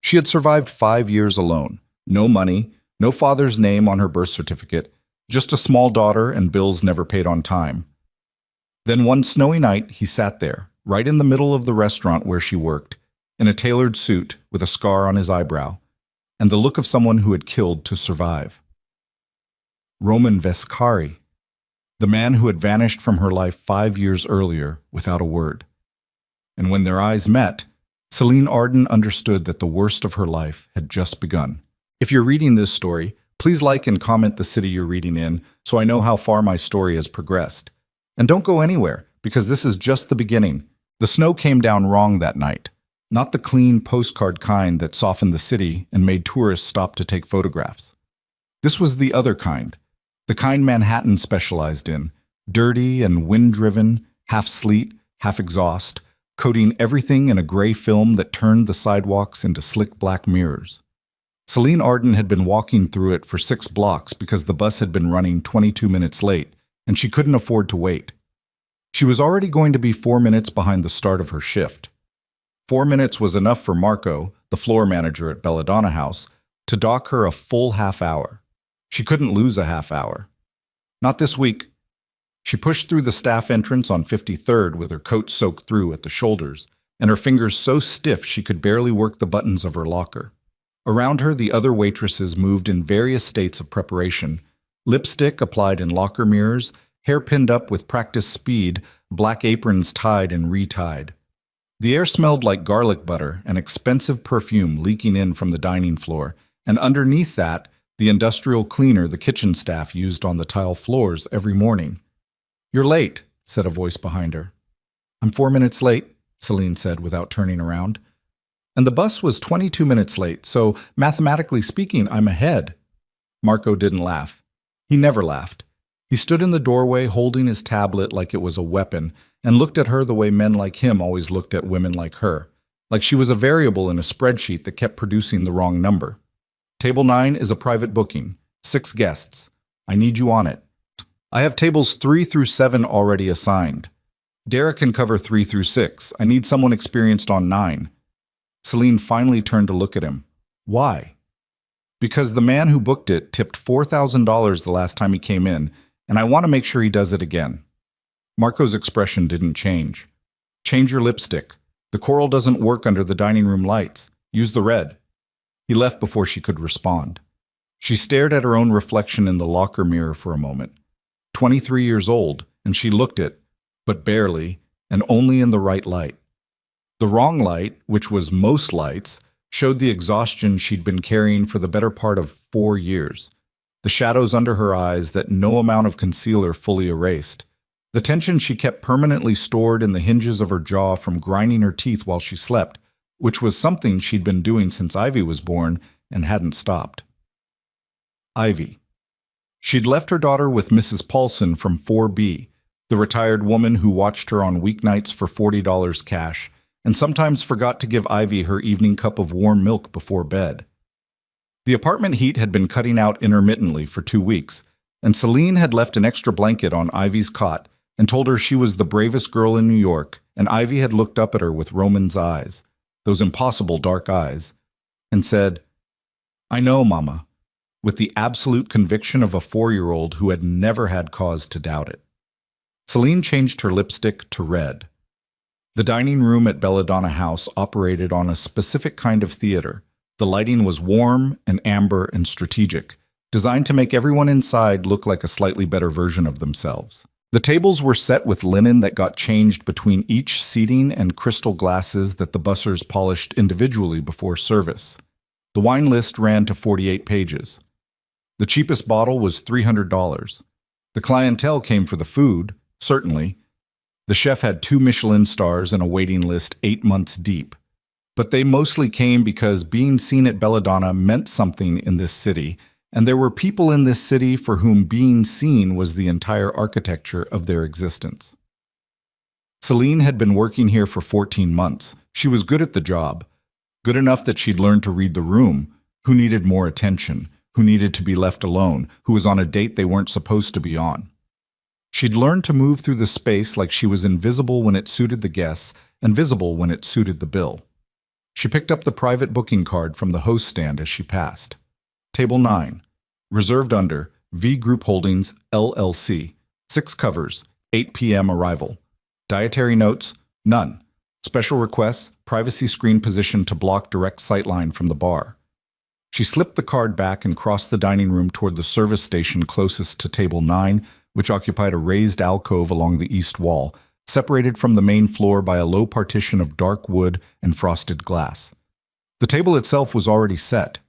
She had survived 5 years alone. No money, no father's name on her birth certificate, just a small daughter and bills never paid on time. Then one snowy night, he sat there, right in the middle of the restaurant where she worked, in a tailored suit with a scar on his eyebrow, and the look of someone who had killed to survive. Roman Vescari, the man who had vanished from her life 5 years earlier without a word. And when their eyes met, Celine Arden understood that the worst of her life had just begun. If you're reading this story, please like and comment the city you're reading in so I know how far my story has progressed. And don't go anywhere, because this is just the beginning. The snow came down wrong that night. Not the clean postcard kind that softened the city and made tourists stop to take photographs. This was the other kind. The kind Manhattan specialized in, dirty and wind-driven, half sleet, half exhaust, coating everything in a gray film that turned the sidewalks into slick black mirrors. Celine Arden had been walking through it for 6 blocks because the bus had been running 22 minutes late, and she couldn't afford to wait. She was already going to be 4 minutes behind the start of her shift. 4 minutes was enough for Marco, the floor manager at Belladonna House, to dock her a full half hour. She couldn't lose a half hour. Not this week. She pushed through the staff entrance on 53rd with her coat soaked through at the shoulders, and her fingers so stiff she could barely work the buttons of her locker. Around her, the other waitresses moved in various states of preparation, lipstick applied in locker mirrors, hair pinned up with practiced speed, black aprons tied and retied. The air smelled like garlic butter and expensive perfume leaking in from the dining floor, and underneath that, the industrial cleaner the kitchen staff used on the tile floors every morning. "You're late," said a voice behind her. "I'm 4 minutes late," Celine said without turning around. "And the bus was 22 minutes late, so mathematically speaking, I'm ahead." Marco didn't laugh. He never laughed. He stood in the doorway holding his tablet like it was a weapon and looked at her the way men like him always looked at women like her, like she was a variable in a spreadsheet that kept producing the wrong number. "Table 9 is a private booking. 6 guests. I need you on it. I have tables 3 through 7 already assigned. Derek can cover 3 through 6. I need someone experienced on 9. Celine finally turned to look at him. "Why?" "Because the man who booked it tipped $4,000 the last time he came in, and I want to make sure he does it again." Marco's expression didn't change. "Change your lipstick. The coral doesn't work under the dining room lights. Use the red." He left before she could respond. She stared at her own reflection in the locker mirror for a moment. 23 years old, and she looked it, but barely, and only in the right light. The wrong light, which was most lights, showed the exhaustion she'd been carrying for the better part of 4 years. The shadows under her eyes that no amount of concealer fully erased. The tension she kept permanently stored in the hinges of her jaw from grinding her teeth while she slept, which was something she'd been doing since Ivy was born and hadn't stopped. Ivy. She'd left her daughter with Mrs. Paulson from 4B, the retired woman who watched her on weeknights for $40 cash, and sometimes forgot to give Ivy her evening cup of warm milk before bed. The apartment heat had been cutting out intermittently for 2 weeks, and Celine had left an extra blanket on Ivy's cot and told her she was the bravest girl in New York, and Ivy had looked up at her with Roman's eyes, those impossible dark eyes, and said, "I know, Mama," with the absolute conviction of a 4-year-old who had never had cause to doubt it. Celine changed her lipstick to red. The dining room at Belladonna House operated on a specific kind of theater. The lighting was warm and amber and strategic, designed to make everyone inside look like a slightly better version of themselves. The tables were set with linen that got changed between each seating and crystal glasses that the bussers polished individually before service. The wine list ran to 48 pages. The cheapest bottle was $300. The clientele came for the food, certainly. The chef had 2 Michelin stars and a waiting list 8 months deep. But they mostly came because being seen at Belladonna meant something in this city, and there were people in this city for whom being seen was the entire architecture of their existence. Celine had been working here for 14 months. She was good at the job, good enough that she'd learned to read the room, who needed more attention, who needed to be left alone, who was on a date they weren't supposed to be on. She'd learned to move through the space like she was invisible when it suited the guests and visible when it suited the bill. She picked up the private booking card from the host stand as she passed. Table 9. Reserved under V Group Holdings, LLC. 6 covers, 8 p.m. arrival. Dietary notes, none. Special requests, privacy screen positioned to block direct sightline from the bar. She slipped the card back and crossed the dining room toward the service station closest to table 9, which occupied a raised alcove along the east wall, separated from the main floor by a low partition of dark wood and frosted glass. The table itself was already set.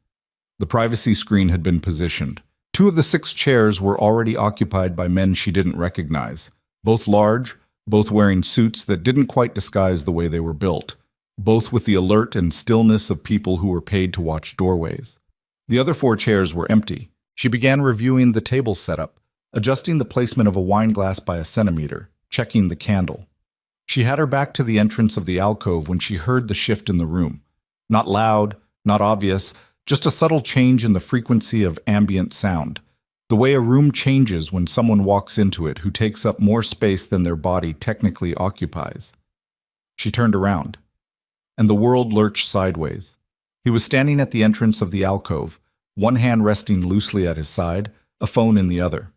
The privacy screen had been positioned. 2 of the 6 chairs were already occupied by men she didn't recognize, both large, both wearing suits that didn't quite disguise the way they were built, both with the alert and stillness of people who were paid to watch doorways. The other 4 chairs were empty. She began reviewing the table setup, adjusting the placement of a wine glass by a centimeter, checking the candle. She had her back to the entrance of the alcove when she heard the shift in the room. Not loud, not obvious, just a subtle change in the frequency of ambient sound. The way a room changes when someone walks into it who takes up more space than their body technically occupies. She turned around, and the world lurched sideways. He was standing at the entrance of the alcove, one hand resting loosely at his side, a phone in the other.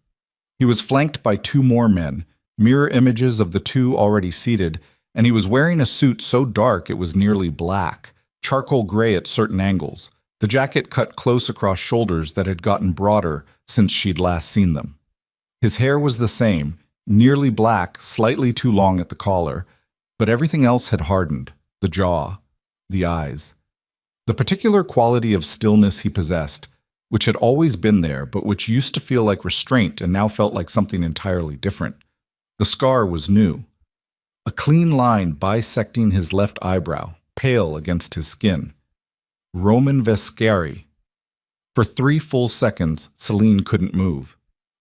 He was flanked by 2 more men, mirror images of the 2 already seated, and he was wearing a suit so dark it was nearly black, charcoal gray at certain angles. The jacket cut close across shoulders that had gotten broader since she'd last seen them. His hair was the same, nearly black, slightly too long at the collar, but everything else had hardened, the jaw, the eyes. The particular quality of stillness he possessed, which had always been there but which used to feel like restraint and now felt like something entirely different. The scar was new. A clean line bisecting his left eyebrow, pale against his skin. Roman Vescari. For 3 full seconds, Celine couldn't move.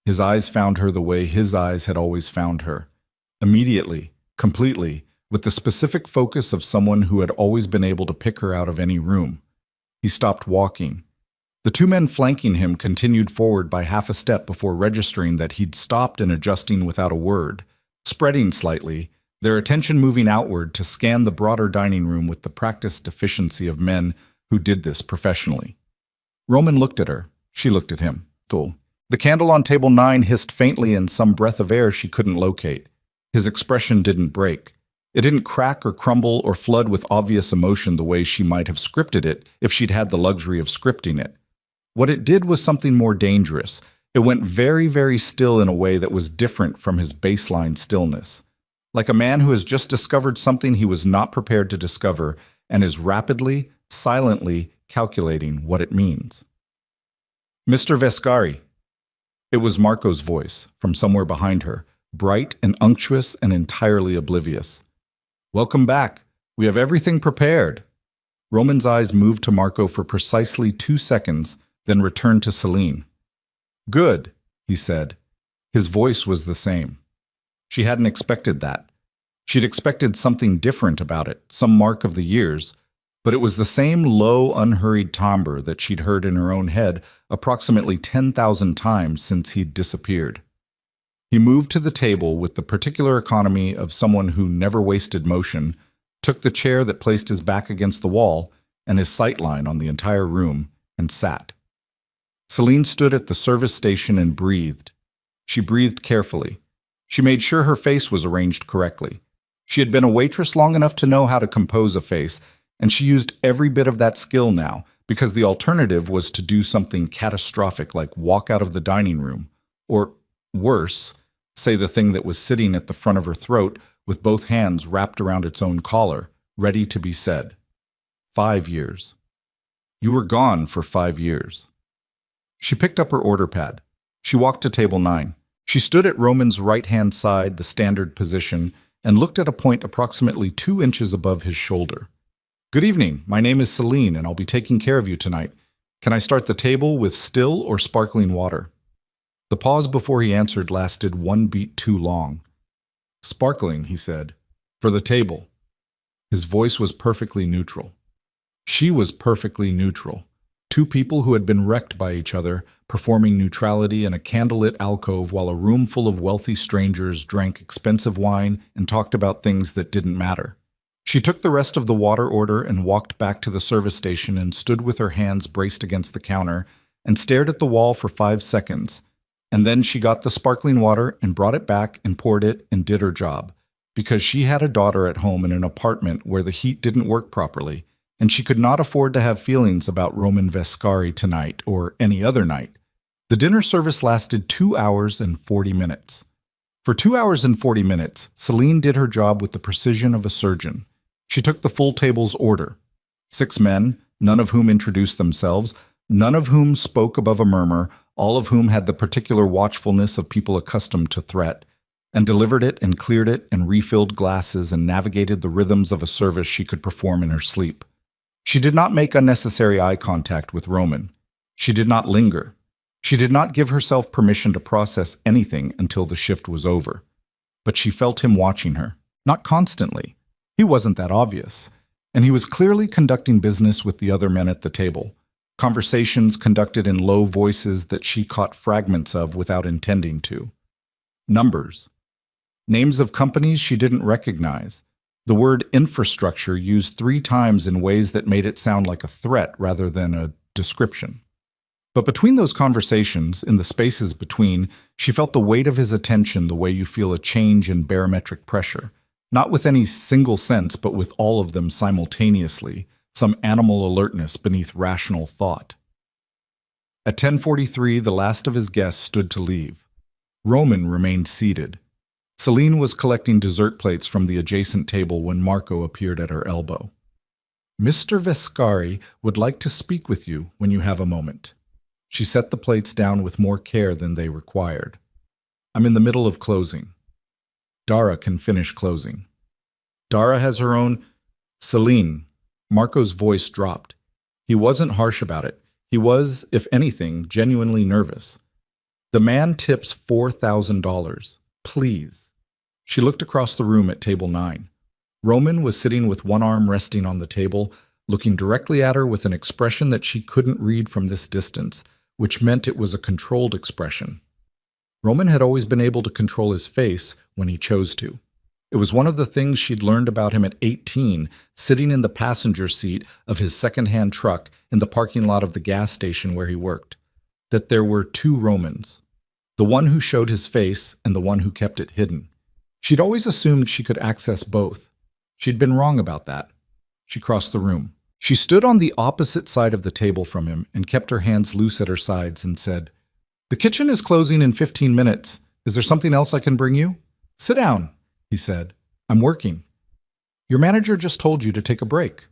His eyes found her the way his eyes had always found her. Immediately, completely, with the specific focus of someone who had always been able to pick her out of any room. He stopped walking. The 2 men flanking him continued forward by half a step before registering that he'd stopped and adjusting without a word, spreading slightly, their attention moving outward to scan the broader dining room with the practiced efficiency of men who did this professionally. Roman looked at her. She looked at him. The candle on table 9 hissed faintly in some breath of air she couldn't locate. His expression didn't break. It didn't crack or crumble or flood with obvious emotion the way she might have scripted it if she'd had the luxury of scripting it. What it did was something more dangerous. It went very, very still in a way that was different from his baseline stillness. Like a man who has just discovered something he was not prepared to discover and is rapidly, silently calculating what it means. Mr. Vescari. It was Marco's voice, from somewhere behind her, bright and unctuous and entirely oblivious. Welcome back. We have everything prepared. Roman's eyes moved to Marco for precisely 2 seconds, then returned to Celine. Good, he said. His voice was the same. She hadn't expected that. She'd expected something different about it, some mark of the years, but it was the same low, unhurried timbre that she'd heard in her own head approximately 10,000 times since he'd disappeared. He moved to the table with the particular economy of someone who never wasted motion, took the chair that placed his back against the wall and his sightline on the entire room, and sat. Celine stood at the service station and breathed. She breathed carefully. She made sure her face was arranged correctly. She had been a waitress long enough to know how to compose a face, and she used every bit of that skill now, because the alternative was to do something catastrophic like walk out of the dining room, or worse, say the thing that was sitting at the front of her throat with both hands wrapped around its own collar, ready to be said. 5 years. You were gone for 5 years. She picked up her order pad. She walked to table 9. She stood at Roman's right-hand side, the standard position, and looked at a point approximately 2 inches above his shoulder. Good evening. My name is Celine, and I'll be taking care of you tonight. Can I start the table with still or sparkling water? The pause before he answered lasted 1 beat too long. Sparkling, he said. For the table. His voice was perfectly neutral. She was perfectly neutral. 2 people who had been wrecked by each other, performing neutrality in a candlelit alcove while a room full of wealthy strangers drank expensive wine and talked about things that didn't matter. She took the rest of the water order and walked back to the service station and stood with her hands braced against the counter and stared at the wall for 5 seconds. And then she got the sparkling water and brought it back and poured it and did her job, because she had a daughter at home in an apartment where the heat didn't work properly, and she could not afford to have feelings about Roman Vescari tonight or any other night. The dinner service lasted 2 hours and 40 minutes. For 2 hours and 40 minutes, Celine did her job with the precision of a surgeon. She took the full table's order. 6 men, none of whom introduced themselves, none of whom spoke above a murmur, all of whom had the particular watchfulness of people accustomed to threat, and delivered it and cleared it and refilled glasses and navigated the rhythms of a service she could perform in her sleep. She did not make unnecessary eye contact with Roman. She did not linger. She did not give herself permission to process anything until the shift was over. But she felt him watching her, not constantly. He wasn't that obvious, and he was clearly conducting business with the other men at the table. Conversations conducted in low voices that she caught fragments of without intending to. Numbers. Names of companies she didn't recognize. The word infrastructure used 3 times in ways that made it sound like a threat rather than a description. But between those conversations, in the spaces between, she felt the weight of his attention the way you feel a change in barometric pressure. Not with any single sense, but with all of them simultaneously, some animal alertness beneath rational thought. At 10:43, the last of his guests stood to leave. Roman remained seated. Celine was collecting dessert plates from the adjacent table when Marco appeared at her elbow. "Mr. Vescari would like to speak with you when you have a moment." She set the plates down with more care than they required. "I'm in the middle of closing." "Dara can finish closing." "Dara has her own—" "Celine." Marco's voice dropped. He wasn't harsh about it. He was, if anything, genuinely nervous. "The man tips $4,000. Please." She looked across the room at table 9. Roman was sitting with one arm resting on the table, looking directly at her with an expression that she couldn't read from this distance, which meant it was a controlled expression. Roman had always been able to control his face when he chose to. It was one of the things she'd learned about him at 18, sitting in the passenger seat of his second-hand truck in the parking lot of the gas station where he worked, that there were 2 Romans, the one who showed his face and the one who kept it hidden. She'd always assumed she could access both. She'd been wrong about that. She crossed the room. She stood on the opposite side of the table from him and kept her hands loose at her sides and said, "The kitchen is closing in 15 minutes. Is there something else I can bring you?" "Sit down," he said. "I'm working." "Your manager just told you to take a break."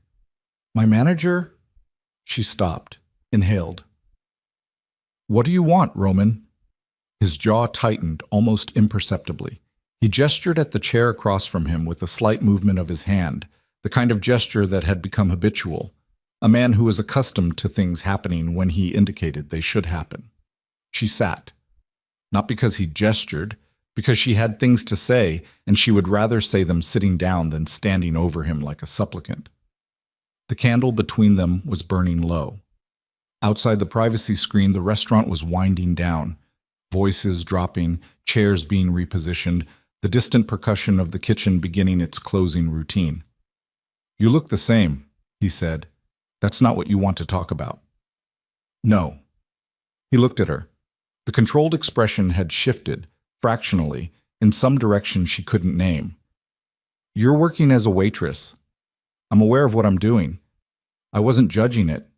"My manager?" She stopped, inhaled. "What do you want, Roman?" His jaw tightened almost imperceptibly. He gestured at the chair across from him with a slight movement of his hand, the kind of gesture that had become habitual, a man who was accustomed to things happening when he indicated they should happen. She sat. Not because he gestured, because she had things to say, and she would rather say them sitting down than standing over him like a supplicant. The candle between them was burning low. Outside the privacy screen, the restaurant was winding down, voices dropping, chairs being repositioned, the distant percussion of the kitchen beginning its closing routine. "You look the same," he said. "That's not what you want to talk about." "No." He looked at her. The controlled expression had shifted, fractionally, in some direction she couldn't name. "You're working as a waitress. I'm aware of what I'm doing. I wasn't judging it.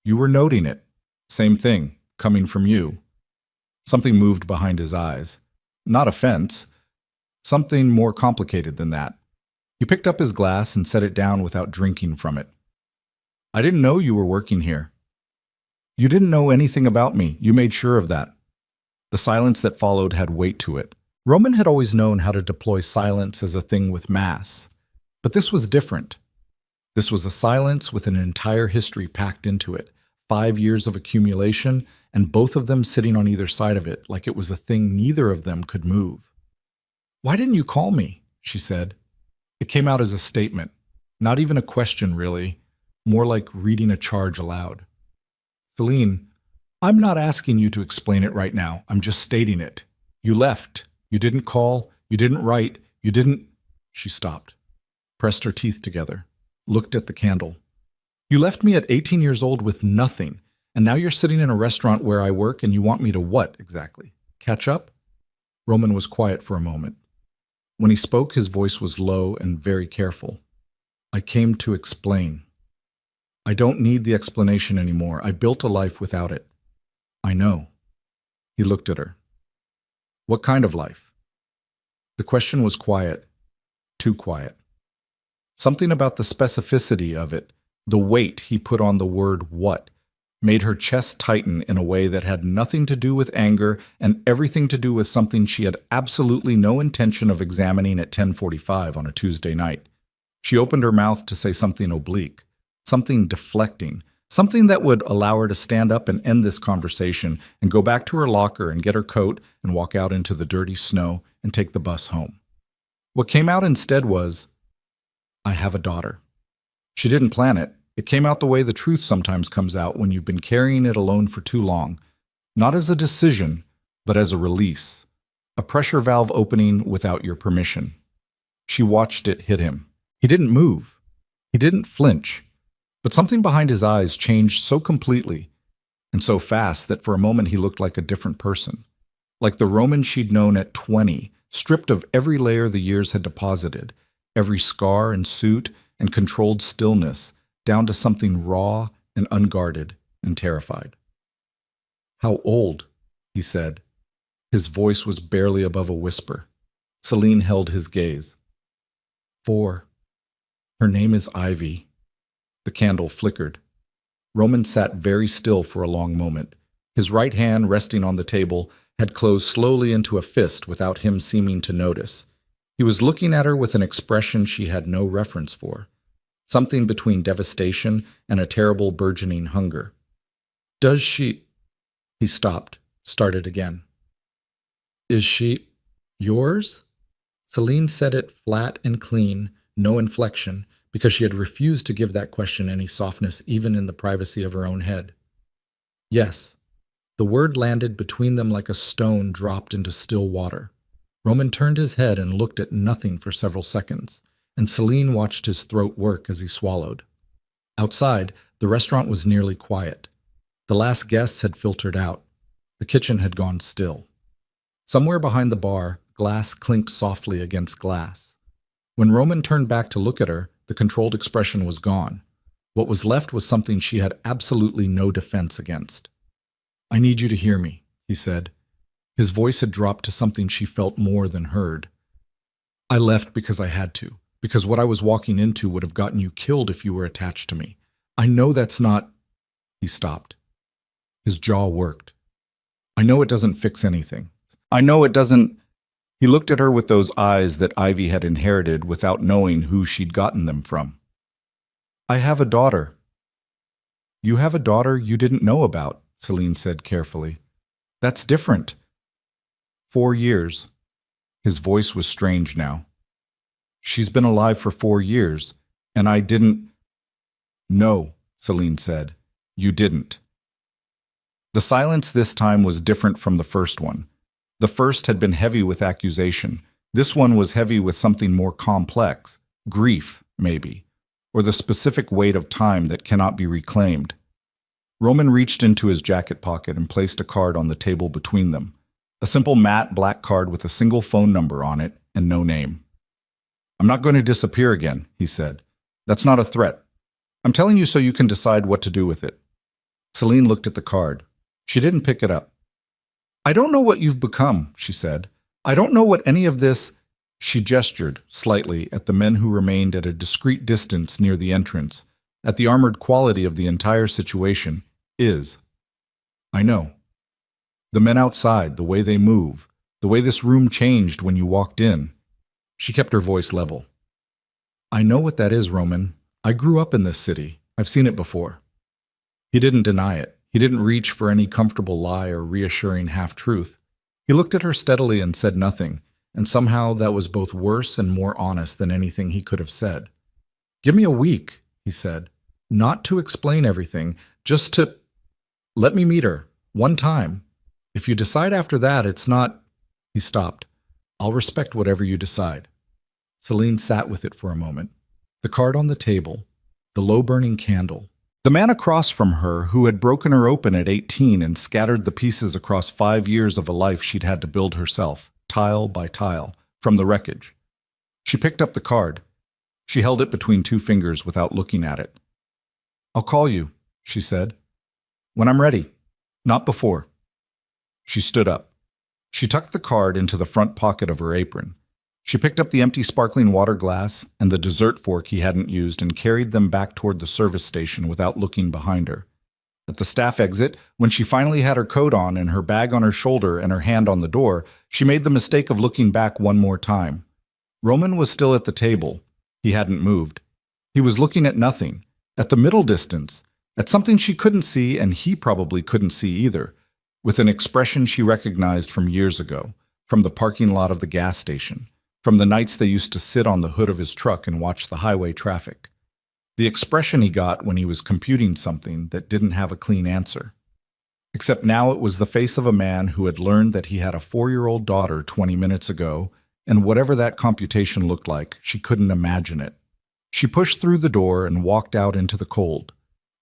You were noting it. Same thing, coming from you." Something moved behind his eyes. Not offense. Something more complicated than that. He picked up his glass and set it down without drinking from it. "I didn't know you were working here." "You didn't know anything about me. You made sure of that." The silence that followed had weight to it. Roman had always known how to deploy silence as a thing with mass. But this was different. This was a silence with an entire history packed into it, 5 years of accumulation, and both of them sitting on either side of it like it was a thing neither of them could move. "Why didn't you call me?" she said. It came out as a statement, not even a question really, more like reading a charge aloud. "Celine, I'm not asking you to explain it right now. I'm just stating it. You left. You didn't call. You didn't write. You didn't—" She stopped. pressed her teeth together, looked at the candle. You left me at 18 years old with nothing, and now you're sitting in a restaurant where I work and you want me to what exactly? Catch up? Roman was quiet for a moment. When he spoke, his voice was low and very careful. I came to explain. I don't need the explanation anymore. I built a life without it. I know. He looked at her. What kind of life? The question was quiet, too quiet. Something about the specificity of it, the weight he put on the word what, made her chest tighten in a way that had nothing to do with anger and everything to do with something she had absolutely no intention of examining at 10:45 on a Tuesday night. She opened her mouth to say something oblique, something deflecting, something that would allow her to stand up and end this conversation and go back to her locker and get her coat and walk out into the dirty snow and take the bus home. What came out instead was, I have a daughter. She didn't plan it. It came out the way the truth sometimes comes out when you've been carrying it alone for too long, not as a decision, but as a release, a pressure valve opening without your permission. She watched it hit him. He didn't move. He didn't flinch. But something behind his eyes changed so completely and so fast that for a moment he looked like a different person, like the Roman she'd known at 20, stripped of every layer the years had deposited, every scar and suit and controlled stillness, down to something raw and unguarded and terrified. How old? He said. His voice was barely above a whisper. Celine held his gaze. 4. Her name is Ivy. The candle flickered. Roman sat very still for a long moment. His right hand, resting on the table, had closed slowly into a fist without him seeming to notice. He was looking at her with an expression she had no reference for, something between devastation and a terrible burgeoning hunger. Does she... He stopped, started again. Is she... yours? Celine said it flat and clean, no inflection, because she had refused to give that question any softness even in the privacy of her own head. Yes. The word landed between them like a stone dropped into still water. Roman turned his head and looked at nothing for several seconds, and Celine watched his throat work as he swallowed. Outside, the restaurant was nearly quiet. The last guests had filtered out. The kitchen had gone still. Somewhere behind the bar, glass clinked softly against glass. When Roman turned back to look at her, the controlled expression was gone. What was left was something she had absolutely no defense against. I need you to hear me, he said. His voice had dropped to something she felt more than heard. I left because I had to, because what I was walking into would have gotten you killed if you were attached to me. I know that's not... He stopped. His jaw worked. I know it doesn't fix anything. I know it doesn't... He looked at her with those eyes that Ivy had inherited without knowing who she'd gotten them from. I have a daughter. You have a daughter you didn't know about, Celine said carefully. That's different. 4 years. His voice was strange now. She's been alive for 4 years, and I didn't... No, Celine said. You didn't. The silence this time was different from the first one. The first had been heavy with accusation. This one was heavy with something more complex. Grief, maybe. Or the specific weight of time that cannot be reclaimed. Roman reached into his jacket pocket and placed a card on the table between them. A simple matte black card with a single phone number on it and no name. I'm not going to disappear again, he said. That's not a threat. I'm telling you so you can decide what to do with it. Celine looked at the card. She didn't pick it up. I don't know what you've become, she said. I don't know what any of this... She gestured, slightly, at the men who remained at a discreet distance near the entrance, at the armored quality of the entire situation, is. I know. The men outside, the way they move, the way this room changed when you walked in. She kept her voice level. I know what that is, Roman. I grew up in this city. I've seen it before. He didn't deny it. He didn't reach for any comfortable lie or reassuring half-truth. He looked at her steadily and said nothing, and somehow that was both worse and more honest than anything he could have said. Give me a week, he said. Not to explain everything, just to... Let me meet her, one time. If you decide after that it's not... He stopped. I'll respect whatever you decide. Celine sat with it for a moment. The card on the table, the low-burning candle. The man across from her who had broken her open at 18 and scattered the pieces across 5 years of a life she'd had to build herself, tile by tile, from the wreckage. She picked up the card. She held it between two fingers without looking at it. "I'll call you," she said. "When I'm ready. Not before." She stood up. She tucked the card into the front pocket of her apron. She picked up the empty sparkling water glass and the dessert fork he hadn't used and carried them back toward the service station without looking behind her. At the staff exit, when she finally had her coat on and her bag on her shoulder and her hand on the door, she made the mistake of looking back one more time. Roman was still at the table. He hadn't moved. He was looking at nothing, at the middle distance, at something she couldn't see and he probably couldn't see either, with an expression she recognized from years ago, from the parking lot of the gas station, from the nights they used to sit on the hood of his truck and watch the highway traffic. The expression he got when he was computing something that didn't have a clean answer. Except now it was the face of a man who had learned that he had a 4-year-old daughter 20 minutes ago, and whatever that computation looked like, she couldn't imagine it. She pushed through the door and walked out into the cold.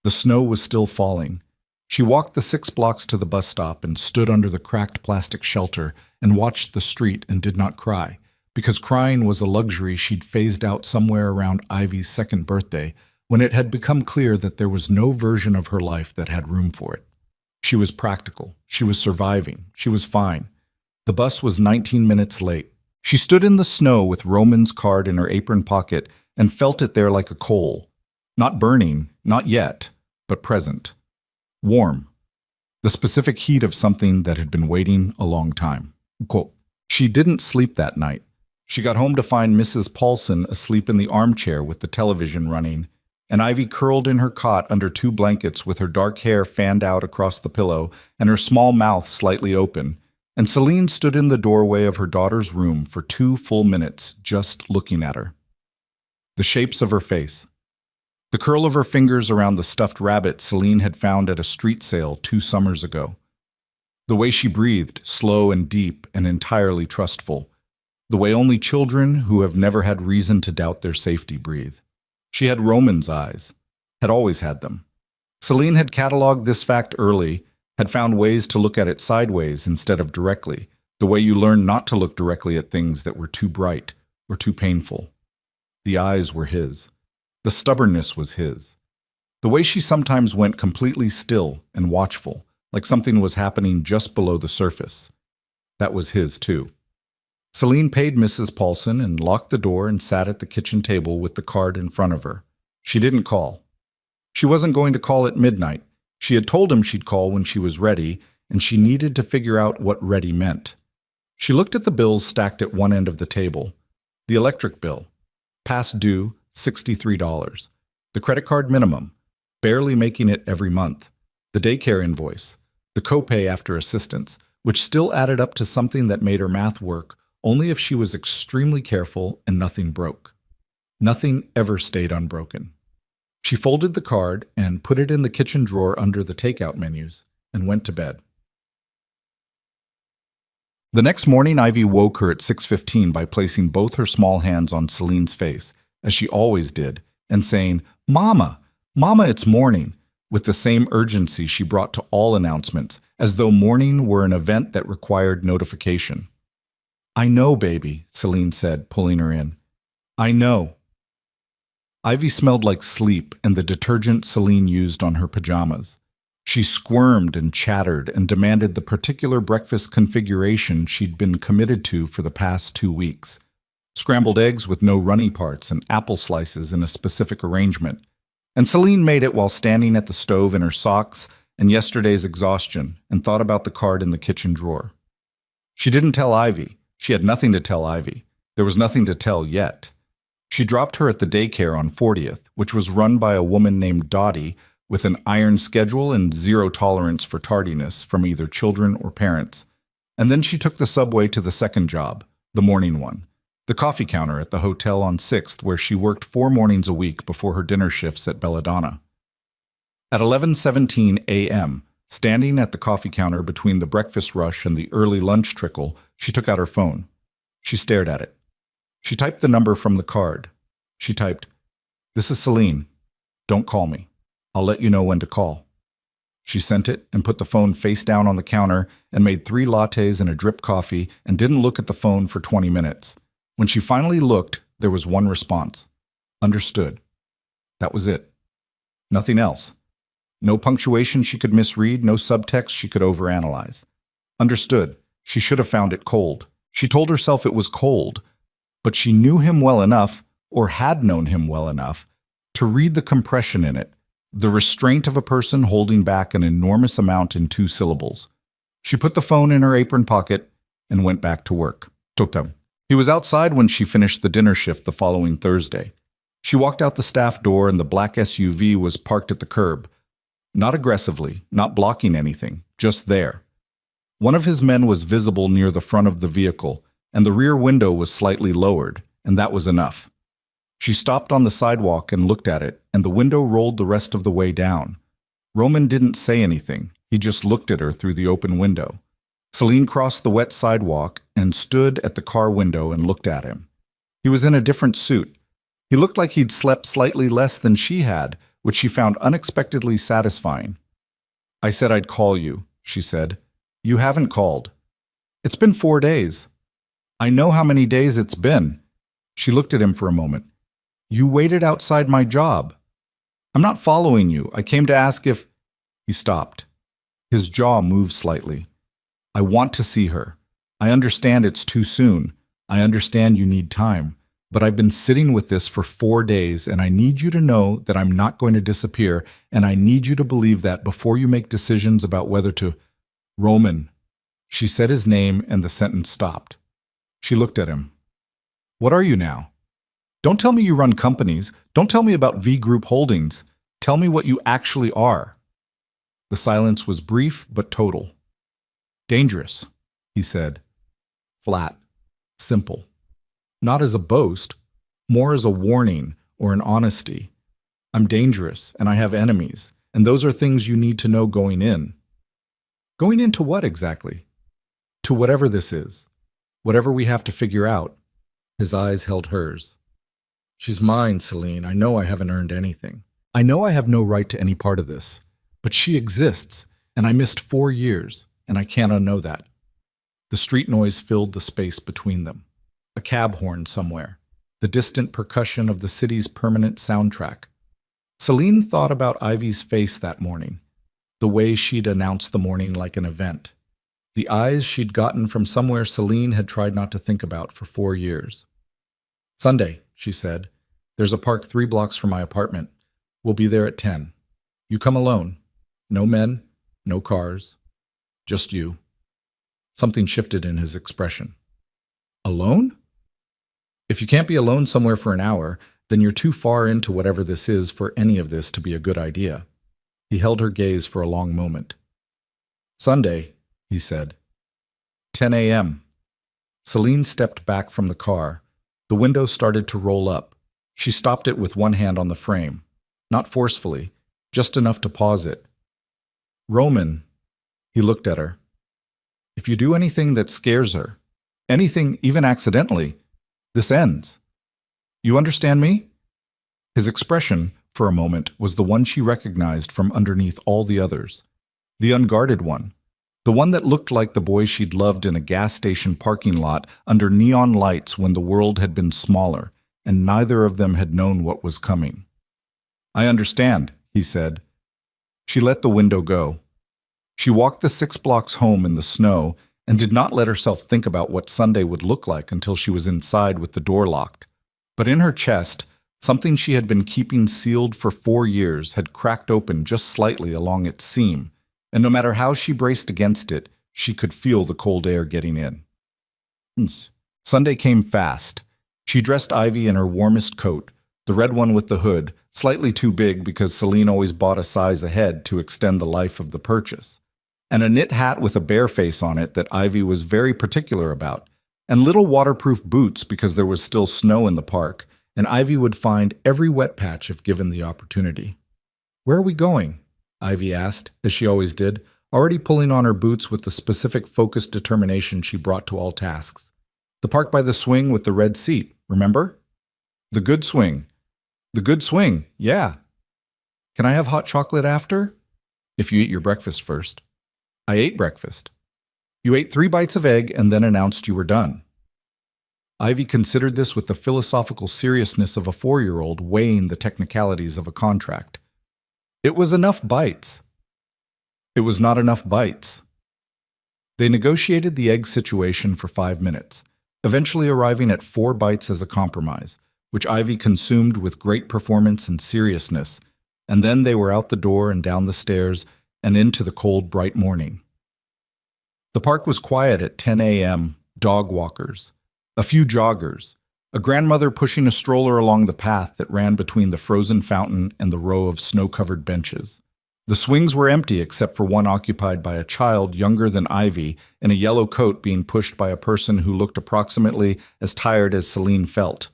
The snow was still falling. She walked the 6 blocks to the bus stop and stood under the cracked plastic shelter and watched the street and did not cry, because crying was a luxury she'd phased out somewhere around Ivy's 2nd birthday, when it had become clear that there was no version of her life that had room for it. She was practical. She was surviving. She was fine. The bus was 19 minutes late. She stood in the snow with Roman's card in her apron pocket and felt it there like a coal. Not burning, not yet, but present. Warm. The specific heat of something that had been waiting a long time. Quote, she didn't sleep that night. She got home to find Mrs. Paulson asleep in the armchair with the television running, and Ivy curled in her cot under 2 blankets with her dark hair fanned out across the pillow and her small mouth slightly open, and Celine stood in the doorway of her daughter's room for 2 full minutes just looking at her. The shapes of her face. The curl of her fingers around the stuffed rabbit Celine had found at a street sale 2 summers ago. The way she breathed, slow and deep and entirely trustful. The way only children who have never had reason to doubt their safety breathe. She had Roman's eyes, had always had them. Celine had cataloged this fact early, had found ways to look at it sideways instead of directly, the way you learn not to look directly at things that were too bright or too painful. The eyes were his. The stubbornness was his. The way she sometimes went completely still and watchful, like something was happening just below the surface. That was his, too. Celine paid Mrs. Paulson and locked the door and sat at the kitchen table with the card in front of her. She didn't call. She wasn't going to call at midnight. She had told him she'd call when she was ready, and she needed to figure out what ready meant. She looked at the bills stacked at one end of the table. The electric bill. Past due, $63. The credit card minimum, barely making it every month. The daycare invoice. The copay after assistance, which still added up to something that made her math work only if she was extremely careful and nothing broke. Nothing ever stayed unbroken. She folded the card and put it in the kitchen drawer under the takeout menus and went to bed. The next morning, Ivy woke her at 6:15 by placing both her small hands on Celine's face, as she always did, and saying, "Mama, Mama, it's morning," with the same urgency she brought to all announcements, as though morning were an event that required notification. "I know, baby," Celine said, pulling her in. "I know." Ivy smelled like sleep and the detergent Celine used on her pajamas. She squirmed and chattered and demanded the particular breakfast configuration she'd been committed to for the past 2 weeks. Scrambled eggs with no runny parts and apple slices in a specific arrangement. And Celine made it while standing at the stove in her socks and yesterday's exhaustion and thought about the card in the kitchen drawer. She didn't tell Ivy. She had nothing to tell Ivy. There was nothing to tell yet. She dropped her at the daycare on 40th, which was run by a woman named Dottie, with an iron schedule and zero tolerance for tardiness from either children or parents. And then she took the subway to the second job, the morning one, the coffee counter at the hotel on 6th, where she worked 4 mornings a week before her dinner shifts at Belladonna. At 11:17 a.m., standing at the coffee counter between the breakfast rush and the early lunch trickle, she took out her phone. She stared at it. She typed the number from the card. She typed, This is Celine. Don't call me. I'll let you know when to call. She sent it and put the phone face down on the counter and made 3 lattes and a drip coffee and didn't look at the phone for 20 minutes. When she finally looked, there was one response. Understood. That was it. Nothing else. No punctuation she could misread, no subtext she could overanalyze. Understood. She should have found it cold. She told herself it was cold, but she knew him well enough, or had known him well enough, to read the compression in it, the restraint of a person holding back an enormous amount in 2 syllables. She put the phone in her apron pocket and went back to work. Totem. He was outside when she finished the dinner shift the following Thursday. She walked out the staff door and the black SUV was parked at the curb. Not aggressively, not blocking anything, just there. One of his men was visible near the front of the vehicle, and the rear window was slightly lowered, and that was enough. She stopped on the sidewalk and looked at it, and the window rolled the rest of the way down. Roman didn't say anything. He just looked at her through the open window. Celine crossed the wet sidewalk and stood at the car window and looked at him. He was in a different suit. He looked like he'd slept slightly less than she had, which she found unexpectedly satisfying. I said I'd call you, she said. You haven't called. It's been 4 days. I know how many days it's been. She looked at him for a moment. You waited outside my job. I'm not following you. I came to ask if... He stopped. His jaw moved slightly. I want to see her. I understand it's too soon. I understand you need time. But I've been sitting with this for 4 days, and I need you to know that I'm not going to disappear, and I need you to believe that before you make decisions about whether to... Roman. She said his name, and the sentence stopped. She looked at him. What are you now? Don't tell me you run companies. Don't tell me about V Group Holdings. Tell me what you actually are. The silence was brief but total. Dangerous, he said. Flat. Simple. Not as a boast, more as a warning or an honesty. I'm dangerous, and I have enemies, and those are things you need to know going in. Going into what exactly? To whatever this is. Whatever we have to figure out. His eyes held hers. She's mine, Celine. I know I haven't earned anything. I know I have no right to any part of this. But she exists, and I missed 4 years, and I can't unknow that. The street noise filled the space between them. A cab horn somewhere. The distant percussion of the city's permanent soundtrack. Celine thought about Ivy's face that morning. The way she'd announced the morning like an event. The eyes she'd gotten from somewhere Celine had tried not to think about for 4 years. Sunday, she said. There's a park 3 blocks from my apartment. We'll be there at 10. You come alone. No men, no cars. Just you. Something shifted in his expression. Alone? If you can't be alone somewhere for an hour, then you're too far into whatever this is for any of this to be a good idea. He held her gaze for a long moment. Sunday, he said. 10 a.m. Celine stepped back from the car. The window started to roll up. She stopped it with one hand on the frame. Not forcefully, just enough to pause it. Roman, he looked at her. If you do anything that scares her, anything even accidentally, this ends. You understand me? His expression, for a moment, was the one she recognized from underneath all the others. The unguarded one. The one that looked like the boy she'd loved in a gas station parking lot under neon lights when the world had been smaller, and neither of them had known what was coming. I understand, he said. She let the window go. She walked the 6 blocks home in the snow and did not let herself think about what Sunday would look like until she was inside with the door locked. But in her chest, something she had been keeping sealed for 4 years had cracked open just slightly along its seam, and no matter how she braced against it, she could feel the cold air getting in. Sunday came fast. She dressed Ivy in her warmest coat, the red one with the hood, slightly too big because Celine always bought a size ahead to extend the life of the purchase, and a knit hat with a bear face on it that Ivy was very particular about, and little waterproof boots because there was still snow in the park, and Ivy would find every wet patch if given the opportunity. Where are we going? Ivy asked, as she always did, already pulling on her boots with the specific focused determination she brought to all tasks. The park by the swing with the red seat, remember? The good swing. The good swing, yeah. Can I have hot chocolate after? If you eat your breakfast first. I ate breakfast. You ate 3 bites of egg and then announced you were done. Ivy considered this with the philosophical seriousness of a 4-year-old weighing the technicalities of a contract. It was enough bites. It was not enough bites. They negotiated the egg situation for 5 minutes, eventually arriving at 4 bites as a compromise, which Ivy consumed with great performance and seriousness, and then they were out the door and down the stairs and into the cold, bright morning. The park was quiet at 10 a.m., dog walkers, a few joggers, a grandmother pushing a stroller along the path that ran between the frozen fountain and the row of snow-covered benches. The swings were empty except for one occupied by a child younger than Ivy in a yellow coat being pushed by a person who looked approximately as tired as Celine felt.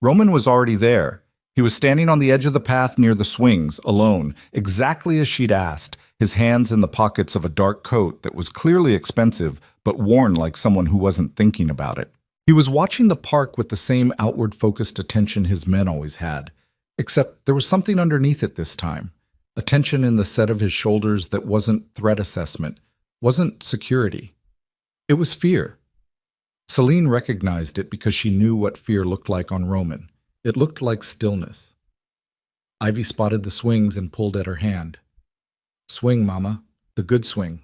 Roman was already there. He was standing on the edge of the path near the swings, alone, exactly as she'd asked, his hands in the pockets of a dark coat that was clearly expensive, but worn like someone who wasn't thinking about it. He was watching the park with the same outward-focused attention his men always had, except there was something underneath it this time, a tension in the set of his shoulders that wasn't threat assessment, wasn't security. It was fear. Celine recognized it because she knew what fear looked like on Roman. It looked like stillness. Ivy spotted the swings and pulled at her hand. Swing, Mama. The good swing.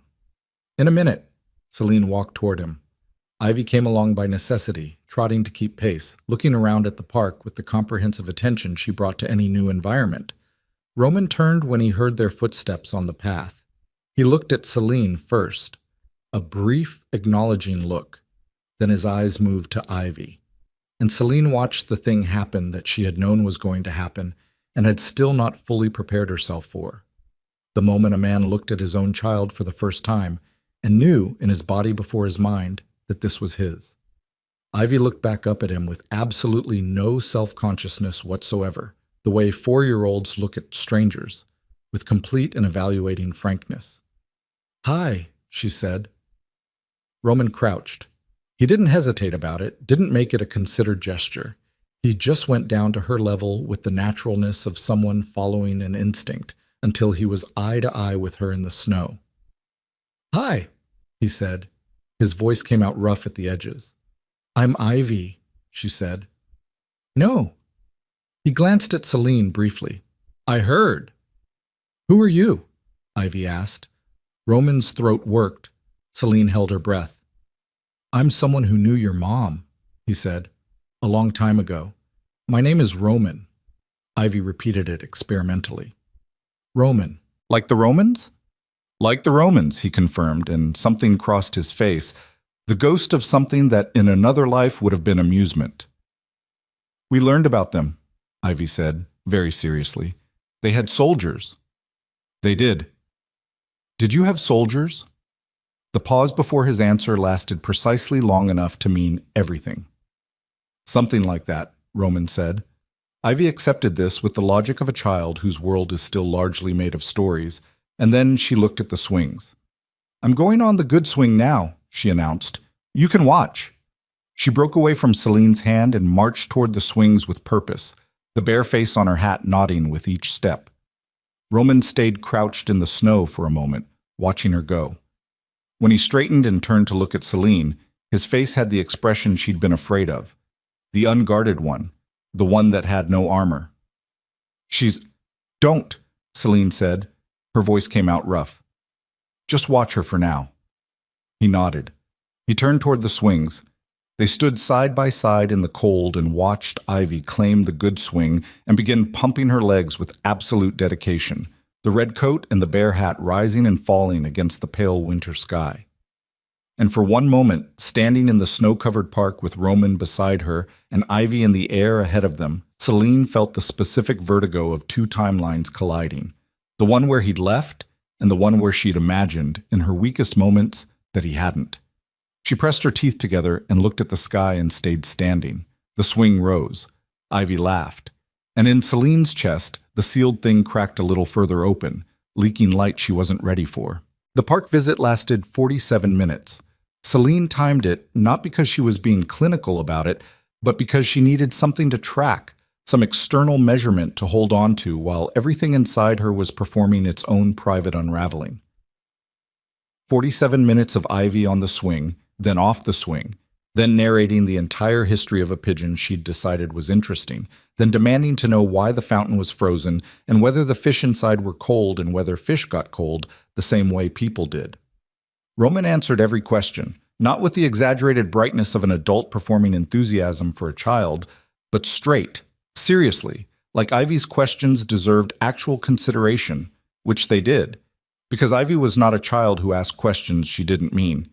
In a minute. Celine walked toward him. Ivy came along by necessity, trotting to keep pace, looking around at the park with the comprehensive attention she brought to any new environment. Roman turned when he heard their footsteps on the path. He looked at Celine first, a brief, acknowledging look. Then his eyes moved to Ivy. And Celine watched the thing happen that she had known was going to happen and had still not fully prepared herself for. The moment a man looked at his own child for the first time and knew in his body before his mind that this was his. Ivy looked back up at him with absolutely no self-consciousness whatsoever, the way 4-year-olds look at strangers, with complete and evaluating frankness. "Hi," she said. Roman crouched. He didn't hesitate about it, didn't make it a considered gesture. He just went down to her level with the naturalness of someone following an instinct until he was eye to eye with her in the snow. "Hi," he said. His voice came out rough at the edges. "I'm Ivy," she said. "No." He glanced at Celine briefly. "I heard." "Who are you?" Ivy asked. Roman's throat worked. Celine held her breath. "I'm someone who knew your mom," he said. "A long time ago. My name is Roman." Ivy repeated it experimentally. "Roman." "Like the Romans?" "Like the Romans," he confirmed, and something crossed his face, the ghost of something that in another life would have been amusement. "We learned about them," Ivy said, very seriously. "They had soldiers." "They did." "Did you have soldiers?" The pause before his answer lasted precisely long enough to mean everything. "Something like that," Roman said. Ivy accepted this with the logic of a child whose world is still largely made of stories, and then she looked at the swings. "I'm going on the good swing now," she announced. "You can watch." She broke away from Celine's hand and marched toward the swings with purpose, the bare face on her hat nodding with each step. Roman stayed crouched in the snow for a moment, watching her go. When he straightened and turned to look at Celine, his face had the expression she'd been afraid of, the unguarded one, the one that had no armor. "Don't," Celine said. Her voice came out rough. "Just watch her for now." He nodded. He turned toward the swings. They stood side by side in the cold and watched Ivy claim the good swing and begin pumping her legs with absolute dedication, the red coat and the bare hat rising and falling against the pale winter sky. And for one moment, standing in the snow-covered park with Roman beside her and Ivy in the air ahead of them, Celine felt the specific vertigo of 2 timelines colliding, the one where he'd left and the one where she'd imagined, in her weakest moments, that he hadn't. She pressed her teeth together and looked at the sky and stayed standing. The swing rose. Ivy laughed. And in Celine's chest, the sealed thing cracked a little further open, leaking light she wasn't ready for. The park visit lasted 47 minutes. Celine timed it not because she was being clinical about it, but because she needed something to track, some external measurement to hold on to while everything inside her was performing its own private unraveling. 47 minutes of Ivy on the swing, then off the swing, then narrating the entire history of a pigeon she'd decided was interesting, then demanding to know why the fountain was frozen and whether the fish inside were cold and whether fish got cold the same way people did. Roman answered every question, not with the exaggerated brightness of an adult performing enthusiasm for a child, but straight, seriously, like Ivy's questions deserved actual consideration, which they did, because Ivy was not a child who asked questions she didn't mean.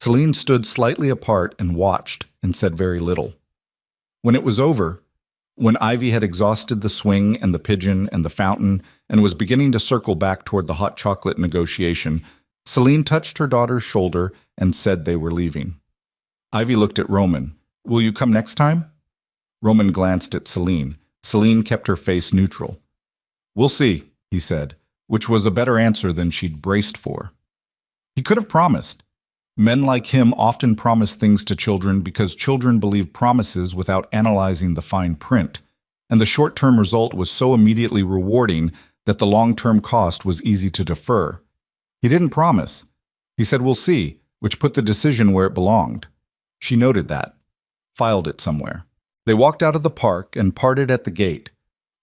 Celine stood slightly apart and watched and said very little. When it was over, when Ivy had exhausted the swing and the pigeon and the fountain and was beginning to circle back toward the hot chocolate negotiation, Celine touched her daughter's shoulder and said they were leaving. Ivy looked at Roman. "Will you come next time?" Roman glanced at Celine. Celine kept her face neutral. "We'll see," he said, which was a better answer than she'd braced for. He could have promised. Men like him often promise things to children because children believe promises without analyzing the fine print, and the short-term result was so immediately rewarding that the long-term cost was easy to defer. He didn't promise. He said, "We'll see," which put the decision where it belonged. She noted that, filed it somewhere. They walked out of the park and parted at the gate.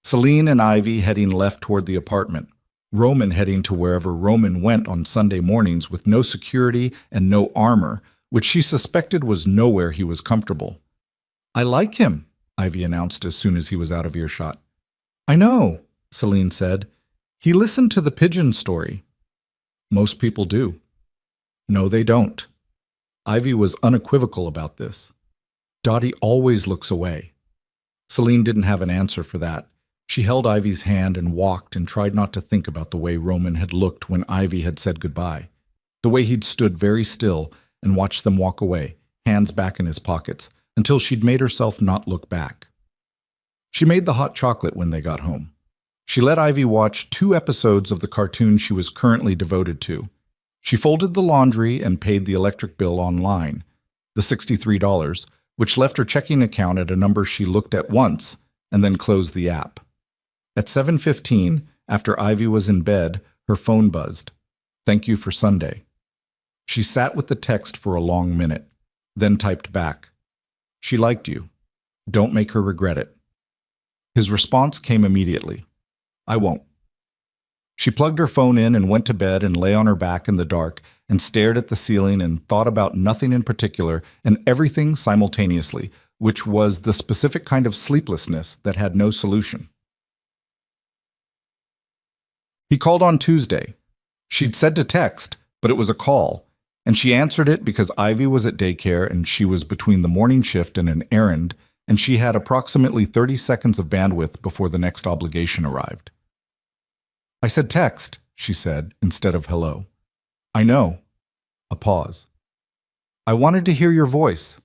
Celine and Ivy heading left toward the apartment. Roman heading to wherever Roman went on Sunday mornings with no security and no armor, which she suspected was nowhere he was comfortable. "I like him," Ivy announced as soon as he was out of earshot. "I know," Celine said. "He listened to the pigeon story." "Most people do." "No, they don't." Ivy was unequivocal about this. "Dottie always looks away." Celine didn't have an answer for that. She held Ivy's hand and walked and tried not to think about the way Roman had looked when Ivy had said goodbye, the way he'd stood very still and watched them walk away, hands back in his pockets, until she'd made herself not look back. She made the hot chocolate when they got home. She let Ivy watch 2 episodes of the cartoon she was currently devoted to. She folded the laundry and paid the electric bill online, the $63, which left her checking account at a number she looked at once and then closed the app. At 7:15, after Ivy was in bed, her phone buzzed. "Thank you for Sunday." She sat with the text for a long minute, then typed back, "She liked you. Don't make her regret it." His response came immediately, "I won't." She plugged her phone in and went to bed and lay on her back in the dark and stared at the ceiling and thought about nothing in particular and everything simultaneously, which was the specific kind of sleeplessness that had no solution. He called on Tuesday. She'd said to text, but it was a call, and she answered it because Ivy was at daycare and she was between the morning shift and an errand, and she had approximately 30 seconds of bandwidth before the next obligation arrived. "I said text," she said, instead of hello. "I know." A pause. "I wanted to hear your voice."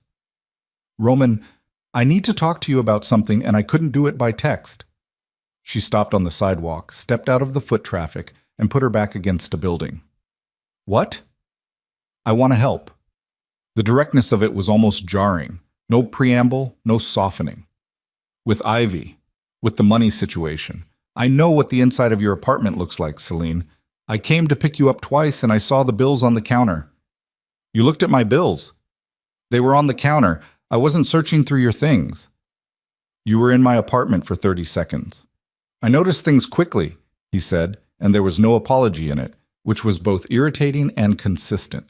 "Roman, I need to talk to you about something and I couldn't do it by text." She stopped on the sidewalk, stepped out of the foot traffic, and put her back against a building. "What?" "I want to help." The directness of it was almost jarring. No preamble, no softening. "With Ivy, with the money situation. I know what the inside of your apartment looks like, Celine. I came to pick you up twice and I saw the bills on the counter." "You looked at my bills." "They were on the counter. I wasn't searching through your things." "You were in my apartment for 30 seconds. I noticed things quickly," he said, and there was no apology in it, which was both irritating and consistent.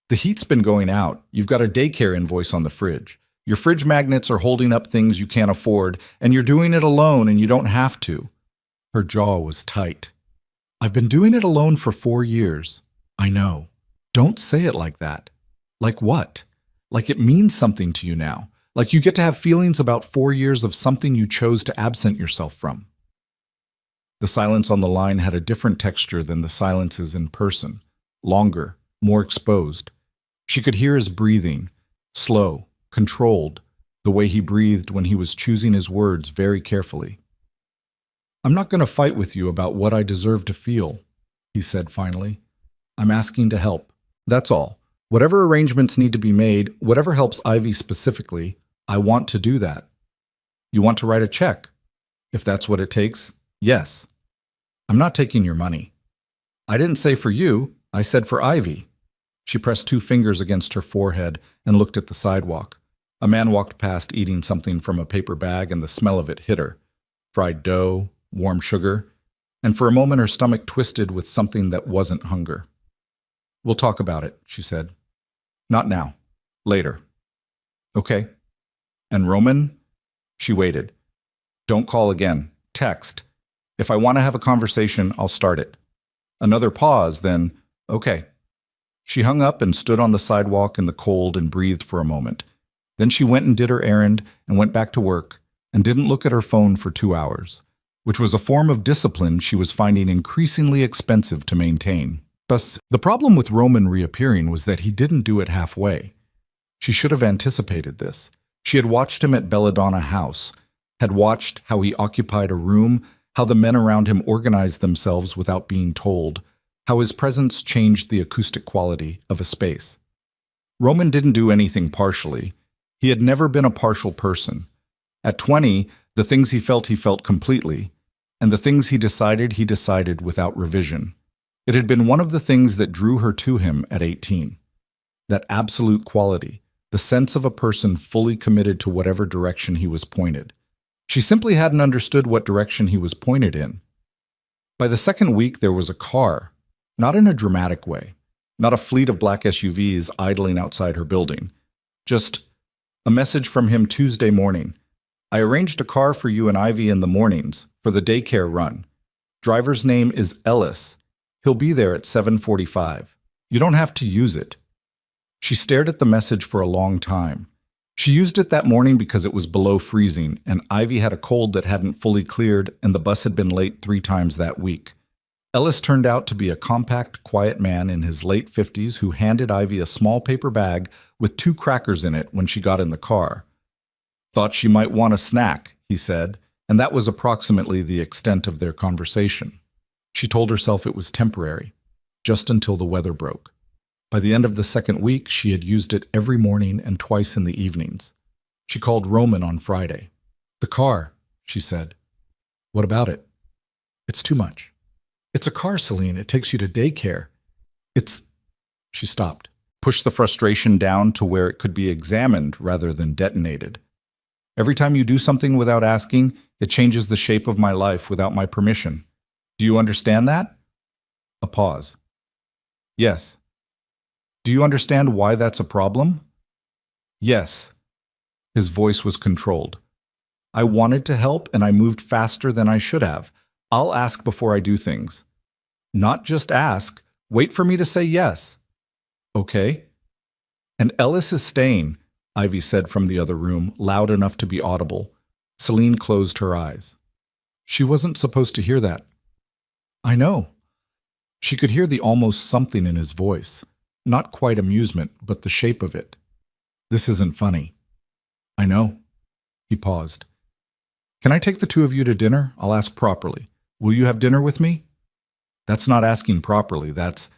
"The heat's been going out. You've got a daycare invoice on the fridge. Your fridge magnets are holding up things you can't afford, and you're doing it alone and you don't have to." Her jaw was tight. "I've been doing it alone for 4 years. I know. Don't say it like that." "Like what?" "Like it means something to you now. Like you get to have feelings about 4 years of something you chose to absent yourself from." The silence on the line had a different texture than the silences in person. Longer, more exposed. She could hear his breathing, slow, controlled, the way he breathed when he was choosing his words very carefully. "I'm not going to fight with you about what I deserve to feel," he said finally. "I'm asking to help. That's all. Whatever arrangements need to be made, whatever helps Ivy specifically, I want to do that." You want to write a check? If that's what it takes, yes. I'm not taking your money. I didn't say for you, I said for Ivy. She pressed 2 fingers against her forehead and looked at the sidewalk. A man walked past eating something from a paper bag, and the smell of it hit her. Fried dough, warm sugar, and for a moment her stomach twisted with something that wasn't hunger. We'll talk about it, she said. Not now. Later. Okay. And Roman? She waited. Don't call again. Text. If I want to have a conversation, I'll start it. Another pause, then, okay. She hung up and stood on the sidewalk in the cold and breathed for a moment. Then she went and did her errand and went back to work and didn't look at her phone for 2 hours, which was a form of discipline she was finding increasingly expensive to maintain. But the problem with Roman reappearing was that he didn't do it halfway. She should have anticipated this. She had watched him at Belladonna House, had watched how he occupied a room, how the men around him organized themselves without being told, how his presence changed the acoustic quality of a space. Roman didn't do anything partially. He had never been a partial person. At 20, the things he felt completely, and the things he decided without revision. It had been one of the things that drew her to him at 18. That absolute quality, the sense of a person fully committed to whatever direction he was pointed. She simply hadn't understood what direction he was pointed in. By the second week, there was a car, not in a dramatic way, not a fleet of black SUVs idling outside her building. Just a message from him Tuesday morning. I arranged a car for you and Ivy in the mornings for the daycare run. Driver's name is Ellis. He'll be there at 7:45. You don't have to use it. She stared at the message for a long time. She used it that morning because it was below freezing, and Ivy had a cold that hadn't fully cleared, and the bus had been late 3 times that week. Ellis turned out to be a compact, quiet man in his late 50s who handed Ivy a small paper bag with 2 crackers in it when she got in the car. Thought she might want a snack, he said, and that was approximately the extent of their conversation. She told herself it was temporary, just until the weather broke. By the end of the second week, she had used it every morning and twice in the evenings. She called Roman on Friday. The car, she said. What about it? It's too much. It's a car, Celine. It takes you to daycare. She stopped, pushed the frustration down to where it could be examined rather than detonated. Every time you do something without asking, it changes the shape of my life without my permission. Do you understand that? A pause. Yes. Do you understand why that's a problem? Yes. His voice was controlled. I wanted to help and I moved faster than I should have. I'll ask before I do things. Not just ask, wait for me to say yes. Okay. And Ellis is staying, Ivy said from the other room, loud enough to be audible. Celine closed her eyes. She wasn't supposed to hear that. I know. She could hear the almost something in his voice. Not quite amusement, but the shape of it. This isn't funny. I know. He paused. Can I take the 2 of you to dinner? I'll ask properly. Will you have dinner with me? That's not asking properly. That's,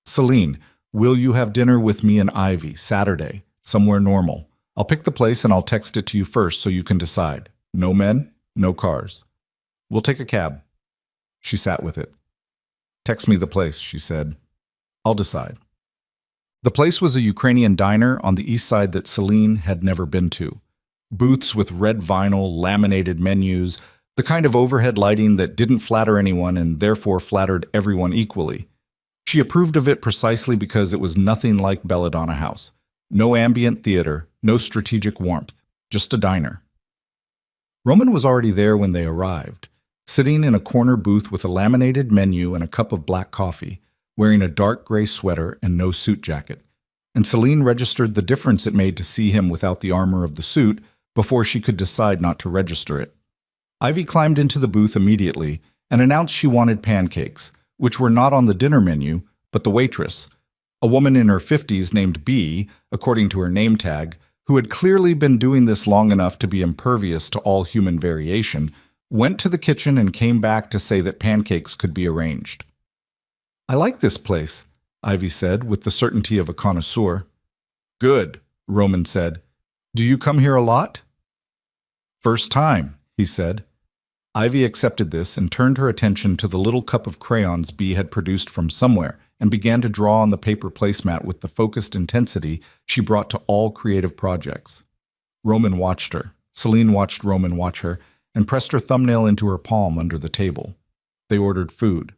Celine, will you have dinner with me and Ivy Saturday, somewhere normal? I'll pick the place and I'll text it to you first so you can decide. No men, no cars. We'll take a cab. She sat with it. Text me the place, she said. I'll decide. The place was a Ukrainian diner on the east side that Celine had never been to. Booths with red vinyl, laminated menus, the kind of overhead lighting that didn't flatter anyone and therefore flattered everyone equally. She approved of it precisely because it was nothing like Belladonna House. No ambient theater, no strategic warmth, just a diner. Roman was already there when they arrived, sitting in a corner booth with a laminated menu and a cup of black coffee, wearing a dark gray sweater and no suit jacket. And Celine registered the difference it made to see him without the armor of the suit before she could decide not to register it. Ivy climbed into the booth immediately and announced she wanted pancakes, which were not on the dinner menu, but the waitress, a woman in her 50s named B, according to her name tag, who had clearly been doing this long enough to be impervious to all human variation, went to the kitchen and came back to say that pancakes could be arranged. I like this place, Ivy said, with the certainty of a connoisseur. Good, Roman said. Do you come here a lot? First time, he said. Ivy accepted this and turned her attention to the little cup of crayons Bee had produced from somewhere and began to draw on the paper placemat with the focused intensity she brought to all creative projects. Roman watched her. Celine watched Roman watch her and pressed her thumbnail into her palm under the table. They ordered food.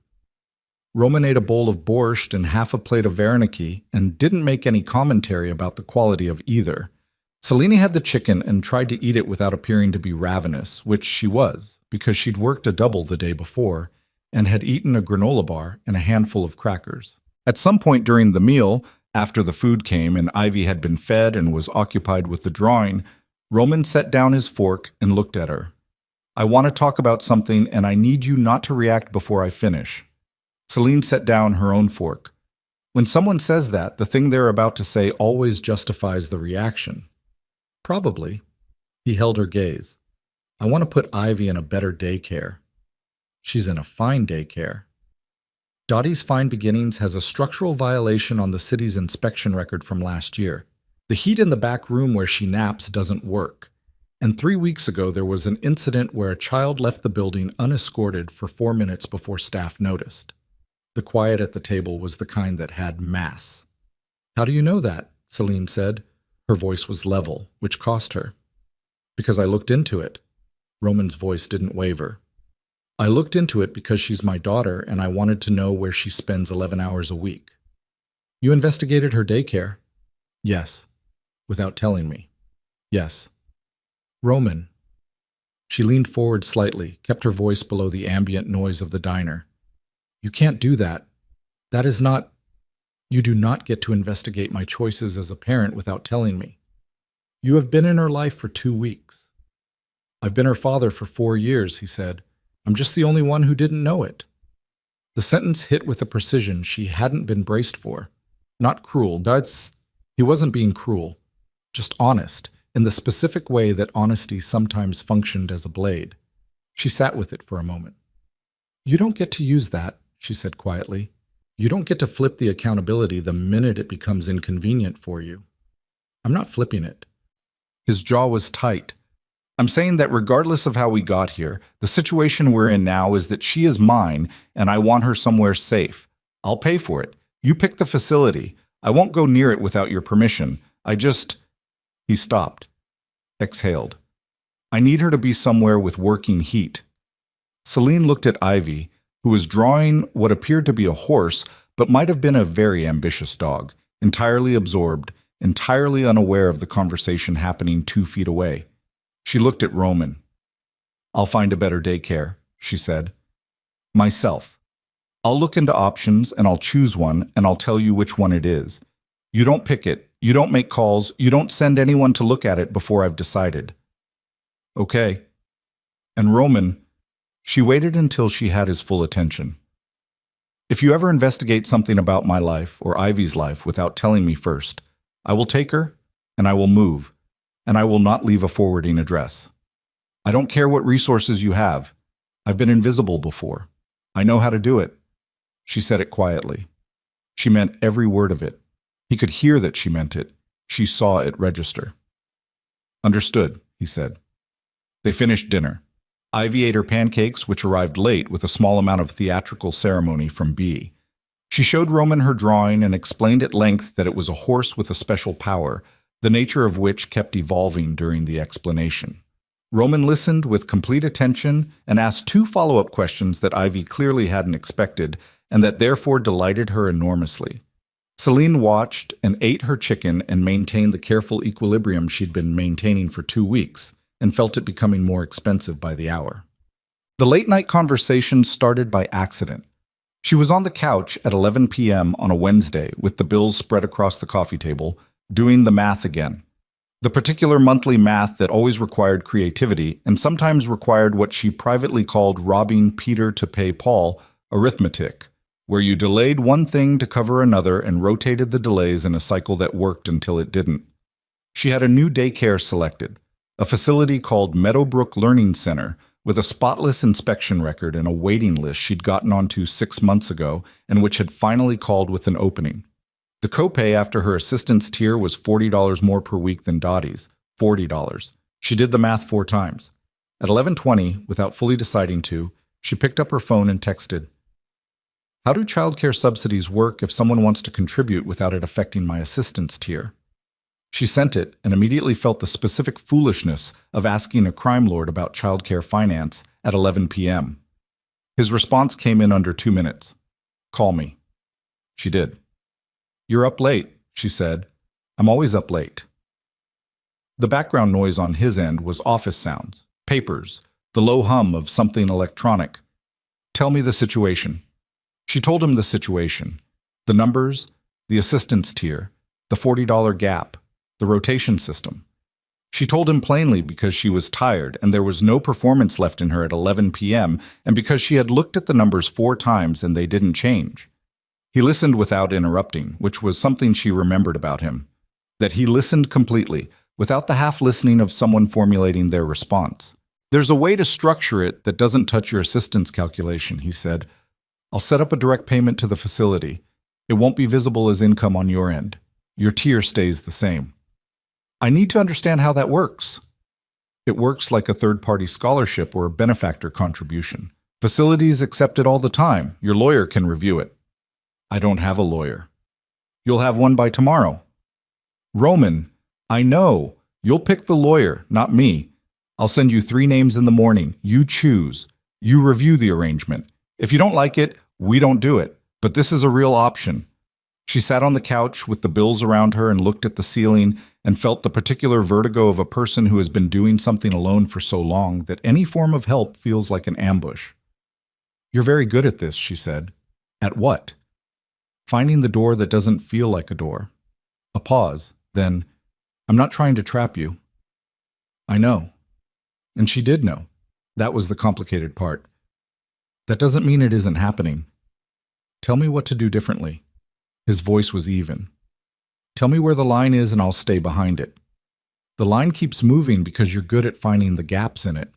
Roman ate a bowl of borscht and half a plate of vareniki and didn't make any commentary about the quality of either. Celine had the chicken and tried to eat it without appearing to be ravenous, which she was, because she'd worked a double the day before and had eaten a granola bar and a handful of crackers. At some point during the meal, after the food came and Ivy had been fed and was occupied with the drawing, Roman set down his fork and looked at her. I want to talk about something and I need you not to react before I finish. Celine set down her own fork. When someone says that, the thing they're about to say always justifies the reaction. Probably. He held her gaze. I want to put Ivy in a better daycare. She's in a fine daycare. Dottie's Fine Beginnings has a structural violation on the city's inspection record from last year. The heat in the back room where she naps doesn't work. And 3 weeks ago there was an incident where a child left the building unescorted for 4 minutes before staff noticed. The quiet at the table was the kind that had mass. How do you know that? Celine said. Her voice was level, which cost her. Because I looked into it. Roman's voice didn't waver. I looked into it because she's my daughter and I wanted to know where she spends 11 hours a week. You investigated her daycare? Yes. Without telling me. Yes. Roman. She leaned forward slightly, kept her voice below the ambient noise of the diner. You can't do that. That is not... You do not get to investigate my choices as a parent without telling me. You have been in her life for 2 weeks. I've been her father for 4 years, he said. I'm just the only one who didn't know it. The sentence hit with a precision she hadn't been braced for. Not cruel. He wasn't being cruel. Just honest, in the specific way that honesty sometimes functioned as a blade. She sat with it for a moment. You don't get to use that, she said quietly. You don't get to flip the accountability the minute it becomes inconvenient for you. I'm not flipping it. His jaw was tight. I'm saying that regardless of how we got here, the situation we're in now is that she is mine and I want her somewhere safe. I'll pay for it. You pick the facility. I won't go near it without your permission. He stopped. Exhaled. I need her to be somewhere with working heat. Celine looked at Ivy, who was drawing what appeared to be a horse, but might have been a very ambitious dog, entirely absorbed, entirely unaware of the conversation happening 2 feet away. She looked at Roman. I'll find a better daycare, she said. Myself. I'll look into options and I'll choose one and I'll tell you which one it is. You don't pick it, you don't make calls, you don't send anyone to look at it before I've decided. Okay. And Roman, she waited until she had his full attention. If you ever investigate something about my life or Ivy's life without telling me first, I will take her and I will move, and I will not leave a forwarding address. I don't care what resources you have. I've been invisible before. I know how to do it. She said it quietly. She meant every word of it. He could hear that she meant it. She saw it register. Understood, he said. They finished dinner. Ivy ate her pancakes, which arrived late with a small amount of theatrical ceremony from Bee. She showed Roman her drawing and explained at length that it was a horse with a special power, the nature of which kept evolving during the explanation. Roman listened with complete attention and asked 2 follow-up questions that Ivy clearly hadn't expected and that therefore delighted her enormously. Celine watched and ate her chicken and maintained the careful equilibrium she'd been maintaining for 2 weeks and felt it becoming more expensive by the hour. The late-night conversation started by accident. She was on the couch at 11 p.m. on a Wednesday with the bills spread across the coffee table, doing the math again. The particular monthly math that always required creativity and sometimes required what she privately called robbing Peter to pay Paul arithmetic, where you delayed one thing to cover another and rotated the delays in a cycle that worked until it didn't. She had a new daycare selected, a facility called Meadowbrook Learning Center, with a spotless inspection record and a waiting list she'd gotten onto 6 months ago and which had finally called with an opening. The copay after her assistance tier was $40 more per week than Dottie's, $40. She did the math 4 times. At 11:20, without fully deciding to, she picked up her phone and texted, "How do childcare subsidies work if someone wants to contribute without it affecting my assistance tier?" She sent it and immediately felt the specific foolishness of asking a crime lord about childcare finance at 11 p.m. His response came in under 2 minutes. "Call me." She did. "You're up late," she said. "I'm always up late." The background noise on his end was office sounds, papers, the low hum of something electronic. "Tell me the situation." She told him the situation, the numbers, the assistance tier, the $40 gap, the rotation system. She told him plainly because she was tired and there was no performance left in her at 11 p.m. and because she had looked at the numbers 4 times and they didn't change. He listened without interrupting, which was something she remembered about him. That he listened completely, without the half-listening of someone formulating their response. "There's a way to structure it that doesn't touch your assistance calculation," he said. "I'll set up a direct payment to the facility. It won't be visible as income on your end. Your tier stays the same." "I need to understand how that works." "It works like a third-party scholarship or a benefactor contribution. Facilities accept it all the time. Your lawyer can review it." "I don't have a lawyer." "You'll have one by tomorrow." "Roman, I know. You'll pick the lawyer, not me. I'll send you 3 names in the morning. You choose. You review the arrangement. If you don't like it, we don't do it. But this is a real option." She sat on the couch with the bills around her and looked at the ceiling and felt the particular vertigo of a person who has been doing something alone for so long that any form of help feels like an ambush. "You're very good at this," she said. "At what?" "Finding the door that doesn't feel like a door." A pause. Then, "I'm not trying to trap you." "I know." And she did know. That was the complicated part. "That doesn't mean it isn't happening. Tell me what to do differently." His voice was even. "Tell me where the line is and I'll stay behind it. The line keeps moving because you're good at finding the gaps in it.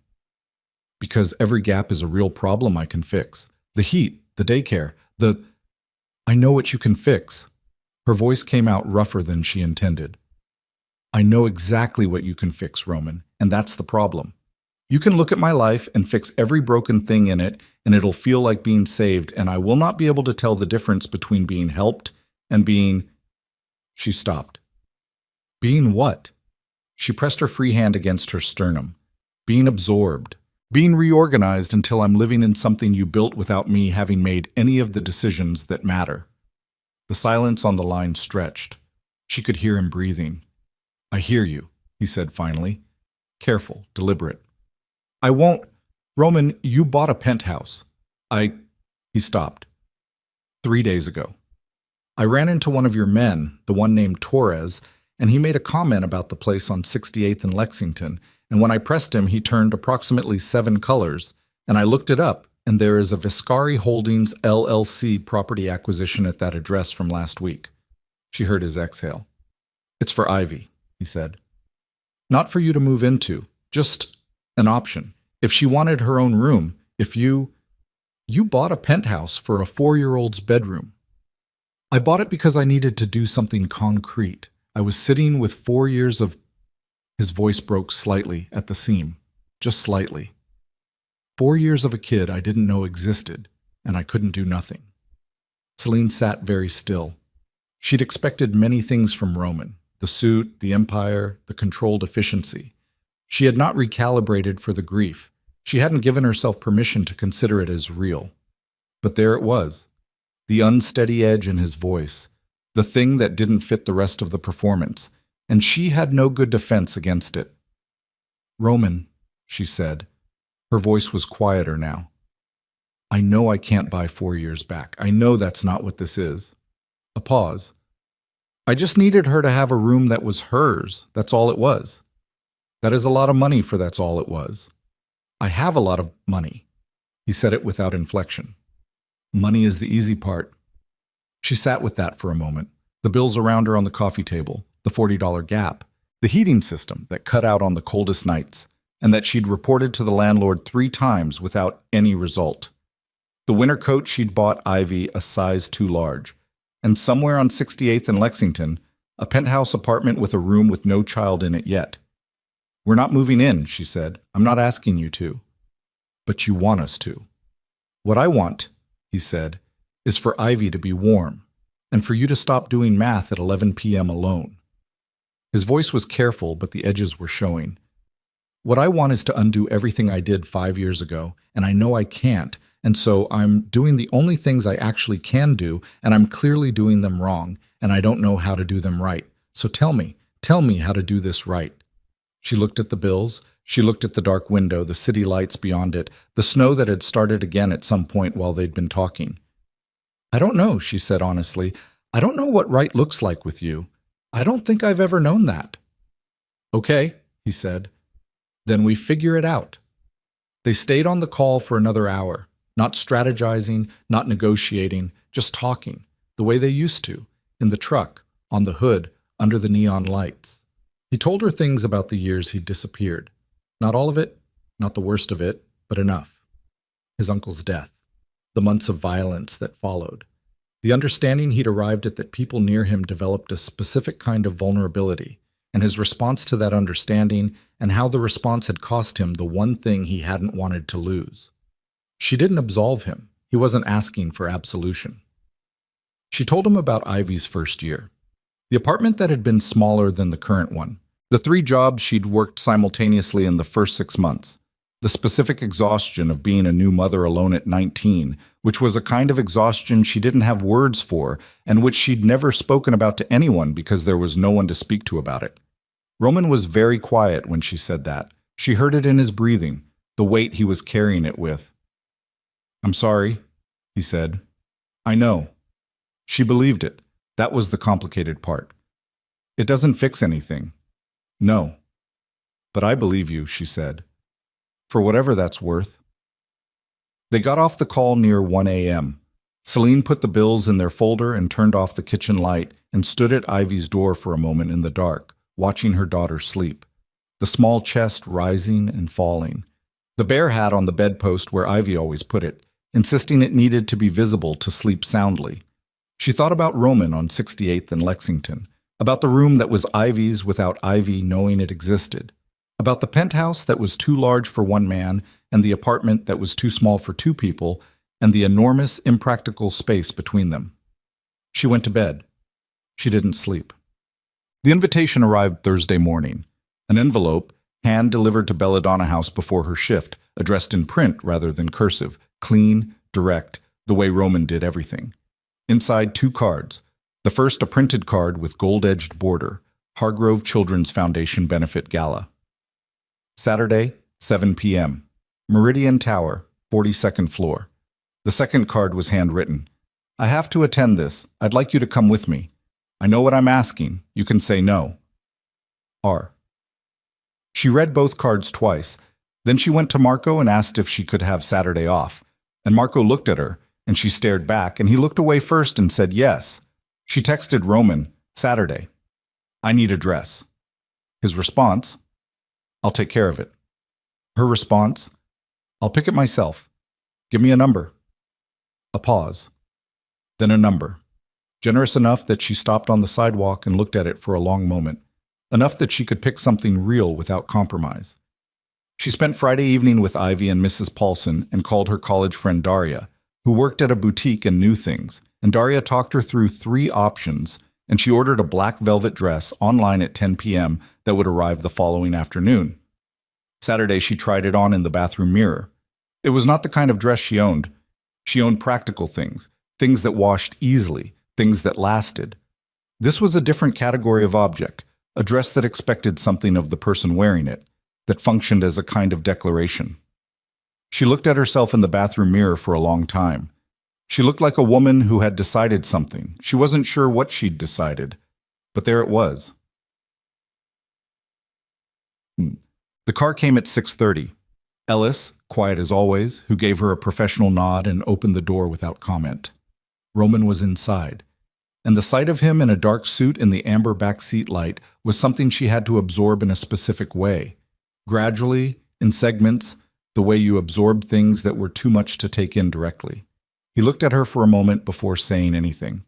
Because every gap is a real problem I can fix. The heat, the daycare, I know what you can fix." Her voice came out rougher than she intended. "I know exactly what you can fix, Roman, and that's the problem. You can look at my life and fix every broken thing in it, and it'll feel like being saved, and I will not be able to tell the difference between being helped and being—" She stopped. "Being what?" She pressed her free hand against her sternum. "Being absorbed. Being reorganized until I'm living in something you built without me having made any of the decisions that matter." The silence on the line stretched. She could hear him breathing. "I hear you," he said finally. Careful, deliberate. "I won't— Roman, you bought a penthouse. He stopped. 3 days ago. I ran into one of your men, the one named Torres, and he made a comment about the place on 68th and Lexington, and when I pressed him, he turned approximately 7 colors, and I looked it up, and there is a Viscari Holdings LLC property acquisition at that address from last week." She heard his exhale. "It's for Ivy," he said. "Not for you to move into, just an option. If she wanted her own room, if you bought a penthouse for a 4-year-old's bedroom." "I bought it because I needed to do something concrete. I was sitting with 4 years of—" His voice broke slightly at the seam, just slightly. "4 years of a kid I didn't know existed, and I couldn't do nothing." Celine sat very still. She'd expected many things from Roman: the suit, the empire, the controlled efficiency. She had not recalibrated for the grief. She hadn't given herself permission to consider it as real. But there it was, the unsteady edge in his voice, the thing that didn't fit the rest of the performance, and she had no good defense against it. "Roman," she said. Her voice was quieter now. "I know I can't buy 4 years back. I know that's not what this is." A pause. "I just needed her to have a room that was hers. That's all it was. That is a lot of money for that's all it was. I have a lot of money." He said it without inflection. "Money is the easy part." She sat with that for a moment, the bills around her on the coffee table, the $40 gap, the heating system that cut out on the coldest nights, and that she'd reported to the landlord 3 times without any result. The winter coat she'd bought Ivy a size too large, and somewhere on 68th and Lexington, a penthouse apartment with a room with no child in it yet. We're not moving in, she said. I'm not asking you to. But you want us to. What I want, he said, is for Ivy to be warm, and for you to stop doing math at 11 p.m. alone. His voice was careful, but the edges were showing. What I want is to undo everything I did 5 years ago, and I know I can't, and so I'm doing the only things I actually can do, and I'm clearly doing them wrong, and I don't know how to do them right. So tell me how to do this right. She looked at the bills. She looked at the dark window, the city lights beyond it, the snow that had started again at some point while they'd been talking. I don't know, she said honestly. I don't know what right looks like with you. I don't think I've ever known that. Okay, he said. Then we figure it out. They stayed on the call for another hour, not strategizing, not negotiating, just talking, the way they used to, in the truck, on the hood, under the neon lights. He told her things about the years he'd disappeared. Not all of it, not the worst of it, but enough. His uncle's death, the months of violence that followed, the understanding he'd arrived at that people near him developed a specific kind of vulnerability, and his response to that understanding, and how the response had cost him the one thing he hadn't wanted to lose. She didn't absolve him. He wasn't asking for absolution. She told him about Ivy's first year. The apartment that had been smaller than the current one. The 3 jobs she'd worked simultaneously in the first 6 months. The specific exhaustion of being a new mother alone at 19, which was a kind of exhaustion she didn't have words for, and which she'd never spoken about to anyone because there was no one to speak to about it. Roman was very quiet when she said that. She heard it in his breathing, the weight he was carrying it with. I'm sorry, he said. I know. She believed it. That was the complicated part. It doesn't fix anything. No. But I believe you, she said. For whatever that's worth. They got off the call near 1 a.m. Celine put the bills in their folder and turned off the kitchen light and stood at Ivy's door for a moment in the dark, watching her daughter sleep, the small chest rising and falling, the bear hat on the bedpost where Ivy always put it, insisting it needed to be visible to sleep soundly. She thought about Roman on 68th and Lexington, about the room that was Ivy's without Ivy knowing it existed, about the penthouse that was too large for one man and the apartment that was too small for 2 people, and the enormous, impractical space between them. She went to bed. She didn't sleep. The invitation arrived Thursday morning. An envelope, hand-delivered to Belladonna House before her shift, addressed in print rather than cursive, clean, direct, the way Roman did everything. Inside 2 cards. The first a printed card with gold-edged border, Hargrove Children's Foundation Benefit Gala. Saturday, 7 p.m. Meridian Tower, 42nd floor. The second card was handwritten. I have to attend this. I'd like you to come with me. I know what I'm asking. You can say no. R. She read both cards twice. Then she went to Marco and asked if she could have Saturday off. And Marco looked at her, and she stared back, and he looked away first and said yes. She texted Roman, Saturday. I need a dress. His response, I'll take care of it. Her response, I'll pick it myself. Give me a number. A pause. Then a number. Generous enough that she stopped on the sidewalk and looked at it for a long moment. Enough that she could pick something real without compromise. She spent Friday evening with Ivy and Mrs. Paulson and called her college friend Daria, who worked at a boutique and knew things, and Daria talked her through 3 options, and she ordered a black velvet dress online at 10 p.m. that would arrive the following afternoon. Saturday, she tried it on in the bathroom mirror. It was not the kind of dress she owned. She owned practical things, things that washed easily, things that lasted. This was a different category of object, a dress that expected something of the person wearing it, that functioned as a kind of declaration. She looked at herself in the bathroom mirror for a long time. She looked like a woman who had decided something. She wasn't sure what she'd decided, but there it was. The car came at 6:30. Ellis, quiet as always, who gave her a professional nod and opened the door without comment. Roman was inside, and the sight of him in a dark suit in the amber backseat light was something she had to absorb in a specific way. Gradually, in segments, the way you absorbed things that were too much to take in directly. He looked at her for a moment before saying anything.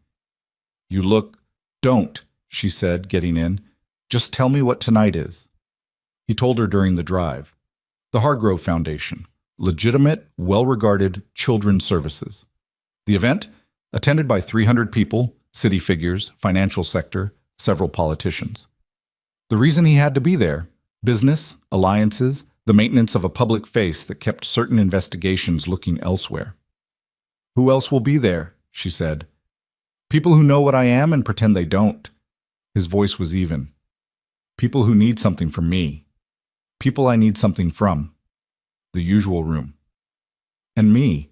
Don't, she said, getting in. Just tell me what tonight is. He told her during the drive. The Hargrove Foundation, legitimate, well-regarded children's services. The event, attended by 300 people, city figures, financial sector, several politicians. The reason he had to be there: business, alliances, the maintenance of a public face that kept certain investigations looking elsewhere. Who else will be there? She said. People who know what I am and pretend they don't. His voice was even. People who need something from me. People I need something from. The usual room. And me.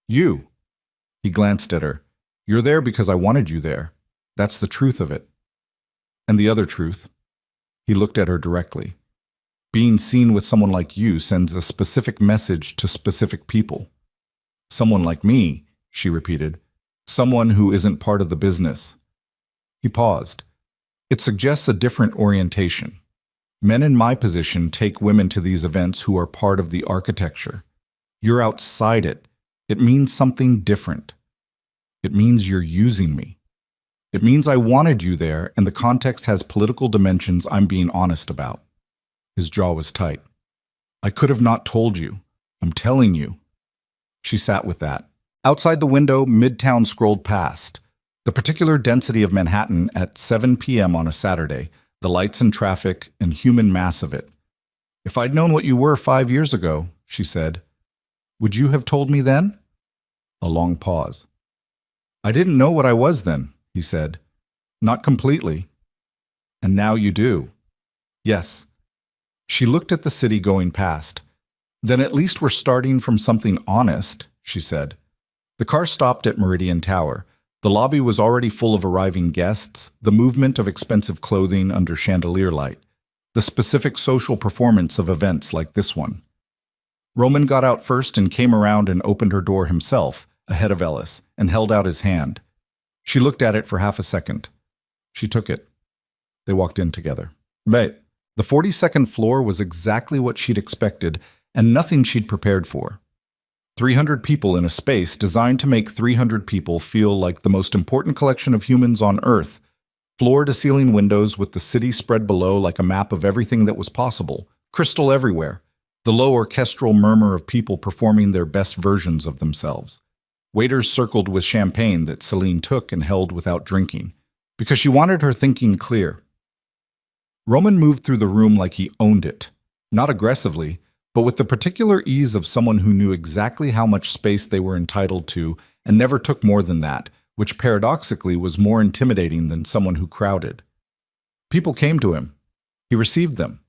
You. He glanced at her. You're there because I wanted you there. That's the truth of it. And the other truth. He looked at her directly. Being seen with someone like you sends a specific message to specific people. Someone like me, she repeated. Someone who isn't part of the business. He paused. It suggests a different orientation. Men in my position take women to these events who are part of the architecture. You're outside it. It means something different. It means you're using me. It means I wanted you there, and the context has political dimensions I'm being honest about. His jaw was tight. I could have not told you. I'm telling you. She sat with that. Outside the window, Midtown scrolled past. The particular density of Manhattan at 7 p.m. on a Saturday, the lights and traffic and human mass of it. If I'd known what you were 5 years ago, she said, would you have told me then? A long pause. I didn't know what I was then, he said. Not completely. And now you do. Yes. She looked at the city going past. Then at least we're starting from something honest, she said. The car stopped at Meridian Tower. The lobby was already full of arriving guests, the movement of expensive clothing under chandelier light, the specific social performance of events like this one. Roman got out first and came around and opened her door himself, ahead of Ellis, and held out his hand. She looked at it for half a second. She took it. They walked in together. But the 42nd floor was exactly what she'd expected and nothing she'd prepared for. 300 people in a space designed to make 300 people feel like the most important collection of humans on Earth. Floor-to-ceiling windows with the city spread below like a map of everything that was possible. Crystal everywhere. The low orchestral murmur of people performing their best versions of themselves. Waiters circled with champagne that Celine took and held without drinking, because she wanted her thinking clear. Roman moved through the room like he owned it, not aggressively, but with the particular ease of someone who knew exactly how much space they were entitled to and never took more than that, which paradoxically was more intimidating than someone who crowded. People came to him. He received them.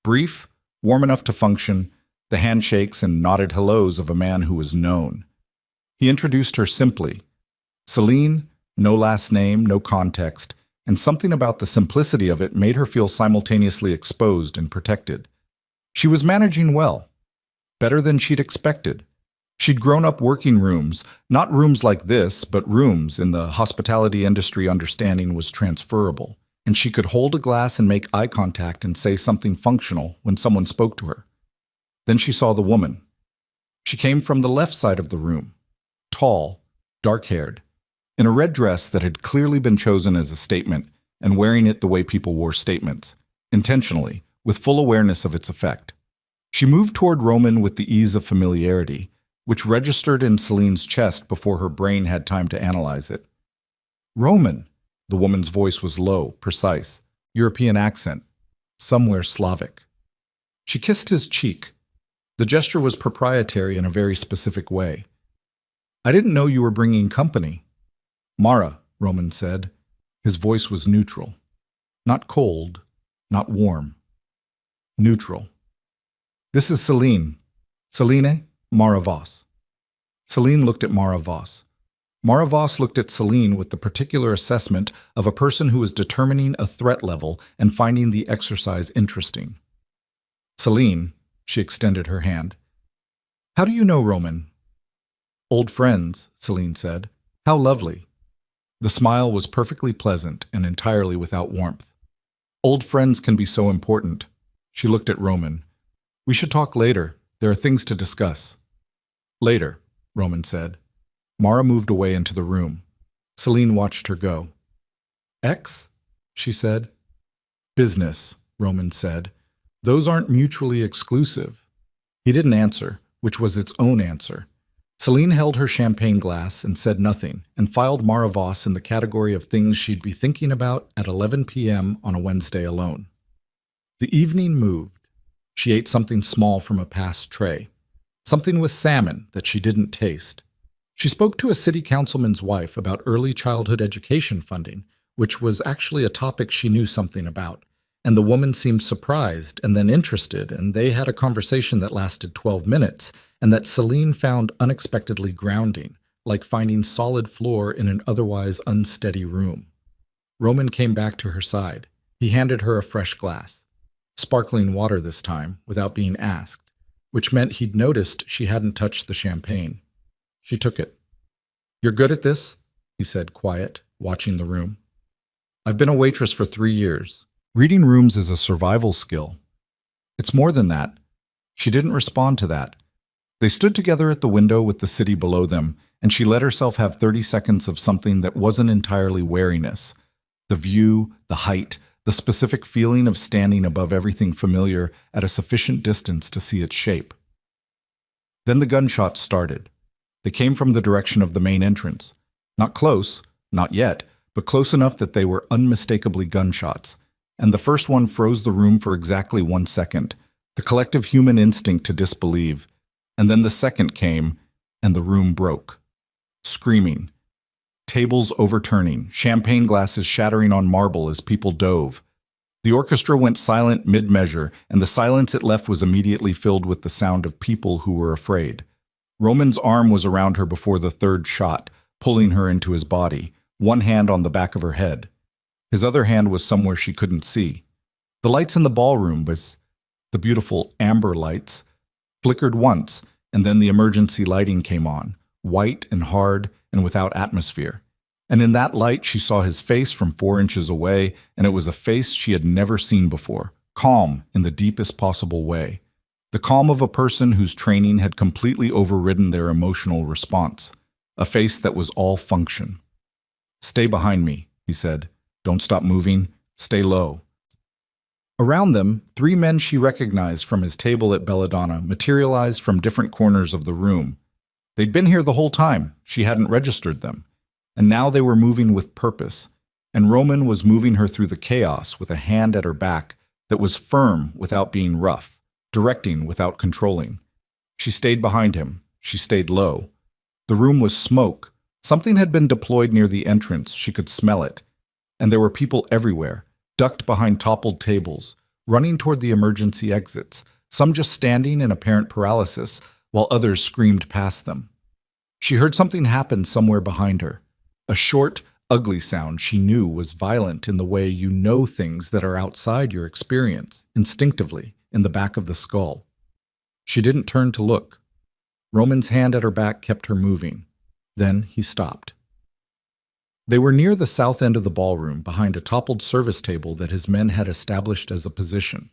Brief, warm enough to function, the handshakes and nodded hellos of a man who was known. He introduced her simply. Celine, no last name, no context, and something about the simplicity of it made her feel simultaneously exposed and protected. She was managing well, better than she'd expected. She'd grown up working rooms, not rooms like this, but rooms in the hospitality industry understanding was transferable, and she could hold a glass and make eye contact and say something functional when someone spoke to her. Then she saw the woman. She came from the left side of the room, tall, dark-haired, in a red dress that had clearly been chosen as a statement and wearing it the way people wore statements, intentionally, with full awareness of its effect. She moved toward Roman with the ease of familiarity, which registered in Celine's chest before her brain had time to analyze it. Roman, the woman's voice was low, precise, European accent, somewhere Slavic. She kissed his cheek. The gesture was proprietary in a very specific way. I didn't know you were bringing company. Mara, Roman said. His voice was neutral. Not cold, not warm. Neutral. This is Celine. Celine, Mara Voss. Celine looked at Mara Voss. Mara Voss looked at Celine with the particular assessment of a person who is determining a threat level and finding the exercise interesting. Celine, she extended her hand. How do you know Roman? Old friends, Celine said. How lovely. The smile was perfectly pleasant and entirely without warmth. Old friends can be so important. She looked at Roman. We should talk later. There are things to discuss. Later, Roman said. Mara moved away into the room. Celine watched her go. Ex? She said. Business, Roman said. Those aren't mutually exclusive. He didn't answer, which was its own answer. Celine held her champagne glass and said nothing, and filed Mara Voss in the category of things she'd be thinking about at 11 p.m. on a Wednesday alone. The evening moved. She ate something small from a past tray. Something with salmon that she didn't taste. She spoke to a city councilman's wife about early childhood education funding, which was actually a topic she knew something about. And the woman seemed surprised and then interested, and they had a conversation that lasted 12 minutes, and that Celine found unexpectedly grounding, like finding solid floor in an otherwise unsteady room. Roman came back to her side. He handed her a fresh glass. Sparkling water this time, without being asked, which meant he'd noticed she hadn't touched the champagne. She took it. "You're good at this?" he said, quiet, watching the room. "I've been a waitress for 3 years. Reading rooms is a survival skill." "It's more than that." She didn't respond to that. They stood together at the window with the city below them, and she let herself have 30 seconds of something that wasn't entirely wariness. The view, the height, the specific feeling of standing above everything familiar at a sufficient distance to see its shape. Then the gunshots started. They came from the direction of the main entrance. Not close, not yet, but close enough that they were unmistakably gunshots. And the first one froze the room for exactly 1 second, the collective human instinct to disbelieve. And then the second came, and the room broke. Screaming. Tables overturning, champagne glasses shattering on marble as people dove. The orchestra went silent mid-measure, and the silence it left was immediately filled with the sound of people who were afraid. Roman's arm was around her before the third shot, pulling her into his body, one hand on the back of her head. His other hand was somewhere she couldn't see. The lights in the ballroom, the beautiful amber lights, flickered once, and then the emergency lighting came on, white and hard and without atmosphere. And in that light she saw his face from 4 inches away, and it was a face she had never seen before, calm in the deepest possible way. The calm of a person whose training had completely overridden their emotional response. A face that was all function. "Stay behind me," he said. "Don't stop moving. Stay low." Around them, 3 men she recognized from his table at Belladonna materialized from different corners of the room. They'd been here the whole time. She hadn't registered them. And now they were moving with purpose. And Roman was moving her through the chaos with a hand at her back that was firm without being rough, directing without controlling. She stayed behind him. She stayed low. The room was smoke. Something had been deployed near the entrance. She could smell it. And there were people everywhere, ducked behind toppled tables, running toward the emergency exits, some just standing in apparent paralysis, while others screamed past them. She heard something happen somewhere behind her. A short, ugly sound she knew was violent in the way you know things that are outside your experience, instinctively, in the back of the skull. She didn't turn to look. Roman's hand at her back kept her moving. Then he stopped. They were near the south end of the ballroom, behind a toppled service table that his men had established as a position.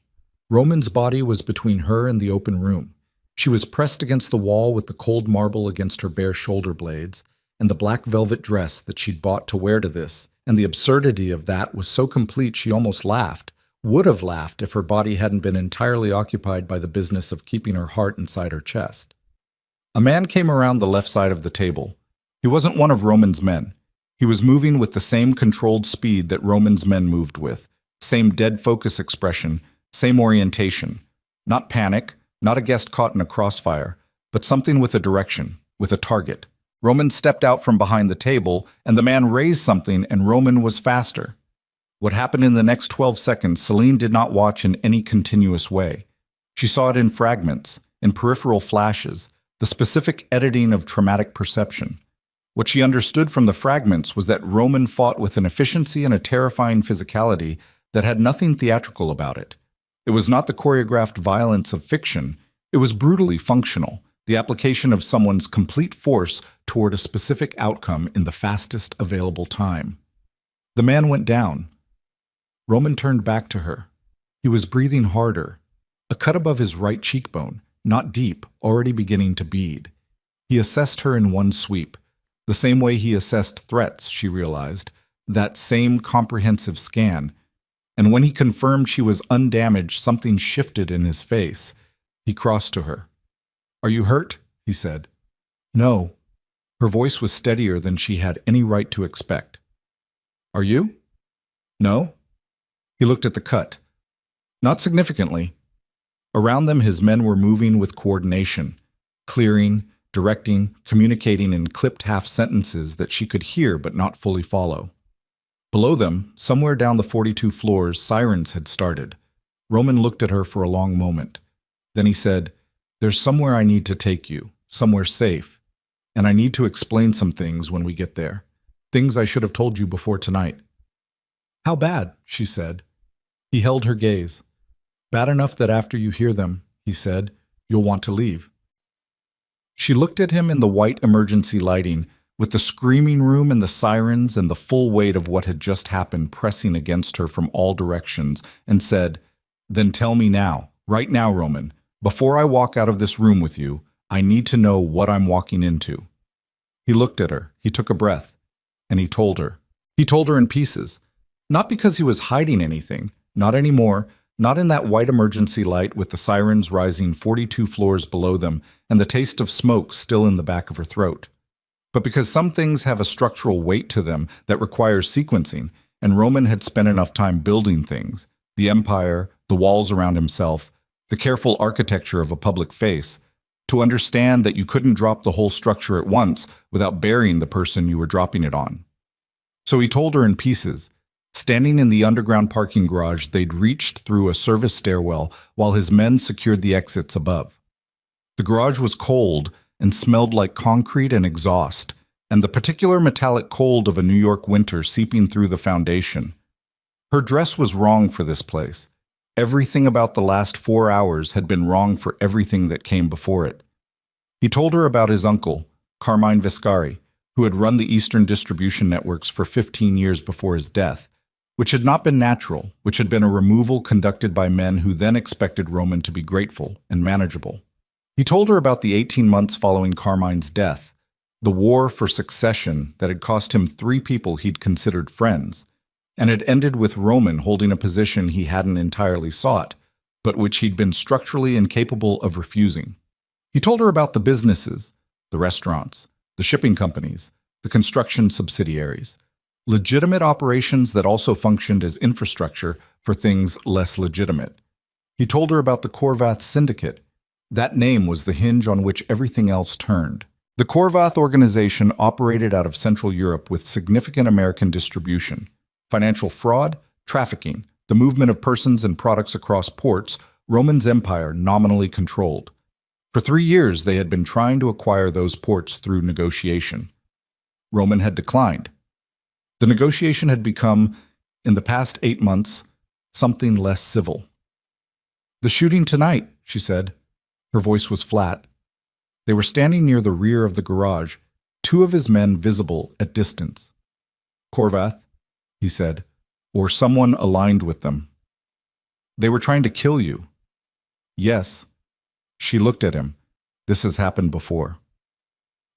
Roman's body was between her and the open room. She was pressed against the wall with the cold marble against her bare shoulder blades, and the black velvet dress that she'd bought to wear to this, and the absurdity of that was so complete she almost laughed, would have laughed if her body hadn't been entirely occupied by the business of keeping her heart inside her chest. A man came around the left side of the table. He wasn't one of Roman's men. He was moving with the same controlled speed that Roman's men moved with, same dead focus expression, same orientation. Not panic, not a guest caught in a crossfire, but something with a direction, with a target. Roman stepped out from behind the table, and the man raised something, and Roman was faster. What happened in the next 12 seconds, Celine did not watch in any continuous way. She saw it in fragments, in peripheral flashes, the specific editing of traumatic perception. What she understood from the fragments was that Roman fought with an efficiency and a terrifying physicality that had nothing theatrical about it. It was not the choreographed violence of fiction. It was brutally functional, the application of someone's complete force toward a specific outcome in the fastest available time. The man went down. Roman turned back to her. He was breathing harder. A cut above his right cheekbone, not deep, already beginning to bead. He assessed her in one sweep. The same way he assessed threats, she realized. That same comprehensive scan. And when he confirmed she was undamaged, something shifted in his face. He crossed to her. "Are you hurt?" he said. "No." Her voice was steadier than she had any right to expect. "Are you?" "No." He looked at the cut. "Not significantly." Around them, his men were moving with coordination, clearing, directing, communicating in clipped half-sentences that she could hear but not fully follow. Below them, somewhere down the 42 floors, sirens had started. Roman looked at her for a long moment. Then he said, "There's somewhere I need to take you, somewhere safe. And I need to explain some things when we get there. Things I should have told you before tonight." "How bad?" she said. He held her gaze. "Bad enough that after you hear them," he said, "you'll want to leave." She looked at him in the white emergency lighting, with the screaming room and the sirens and the full weight of what had just happened pressing against her from all directions, and said, "Then tell me now, right now, Roman, before I walk out of this room with you, I need to know what I'm walking into." He looked at her, he took a breath, and he told her. He told her in pieces. Not because he was hiding anything, not anymore, not in that white emergency light with the sirens rising 42 floors below them and the taste of smoke still in the back of her throat. But because some things have a structural weight to them that requires sequencing, and Roman had spent enough time building things, the empire, the walls around himself, the careful architecture of a public face, to understand that you couldn't drop the whole structure at once without burying the person you were dropping it on. So he told her in pieces. Standing in the underground parking garage, they'd reached through a service stairwell while his men secured the exits above. The garage was cold and smelled like concrete and exhaust, and the particular metallic cold of a New York winter seeping through the foundation. Her dress was wrong for this place. Everything about the last 4 hours had been wrong for everything that came before it. He told her about his uncle, Carmine Viscari, who had run the Eastern distribution networks for 15 years before his death, which had not been natural, which had been a removal conducted by men who then expected Roman to be grateful and manageable. He told her about the 18 months following Carmine's death, the war for succession that had cost him 3 people he'd considered friends, and had ended with Roman holding a position he hadn't entirely sought, but which he'd been structurally incapable of refusing. He told her about the businesses, the restaurants, the shipping companies, the construction subsidiaries, legitimate operations that also functioned as infrastructure for things less legitimate. He told her about the Corvath Syndicate. That name was the hinge on which everything else turned. The Corvath organization operated out of Central Europe with significant American distribution. Financial fraud, trafficking, the movement of persons and products across ports, Roman's empire nominally controlled. For 3 years, they had been trying to acquire those ports through negotiation. Roman had declined. The negotiation had become, in the past 8 months, something less civil. "The shooting tonight," she said. Her voice was flat. They were standing near the rear of the garage, 2 of his men visible at distance. "Corvath," he said, "or someone aligned with them. They were trying to kill you." "Yes." She looked at him. "This has happened before.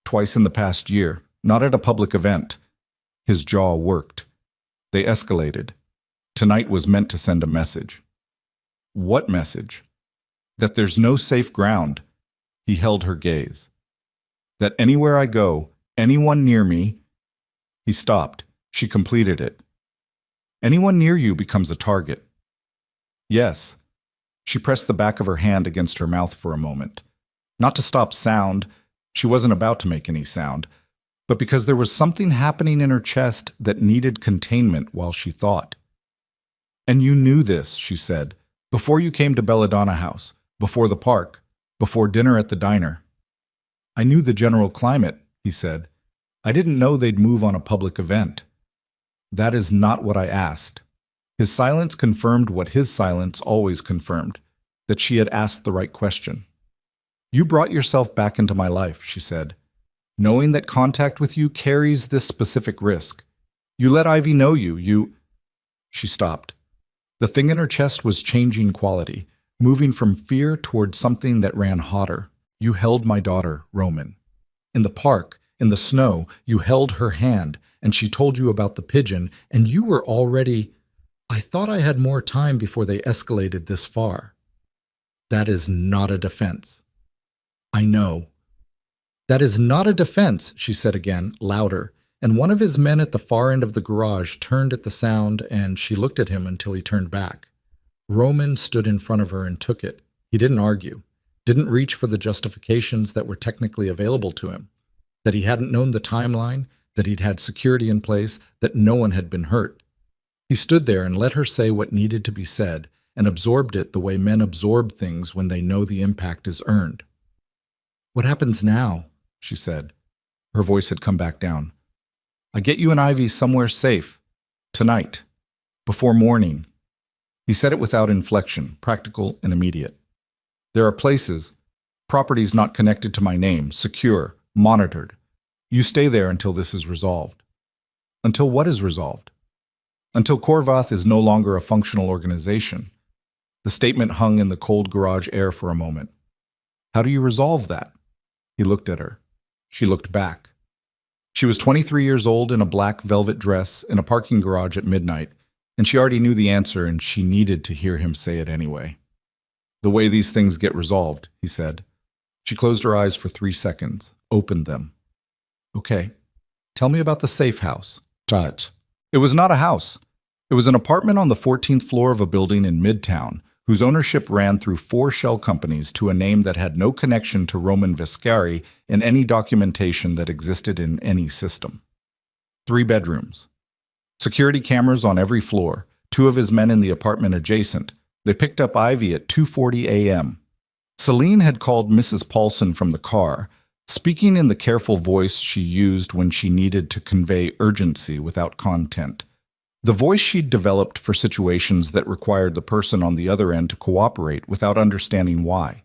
Twice in the past year, not at a public event." His jaw worked. They escalated. Tonight was meant to send a message. What message? That there's no safe ground. He held her gaze. That anywhere I go, anyone near me... He stopped. She completed it. Anyone near you becomes a target. Yes. She pressed the back of her hand against her mouth for a moment. Not to stop sound. She wasn't about to make any sound. But because there was something happening in her chest that needed containment while she thought. "And you knew this," she said, "before you came to Belladonna House, before the park, before dinner at the diner." "I knew the general climate," he said. "I didn't know they'd move on a public event." "That is not what I asked." His silence confirmed what his silence always confirmed, that she had asked the right question. "You brought yourself back into my life," she said, "knowing that contact with you carries this specific risk. You let Ivy know you... She stopped. The thing in her chest was changing quality, moving from fear toward something that ran hotter. "You held my daughter, Roman. In the park, in the snow, you held her hand, and she told you about the pigeon, and you were already..." I thought I had more time before they escalated this far. That is not a defense. I know. That is not a defense, she said again, louder, and one of his men at the far end of the garage turned at the sound, and she looked at him until he turned back. Roman stood in front of her and took it. He didn't argue, didn't reach for the justifications that were technically available to him, that he hadn't known the timeline, that he'd had security in place, that no one had been hurt. He stood there and let her say what needed to be said, and absorbed it the way men absorb things when they know the impact is earned. "What happens now?" she said. Her voice had come back down. "I get you and Ivy somewhere safe. Tonight. Before morning." He said it without inflection, practical and immediate. "There are places, properties not connected to my name, secure, monitored. You stay there until this is resolved." "Until what is resolved?" "Until Korvath is no longer a functional organization." The statement hung in the cold garage air for a moment. "How do you resolve that?" He looked at her. She looked back. She was 23 years old in a black velvet dress in a parking garage at midnight, and she already knew the answer, and she needed to hear him say it anyway. "The way these things get resolved," he said. She closed her eyes for 3 seconds, opened them. "Okay. Tell me about the safe house." "Tut." It was not a house. It was an apartment on the 14th floor of a building in Midtown, whose ownership ran through 4 shell companies to a name that had no connection to Roman Viscari in any documentation that existed in any system. 3 bedrooms. Security cameras on every floor, 2 of his men in the apartment adjacent. They picked up Ivy at 2:40 a.m. Celine had called Mrs. Paulson from the car, speaking in the careful voice she used when she needed to convey urgency without content. The voice she'd developed for situations that required the person on the other end to cooperate without understanding why.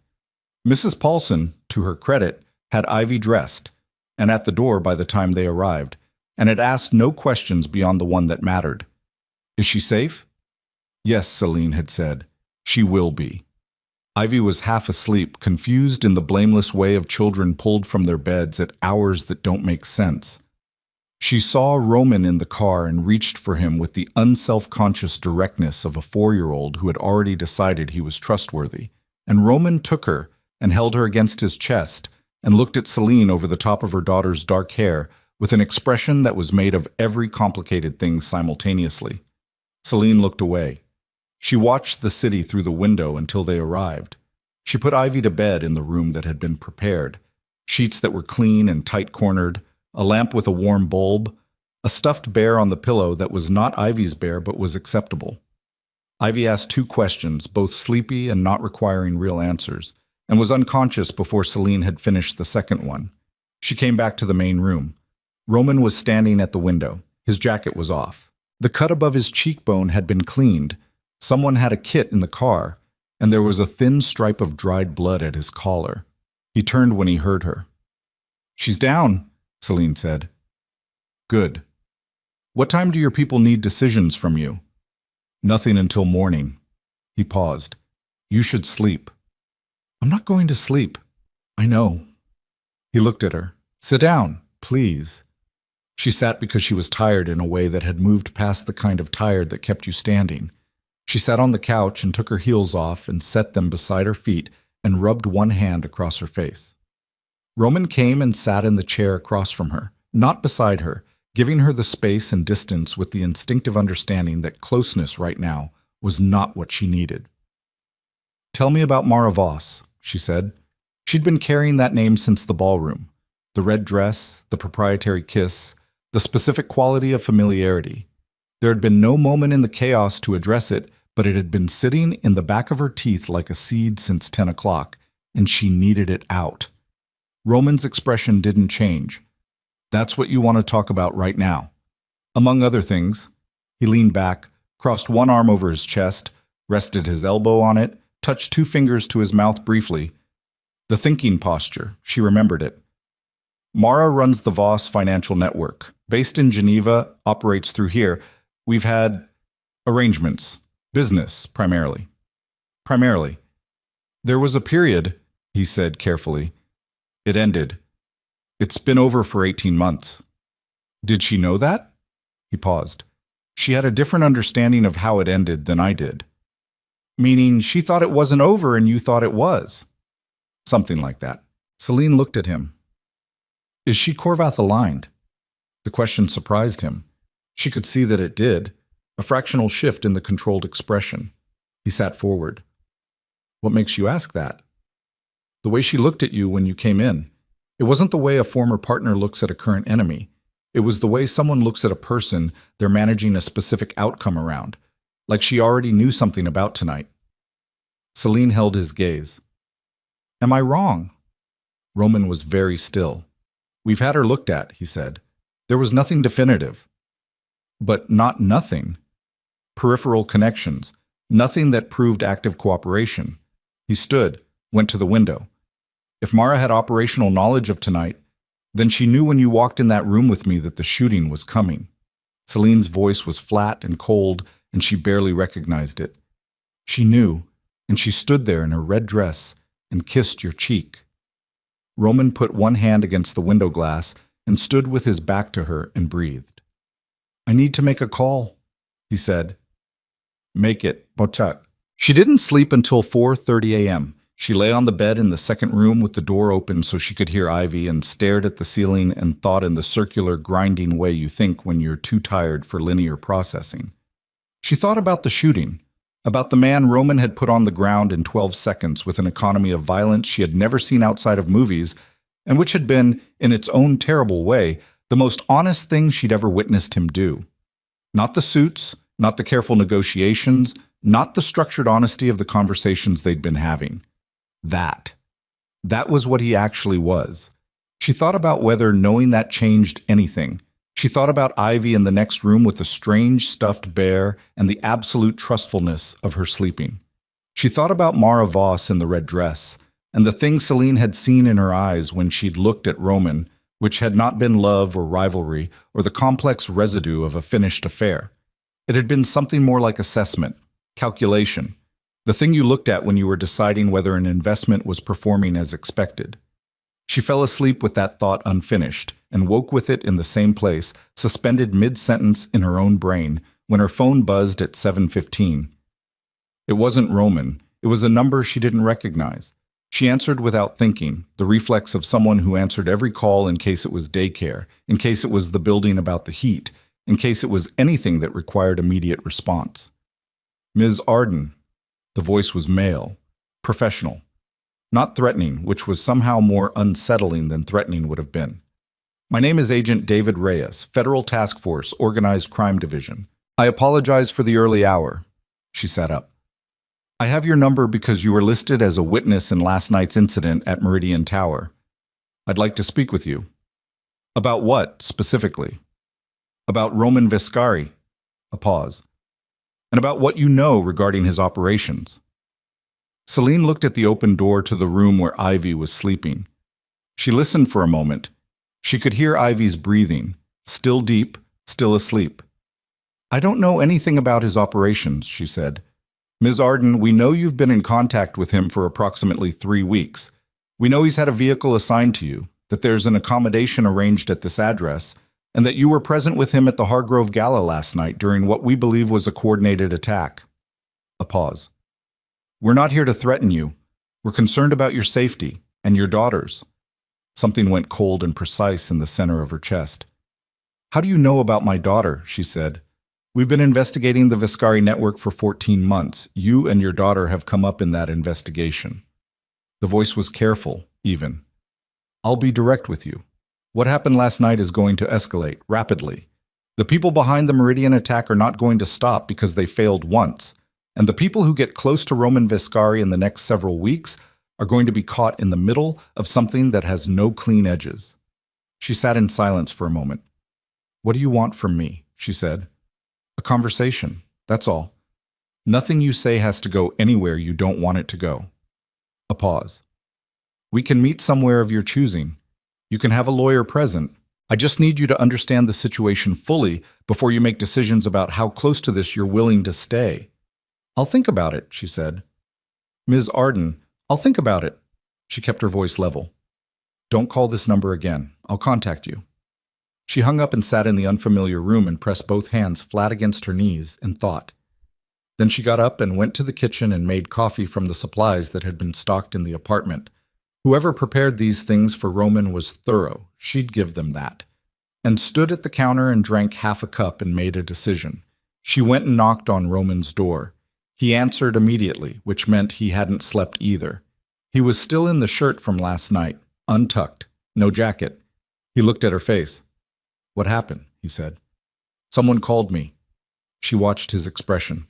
Mrs. Paulson, to her credit, had Ivy dressed, and at the door by the time they arrived, and had asked no questions beyond the one that mattered. "Is she safe?" "Yes," Celine had said. "She will be." Ivy was half asleep, confused in the blameless way of children pulled from their beds at hours that don't make sense. She saw Roman in the car and reached for him with the unself-conscious directness of a 4-year-old who had already decided he was trustworthy. And Roman took her and held her against his chest and looked at Celine over the top of her daughter's dark hair with an expression that was made of every complicated thing simultaneously. Celine looked away. She watched the city through the window until they arrived. She put Ivy to bed in the room that had been prepared. Sheets that were clean and tight-cornered, a lamp with a warm bulb, a stuffed bear on the pillow that was not Ivy's bear but was acceptable. Ivy asked 2 questions, both sleepy and not requiring real answers, and was unconscious before Celine had finished the second one. She came back to the main room. Roman was standing at the window. His jacket was off. The cut above his cheekbone had been cleaned. Someone had a kit in the car, and there was a thin stripe of dried blood at his collar. He turned when he heard her. "She's down," Celine said. "Good. What time do your people need decisions from you?" "Nothing until morning." He paused. "You should sleep." "I'm not going to sleep." "I know." He looked at her. "Sit down, please." She sat because she was tired in a way that had moved past the kind of tired that kept you standing. She sat on the couch and took her heels off and set them beside her feet and rubbed one hand across her face. Roman came and sat in the chair across from her, not beside her, giving her the space and distance with the instinctive understanding that closeness right now was not what she needed. "Tell me about Mara Voss," she said. She'd been carrying that name since the ballroom. The red dress, the proprietary kiss, the specific quality of familiarity. There had been no moment in the chaos to address it, but it had been sitting in the back of her teeth like a seed since 10 o'clock, and she needed it out. Roman's expression didn't change. "That's what you want to talk about right now." Among other things, he leaned back, crossed one arm over his chest, rested his elbow on it, touched 2 fingers to his mouth briefly. The thinking posture, she remembered it. "Mara runs the Voss Financial Network. Based in Geneva, operates through here. We've had arrangements. Business, primarily. Primarily. There was a period," he said carefully. "It ended. It's been over for 18 months. Did she know that?" He paused. She had a different understanding of how it ended than I did. Meaning, she thought it wasn't over and you thought it was. Something like that. Celine looked at him. Is she Korvath aligned? The question surprised him. She could see that it did, a fractional shift in the controlled expression. He sat forward. What makes you ask that? The way she looked at you when you came in. It wasn't the way a former partner looks at a current enemy. It was the way someone looks at a person they're managing a specific outcome around, like she already knew something about tonight. Celine held his gaze. Am I wrong? Roman was very still. We've had her looked at, he said. There was nothing definitive. But not nothing. Peripheral connections. Nothing that proved active cooperation. He stood, went to the window. If Mara had operational knowledge of tonight, then she knew when you walked in that room with me that the shooting was coming. Celine's voice was flat and cold, and she barely recognized it. She knew, and she stood there in her red dress and kissed your cheek. Roman put one hand against the window glass and stood with his back to her and breathed. I need to make a call, he said. Make it, Bochak. She didn't sleep until 4:30 a.m. She lay on the bed in the second room with the door open so she could hear Ivy and stared at the ceiling and thought in the circular, grinding way you think when you're too tired for linear processing. She thought about the shooting, about the man Roman had put on the ground in 12 seconds with an economy of violence she had never seen outside of movies, and which had been, in its own terrible way, the most honest thing she'd ever witnessed him do. Not the suits, not the careful negotiations, not the structured honesty of the conversations they'd been having. That was what he actually was. She thought about whether knowing that changed anything. She thought about Ivy in the next room with the strange stuffed bear and the absolute trustfulness of her sleeping. She thought about Mara Voss in the red dress, and the thing Celine had seen in her eyes when she'd looked at Roman, which had not been love or rivalry or the complex residue of a finished affair. It had been something more like assessment, calculation, the thing you looked at when you were deciding whether an investment was performing as expected. She fell asleep with that thought unfinished and woke with it in the same place, suspended mid-sentence in her own brain, when her phone buzzed at 7:15. It wasn't Roman. It was a number she didn't recognize. She answered without thinking, the reflex of someone who answered every call in case it was daycare, in case it was the building about the heat, in case it was anything that required immediate response. Ms. Arden. The voice was male, professional. Not threatening, which was somehow more unsettling than threatening would have been. My name is Agent David Reyes, Federal Task Force, Organized Crime Division. I apologize for the early hour. She sat up. I have your number because you were listed as a witness in last night's incident at Meridian Tower. I'd like to speak with you. About what, specifically? About Roman Viscari. A pause. And about what you know regarding his operations. Celine looked at the open door to the room where Ivy was sleeping. She listened for a moment. She could hear Ivy's breathing, still deep, still asleep. I don't know anything about his operations, she said. Ms. Arden, we know you've been in contact with him for approximately 3 weeks. We know he's had a vehicle assigned to you, that there's an accommodation arranged at this address, and that you were present with him at the Hargrove Gala last night during what we believe was a coordinated attack. A pause. We're not here to threaten you. We're concerned about your safety and your daughter's. Something went cold and precise in the center of her chest. How do you know about my daughter? She said. We've been investigating the Viscari network for 14 months. You and your daughter have come up in that investigation. The voice was careful, even. I'll be direct with you. What happened last night is going to escalate rapidly. The people behind the Meridian attack are not going to stop because they failed once, and the people who get close to Roman Viscari in the next several weeks are going to be caught in the middle of something that has no clean edges. She sat in silence for a moment. What do you want from me? She said. A conversation, that's all. Nothing you say has to go anywhere you don't want it to go. A pause. We can meet somewhere of your choosing. You can have a lawyer present. I just need you to understand the situation fully before you make decisions about how close to this you're willing to stay. I'll think about it, she said. Ms. Arden, I'll think about it. She kept her voice level. Don't call this number again. I'll contact you. She hung up and sat in the unfamiliar room and pressed both hands flat against her knees and thought. Then she got up and went to the kitchen and made coffee from the supplies that had been stocked in the apartment. Whoever prepared these things for Roman was thorough, she'd give them that, and stood at the counter and drank half a cup and made a decision. She went and knocked on Roman's door. He answered immediately, which meant he hadn't slept either. He was still in the shirt from last night, untucked, no jacket. He looked at her face. "What happened?" he said. "Someone called me." She watched his expression.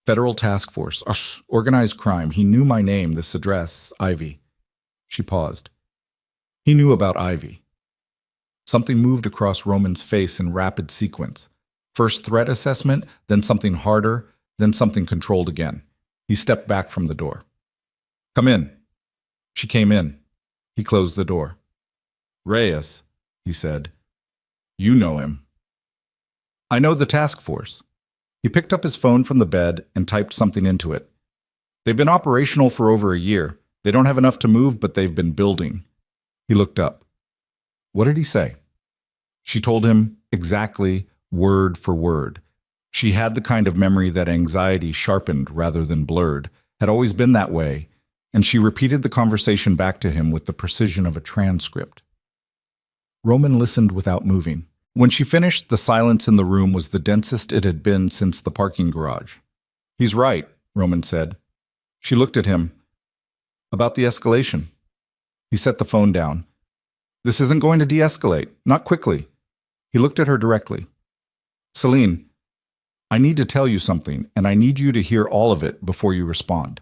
"Federal task force, organized crime. He knew my name, this address, Ivy." She paused. He knew about Ivy. Something moved across Roman's face in rapid sequence. First threat assessment, then something harder, then something controlled again. He stepped back from the door. "Come in." She came in. He closed the door. "Reyes," he said. "You know him." "I know the task force." He picked up his phone from the bed and typed something into it. "They've been operational for over a year. They don't have enough to move, but they've been building." He looked up. What did he say? She told him exactly, word for word. She had the kind of memory that anxiety sharpened rather than blurred, had always been that way, and she repeated the conversation back to him with the precision of a transcript. Roman listened without moving. When she finished, the silence in the room was the densest it had been since the parking garage. "He's right," Roman said. She looked at him. "About the escalation." He set the phone down. "This isn't going to de-escalate, not quickly." He looked at her directly. "Celine, I need to tell you something, and I need you to hear all of it before you respond."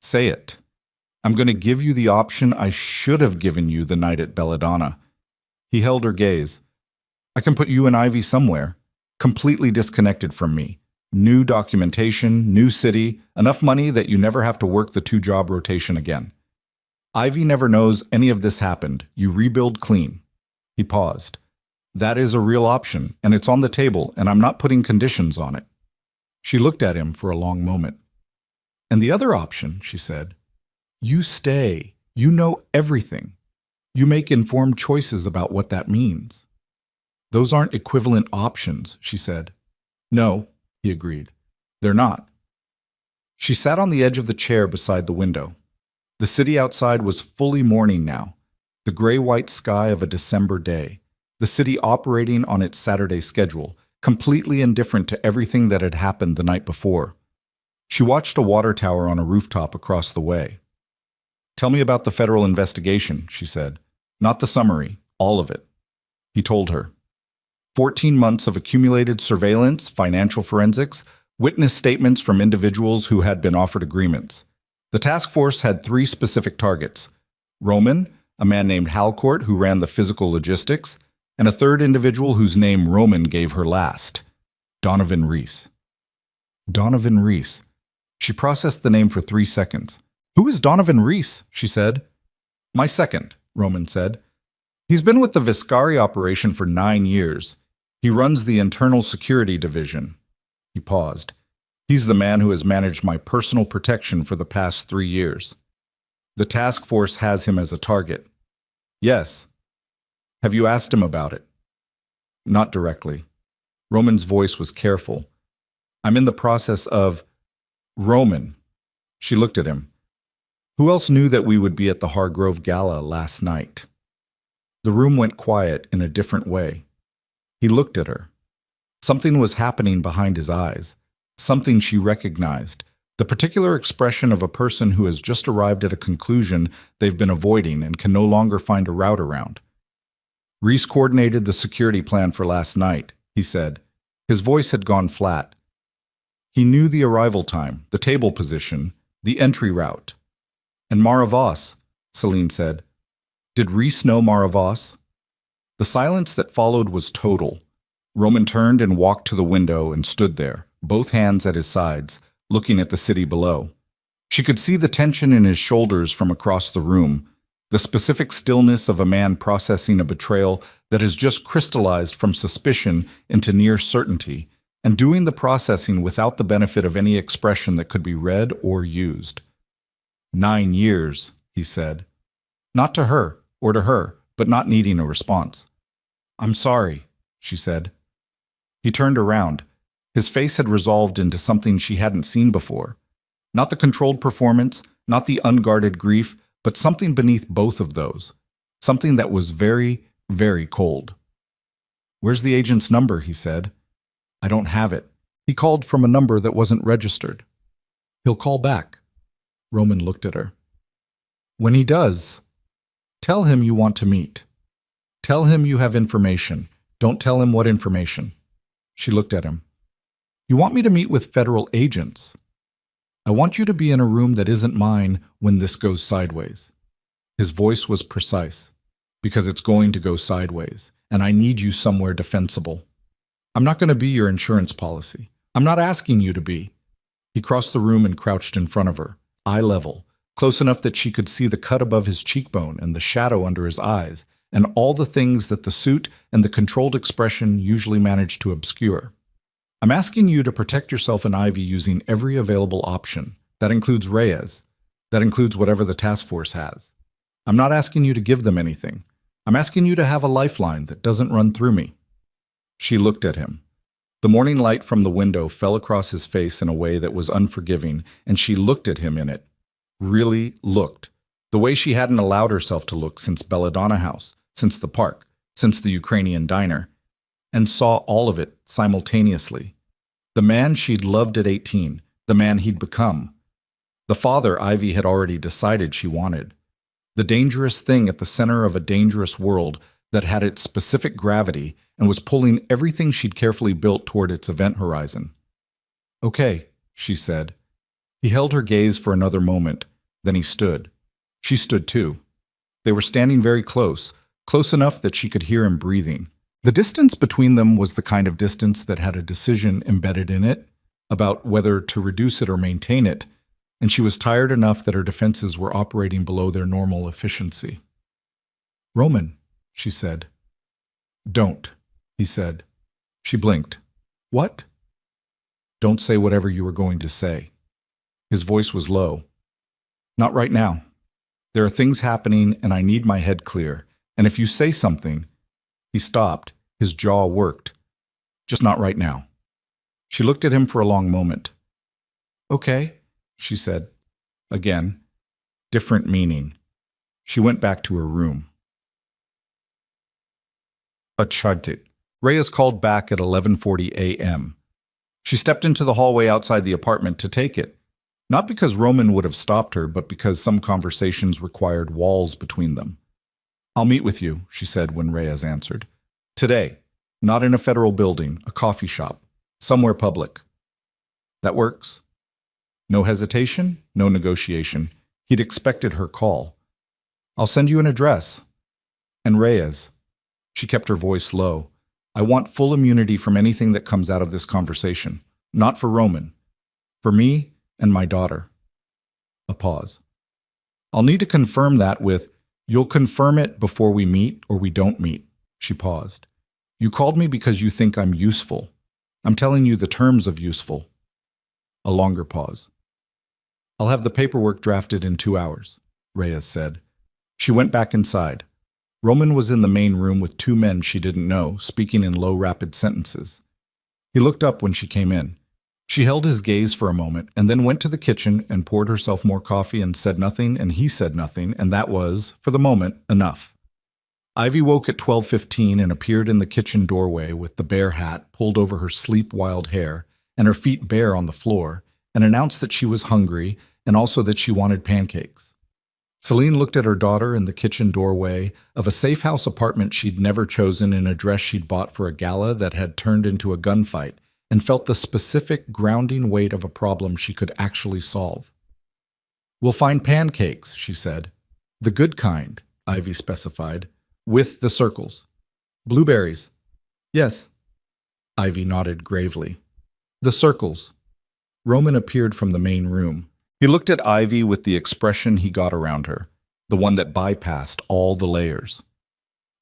"Say it." "I'm going to give you the option I should have given you the night at Belladonna." He held her gaze. "I can put you and Ivy somewhere, completely disconnected from me. New documentation, new city, enough money that you never have to work the 2-job rotation again. Ivy never knows any of this happened. You rebuild clean." He paused. "That is a real option, and it's on the table, and I'm not putting conditions on it." She looked at him for a long moment. "And the other option," she said, "you stay. You know everything. You make informed choices about what that means." "Those aren't equivalent options," she said. "No," he agreed. "They're not." She sat on the edge of the chair beside the window. The city outside was fully morning now, the gray-white sky of a December day, the city operating on its Saturday schedule, completely indifferent to everything that had happened the night before. She watched a water tower on a rooftop across the way. "Tell me about the federal investigation," she said. "Not the summary, all of it." He told her. 14 months of accumulated surveillance, financial forensics, witness statements from individuals who had been offered agreements. The task force had 3 specific targets: Roman, a man named Halcourt who ran the physical logistics, and a third individual whose name Roman gave her last, Donovan Reese. Donovan Reese. She processed the name for 3 seconds. "Who is Donovan Reese?" she said. "My second," Roman said. "He's been with the Viscari operation for 9 years. He runs the internal security division." He paused. "He's the man who has managed my personal protection for the past 3 years. The task force has him as a target." "Yes." "Have you asked him about it?" "Not directly." Roman's voice was careful. "I'm in the process of—" "Roman." She looked at him. "Who else knew that we would be at the Hargrove Gala last night?" The room went quiet in a different way. He looked at her. Something was happening behind his eyes. Something she recognized. The particular expression of a person who has just arrived at a conclusion they've been avoiding and can no longer find a route around. "Reese coordinated the security plan for last night," he said. His voice had gone flat. "He knew the arrival time, the table position, the entry route." "And Mara Voss," Celine said. "Did Reese know Mara Voss?" The silence that followed was total. Roman turned and walked to the window and stood there, both hands at his sides, looking at the city below. She could see the tension in his shoulders from across the room, the specific stillness of a man processing a betrayal that has just crystallized from suspicion into near certainty, and doing the processing without the benefit of any expression that could be read or used. 9 years, he said. Not to her, or to her, but not needing a response. I'm sorry, she said. He turned around. His face had resolved into something she hadn't seen before. Not the controlled performance, not the unguarded grief, but something beneath both of those. Something that was very, very cold. Where's the agent's number? He said. I don't have it. He called from a number that wasn't registered. He'll call back. Roman looked at her. When he does, tell him you want to meet. Tell him you have information. Don't tell him what information. She looked at him. You want me to meet with federal agents? I want you to be in a room that isn't mine when this goes sideways. His voice was precise. Because it's going to go sideways, and I need you somewhere defensible. I'm not going to be your insurance policy. I'm not asking you to be. He crossed the room and crouched in front of her, eye level, close enough that she could see the cut above his cheekbone and the shadow under his eyes, and all the things that the suit and the controlled expression usually manage to obscure. I'm asking you to protect yourself and Ivy using every available option. That includes Reyes. That includes whatever the task force has. I'm not asking you to give them anything. I'm asking you to have a lifeline that doesn't run through me. She looked at him. The morning light from the window fell across his face in a way that was unforgiving, and she looked at him in it. Really looked. The way she hadn't allowed herself to look since Belladonna House, since the park, since the Ukrainian diner, and saw all of it simultaneously. The man she'd loved at 18, the man he'd become. The father Ivy had already decided she wanted. The dangerous thing at the center of a dangerous world that had its specific gravity and was pulling everything she'd carefully built toward its event horizon. Okay, she said. He held her gaze for another moment, then he stood. She stood too. They were standing very close, close enough that she could hear him breathing. The distance between them was the kind of distance that had a decision embedded in it about whether to reduce it or maintain it, and she was tired enough that her defenses were operating below their normal efficiency. Roman, she said. Don't, he said. She blinked. What? Don't say whatever you were going to say. His voice was low. Not right now. There are things happening and I need my head clear. And if you say something... He stopped. His jaw worked. Just not right now. She looked at him for a long moment. Okay, she said. Again, different meaning. She went back to her room. Achadit. Reyes called back at 11:40 a.m. She stepped into the hallway outside the apartment to take it. Not because Roman would have stopped her, but because some conversations required walls between them. I'll meet with you, she said when Reyes answered. Today. Not in a federal building, a coffee shop. Somewhere public. That works. No hesitation, no negotiation. He'd expected her call. I'll send you an address. And Reyes. She kept her voice low. I want full immunity from anything that comes out of this conversation. Not for Roman. For me and my daughter. A pause. I'll need to confirm that with, you'll confirm it before we meet or we don't meet. She paused. You called me because you think I'm useful. I'm telling you the terms of useful. A longer pause. I'll have the paperwork drafted in 2 hours, Reyes said. She went back inside. Roman was in the main room with 2 men she didn't know, speaking in low, rapid sentences. He looked up when she came in. She held his gaze for a moment and then went to the kitchen and poured herself more coffee and said nothing, and he said nothing, and that was, for the moment, enough. Ivy woke at 12:15 and appeared in the kitchen doorway with the bear hat pulled over her sleep-wild hair and her feet bare on the floor, and announced that she was hungry and also that she wanted pancakes. Celine looked at her daughter in the kitchen doorway of a safe house apartment she'd never chosen in a dress she'd bought for a gala that had turned into a gunfight, and felt the specific grounding weight of a problem she could actually solve. We'll find pancakes, she said. The good kind, Ivy specified, with the circles. Blueberries. Yes. Ivy nodded gravely. The circles. Roman appeared from the main room. He looked at Ivy with the expression he got around her, the one that bypassed all the layers.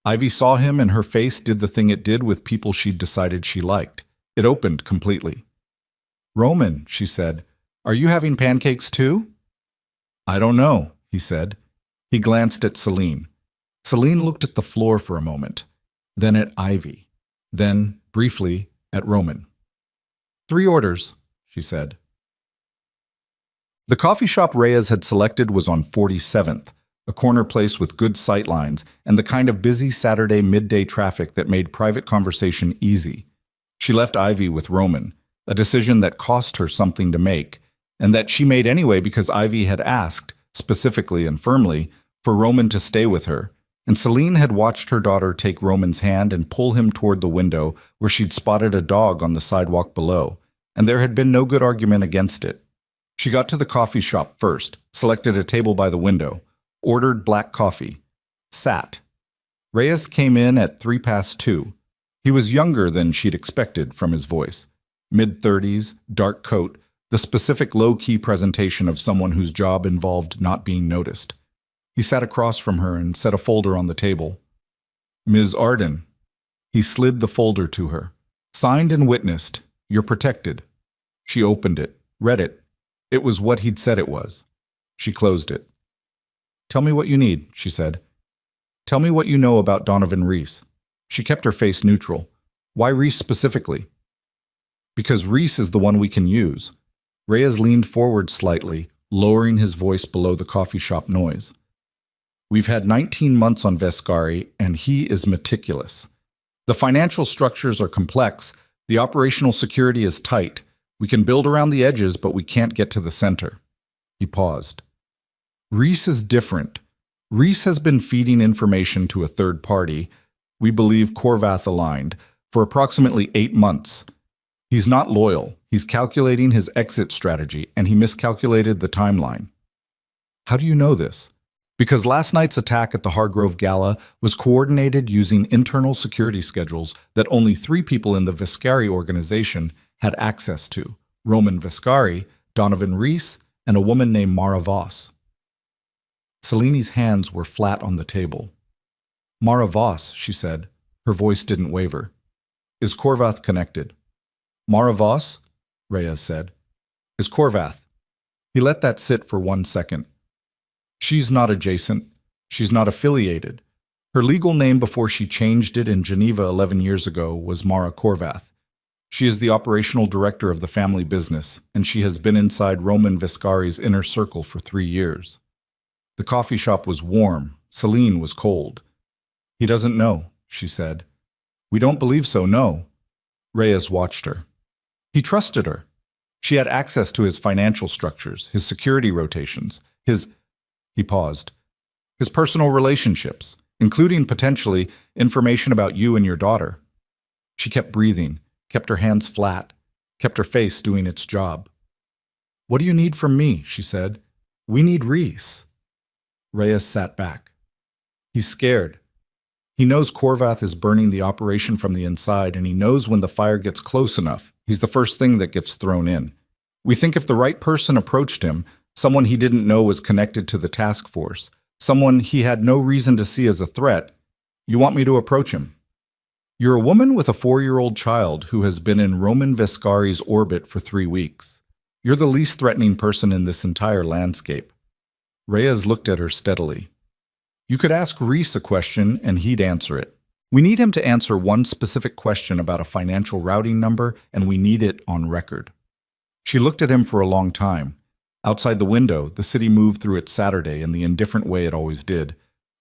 Ivy saw him and her face did the thing it did with people she'd decided she liked. It opened completely. Roman, she said, are you having pancakes too? I don't know, he said. He glanced at Celine. Celine looked at the floor for a moment. then at Ivy, then, briefly, at Roman. 3 orders, she said. The coffee shop Reyes had selected was on 47th, a corner place with good sightlines and the kind of busy Saturday midday traffic that made private conversation easy. She left Ivy with Roman, a decision that cost her something to make, and that she made anyway because Ivy had asked, specifically and firmly, for Roman to stay with her, and Celine had watched her daughter take Roman's hand and pull him toward the window where she'd spotted a dog on the sidewalk below, and there had been no good argument against it. She got to the coffee shop first, selected a table by the window, ordered black coffee, sat. Reyes came in at 2:03. He was younger than she'd expected from his voice. Mid-30s, dark coat, the specific low-key presentation of someone whose job involved not being noticed. He sat across from her and set a folder on the table. Ms. Arden. He slid the folder to her. Signed and witnessed. You're protected. She opened it, read it. It was what he'd said it was. She closed it. Tell me what you need, she said. Tell me what you know about Donovan Reese. She kept her face neutral. Why Reese specifically? Because Reese is the one we can use. Reyes leaned forward slightly, lowering his voice below the coffee shop noise. We've had 19 months on Vescari, and he is meticulous. The financial structures are complex, the operational security is tight. We can build around the edges, but we can't get to the center. He paused. Reese is different. Reese has been feeding information to a third party, we believe Corvath aligned, for approximately 8 months. He's not loyal. He's calculating his exit strategy, and he miscalculated the timeline. How do you know this? Because last night's attack at the Hargrove Gala was coordinated using internal security schedules that only 3 people in the Vescari organization had access to: Roman Vescari, Donovan Reese, and a woman named Mara Voss. Celine's hands were flat on the table. Mara Voss, she said. Her voice didn't waver. Is Corvath connected? Mara Voss? Reyes said. Is Corvath? He let that sit for 1 second. She's not adjacent. She's not affiliated. Her legal name before she changed it in Geneva 11 years ago was Mara Corvath. She is the operational director of the family business, and she has been inside Roman Vescari's inner circle for 3 years. The coffee shop was warm. Celine was cold. He doesn't know, she said. We don't believe so, no. Reyes watched her. He trusted her. She had access to his financial structures, his security rotations, he paused, his personal relationships, including potentially information about you and your daughter. She kept breathing, kept her hands flat, kept her face doing its job. What do you need from me? She said. We need Reese. Reyes sat back. He's scared. He knows Corvath is burning the operation from the inside, and he knows when the fire gets close enough, he's the first thing that gets thrown in. We think if the right person approached him, someone he didn't know was connected to the task force, someone he had no reason to see as a threat, you want me to approach him. You're a woman with a 4-year-old child who has been in Roman Vescari's orbit for 3 weeks. You're the least threatening person in this entire landscape. Reyes looked at her steadily. You could ask Reese a question and he'd answer it. We need him to answer one specific question about a financial routing number, and we need it on record. She looked at him for a long time. Outside the window, the city moved through its Saturday in the indifferent way it always did.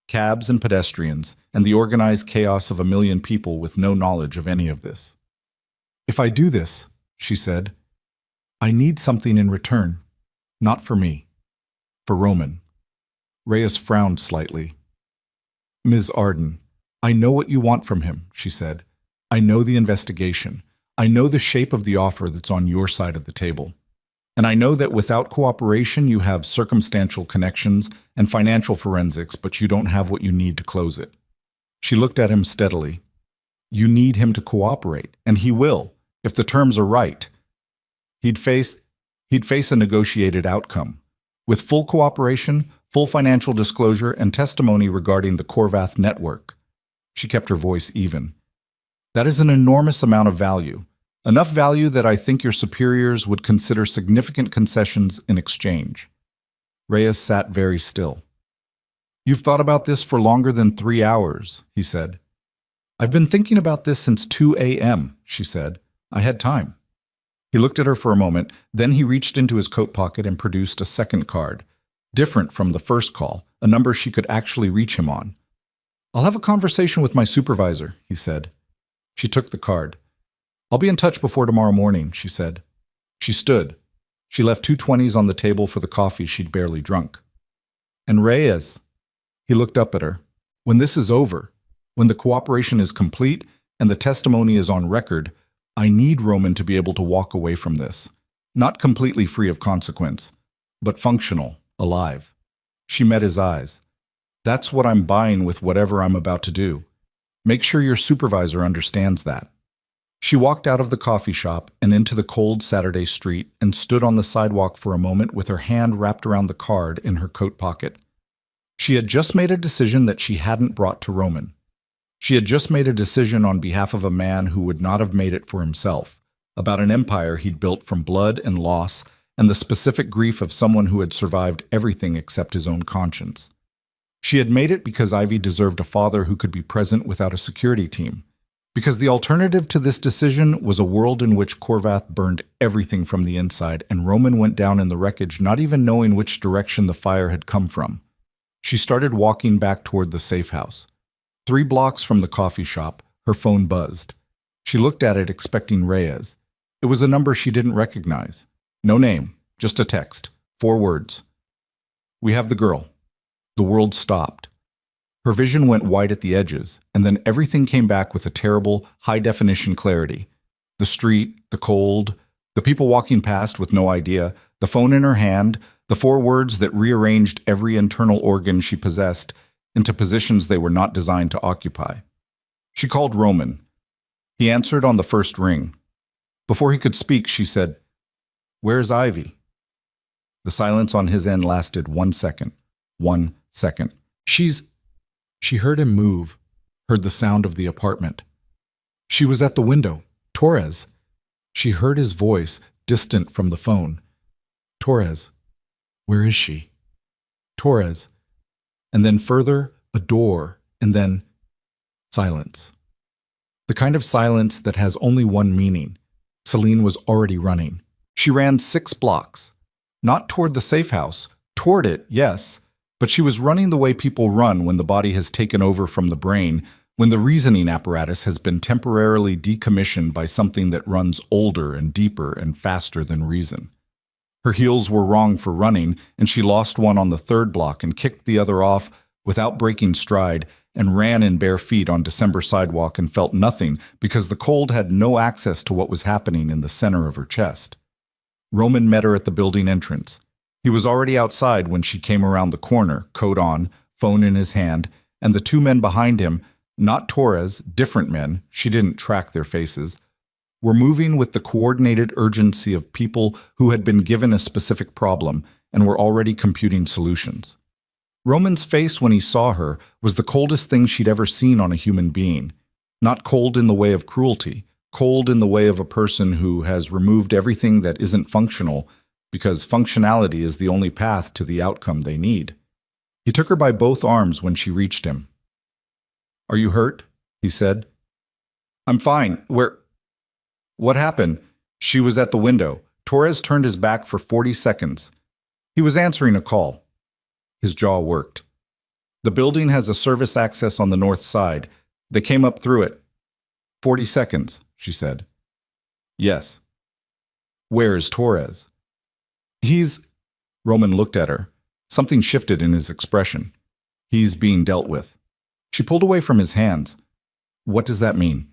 Cabs and pedestrians, and the organized chaos of 1 million people with no knowledge of any of this. If I do this, she said, I need something in return. Not for me. For Roman. Reyes frowned slightly. Ms. Arden, I know what you want from him, she said. I know the investigation. I know the shape of the offer that's on your side of the table. And I know that without cooperation you have circumstantial connections and financial forensics, but you don't have what you need to close it. She looked at him steadily. You need him to cooperate, and he will, if the terms are right. He'd face a negotiated outcome. With full cooperation, full financial disclosure, and testimony regarding the Corvath network. She kept her voice even. That is an enormous amount of value. Enough value that I think your superiors would consider significant concessions in exchange. Reyes sat very still. You've thought about this for longer than 3 hours, he said. I've been thinking about this since 2 a.m., she said. I had time. He looked at her for a moment, then he reached into his coat pocket and produced a second card, different from the first call, a number she could actually reach him on. I'll have a conversation with my supervisor, he said. She took the card. I'll be in touch before tomorrow morning, she said. She stood. She left 2 20s on the table for the coffee she'd barely drunk. And Reyes. He looked up at her. When this is over, when the cooperation is complete and the testimony is on record, I need Roman to be able to walk away from this. Not completely free of consequence, but functional, alive. She met his eyes. That's what I'm buying with whatever I'm about to do. Make sure your supervisor understands that. She walked out of the coffee shop and into the cold Saturday street and stood on the sidewalk for a moment with her hand wrapped around the card in her coat pocket. She had just made a decision that she hadn't brought to Roman. She had just made a decision on behalf of a man who would not have made it for himself, about an empire he'd built from blood and loss and the specific grief of someone who had survived everything except his own conscience. She had made it because Ivy deserved a father who could be present without a security team. Because the alternative to this decision was a world in which Korvath burned everything from the inside and Roman went down in the wreckage not even knowing which direction the fire had come from. She started walking back toward the safe house. 3 blocks from the coffee shop, her phone buzzed. She looked at it expecting Reyes. It was a number she didn't recognize. No name, just a text. 4 words. We have the girl. The world stopped. Her vision went white at the edges, and then everything came back with a terrible, high-definition clarity. The street, the cold, the people walking past with no idea, the phone in her hand, the 4 words that rearranged every internal organ she possessed into positions they were not designed to occupy. She called Roman. He answered on the first ring. Before he could speak, she said, "Where's Ivy?" The silence on his end lasted 1 second. 1 second. She heard him move, heard the sound of the apartment. She was at the window. Torres. She heard his voice, distant from the phone. Torres. Where is she? Torres. And then further, a door, and then silence. The kind of silence that has only one meaning. Celine was already running. She ran 6 blocks. Not toward the safe house. Toward it, yes. But she was running the way people run when the body has taken over from the brain, when the reasoning apparatus has been temporarily decommissioned by something that runs older and deeper and faster than reason. Her heels were wrong for running, and she lost one on the 3rd block and kicked the other off without breaking stride and ran in bare feet on December sidewalk and felt nothing because the cold had no access to what was happening in the center of her chest. Roman met her at the building entrance. He was already outside when she came around the corner, coat on, phone in his hand, and the 2 men behind him, not Torres, different men, she didn't track their faces, were moving with the coordinated urgency of people who had been given a specific problem and were already computing solutions. Roman's face when he saw her was the coldest thing she'd ever seen on a human being. Not cold in the way of cruelty, cold in the way of a person who has removed everything that isn't functional because functionality is the only path to the outcome they need. He took her by both arms when she reached him. "Are you hurt?" he said. "I'm fine. What happened?" She was at the window. Torres turned his back for 40 seconds. He was answering a call. His jaw worked. "The building has a service access on the north side. They came up through it." 40 seconds, she said. "Yes." "Where is Torres?" "He's—" Roman looked at her. Something shifted in his expression. "He's being dealt with." She pulled away from his hands. "What does that mean?"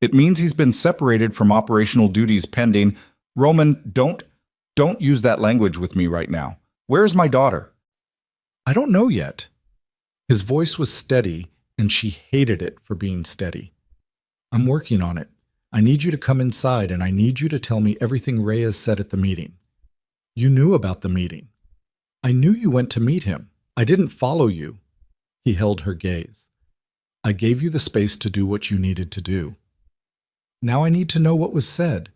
"It means he's been separated from operational duties pending—" "Roman, don't use that language with me right now. Where is my daughter?" "I don't know yet." His voice was steady, and she hated it for being steady. "I'm working on it. I need you to come inside, and I need you to tell me everything Reyes said at the meeting. You knew about the meeting. I knew you went to meet him. I didn't follow you." He held her gaze. "I gave you the space to do what you needed to do. Now I need to know what was said."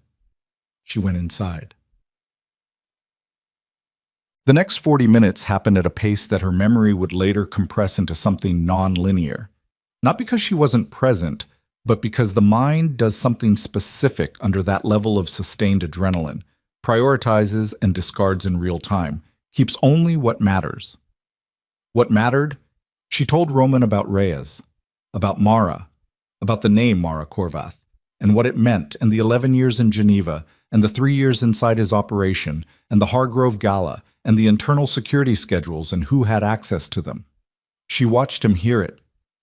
She went inside. The next 40 minutes happened at a pace that her memory would later compress into something non-linear. Not because she wasn't present, but because the mind does something specific under that level of sustained adrenaline, prioritizes and discards in real time, keeps only what matters. What mattered? She told Roman about Reyes, about Mara, about the name Mara Korvath, and what it meant, and the 11 years in Geneva, and the 3 years inside his operation, and the Hargrove Gala, and the internal security schedules and who had access to them. She watched him hear it.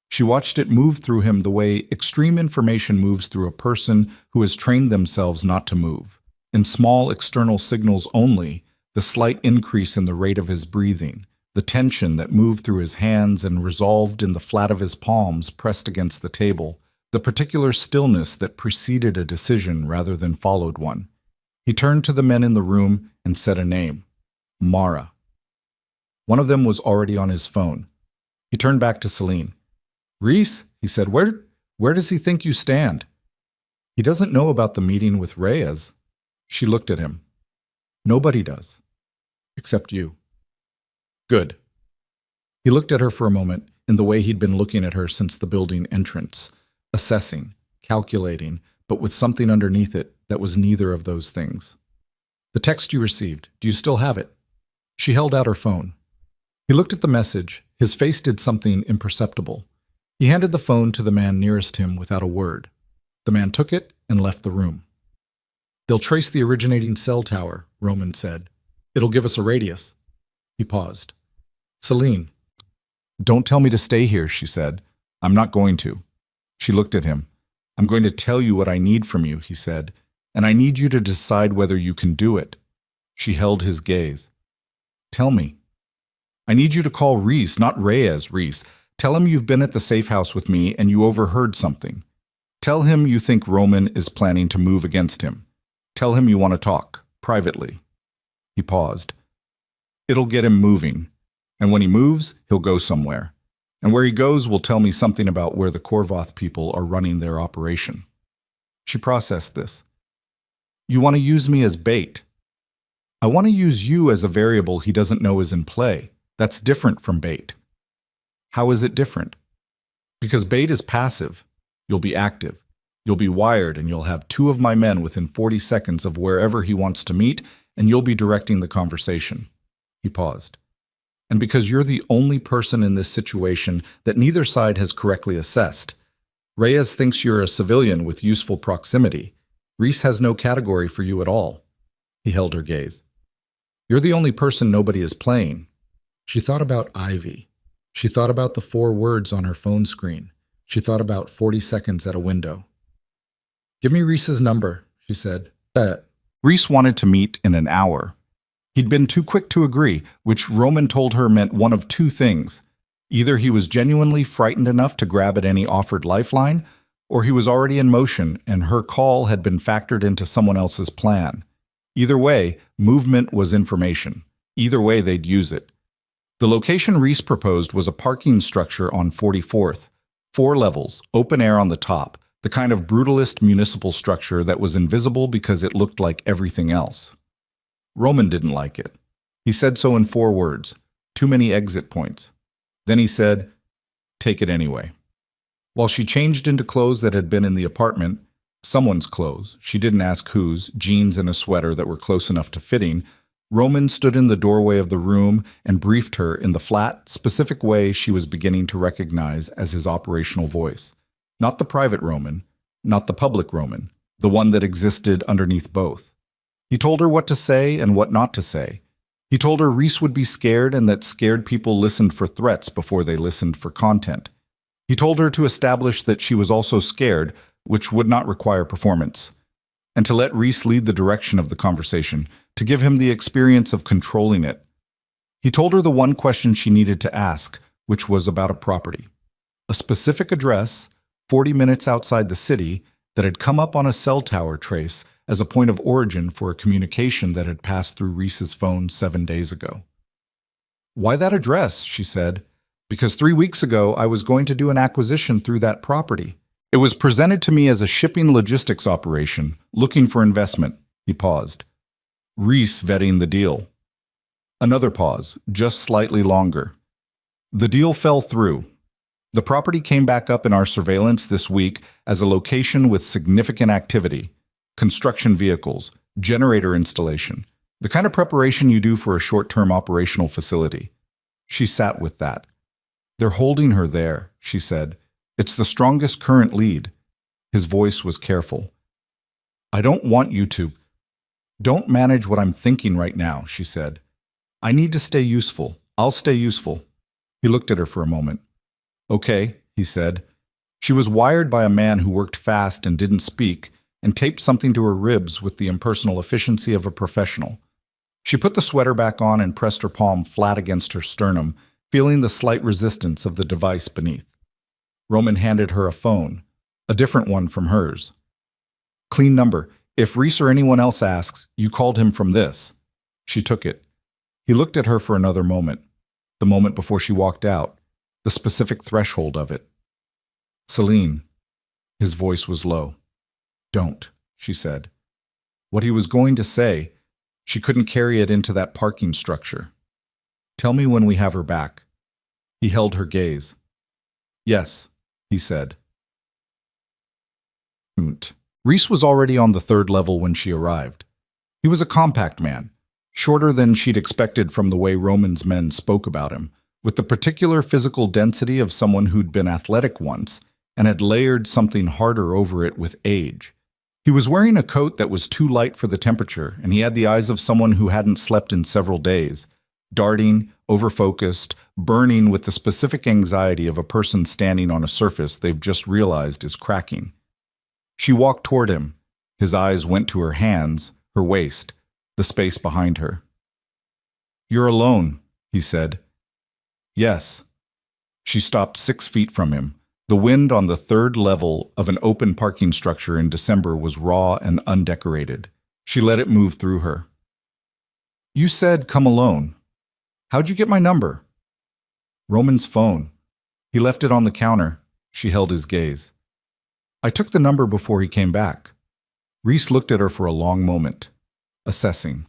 She watched it move through him the way extreme information moves through a person who has trained themselves not to move. In small external signals only, the slight increase in the rate of his breathing, the tension that moved through his hands and resolved in the flat of his palms pressed against the table, the particular stillness that preceded a decision rather than followed one. He turned to the men in the room and said a name. Mara. One of them was already on his phone. He turned back to Celine. "Reese," he said, where does he think you stand?" "He doesn't know about the meeting with Reyes." She looked at him. "Nobody does. Except you." "Good." He looked at her for a moment in the way he'd been looking at her since the building entrance, assessing, calculating, but with something underneath it that was neither of those things. "The text you received, do you still have it?" She held out her phone. He looked at the message. His face did something imperceptible. He handed the phone to the man nearest him without a word. The man took it and left the room. "They'll trace the originating cell tower," Roman said. "It'll give us a radius." He paused. "Celine." "Don't tell me to stay here," she said. "I'm not going to." She looked at him. "I'm going to tell you what I need from you," he said, "and I need you to decide whether you can do it." She held his gaze. "Tell me." "I need you to call Reese, not Reyes, Reese. Tell him you've been at the safe house with me and you overheard something. Tell him you think Roman is planning to move against him. Tell him you want to talk, privately." He paused. "It'll get him moving. And when he moves, he'll go somewhere. And where he goes will tell me something about where the Korvath people are running their operation." She processed this. "You want to use me as bait." "I want to use you as a variable he doesn't know is in play. That's different from bait." "How is it different?" "Because bait is passive. You'll be active. You'll be wired and you'll have 2 of my men within 40 seconds of wherever he wants to meet, and you'll be directing the conversation." He paused. "And because you're the only person in this situation that neither side has correctly assessed. Reyes thinks you're a civilian with useful proximity. Reese has no category for you at all." He held her gaze. "You're the only person nobody is playing." She thought about Ivy. She thought about the 4 words on her phone screen. She thought about 40 seconds at a window. "Give me Reese's number," she said. Reese wanted to meet in an hour. He'd been too quick to agree, which Roman told her meant one of 2 things. Either he was genuinely frightened enough to grab at any offered lifeline, or he was already in motion and her call had been factored into someone else's plan. Either way, movement was information. Either way, they'd use it. The location Reese proposed was a parking structure on 44th, 4 levels, open air on the top, the kind of brutalist municipal structure that was invisible because it looked like everything else. Roman didn't like it. He said so in 4 words, too many exit points. Then he said, "Take it anyway." While she changed into clothes that had been in the apartment, someone's clothes, she didn't ask whose, jeans and a sweater that were close enough to fitting, Roman stood in the doorway of the room and briefed her in the flat, specific way she was beginning to recognize as his operational voice. Not the private Roman, not the public Roman, the one that existed underneath both. He told her what to say and what not to say. He told her Reese would be scared and that scared people listened for threats before they listened for content. He told her to establish that she was also scared, which would not require performance, and to let Reese lead the direction of the conversation, to give him the experience of controlling it. He told her the one question she needed to ask, which was about a property. A specific address, 40 minutes outside the city, that had come up on a cell tower trace as a point of origin for a communication that had passed through Reese's phone 7 days ago. "Why that address?" she said. "Because 3 weeks ago I was going to do an acquisition through that property. It was presented to me as a shipping logistics operation, looking for investment." He paused. "Reese vetting the deal." Another pause, just slightly longer. "The deal fell through." The property came back up in our surveillance this week as a location with significant activity. Construction vehicles, generator installation, the kind of preparation you do for a short-term operational facility. She sat with that. They're holding her there, she said. It's the strongest current lead. His voice was careful. I don't want you to. Don't manage what I'm thinking right now, she said. I need to stay useful. I'll stay useful. He looked at her for a moment. Okay, he said. She was wired by a man who worked fast and didn't speak, and taped something to her ribs with the impersonal efficiency of a professional. She put the sweater back on and pressed her palm flat against her sternum, feeling the slight resistance of the device beneath. Roman handed her a phone, a different one from hers. Clean number. If Reese or anyone else asks, you called him from this. She took it. He looked at her for another moment, the moment before she walked out, the specific threshold of it. Celine. His voice was low. Don't, she said. What he was going to say, she couldn't carry it into that parking structure. Tell me when we have her back. He held her gaze. Yes, he said. Reese was already on the third level when she arrived. He was a compact man, shorter than she'd expected from the way Roman's men spoke about him, with the particular physical density of someone who'd been athletic once and had layered something harder over it with age. He was wearing a coat that was too light for the temperature, and he had the eyes of someone who hadn't slept in several days, darting, overfocused, burning with the specific anxiety of a person standing on a surface they've just realized is cracking. She walked toward him. His eyes went to her hands, her waist, the space behind her. You're alone, he said. Yes. She stopped 6 feet from him. The wind on the third level of an open parking structure in December was raw and undecorated. She let it move through her. You said come alone. How'd you get my number? Roman's phone. He left it on the counter. She held his gaze. I took the number before he came back. Reese looked at her for a long moment, assessing.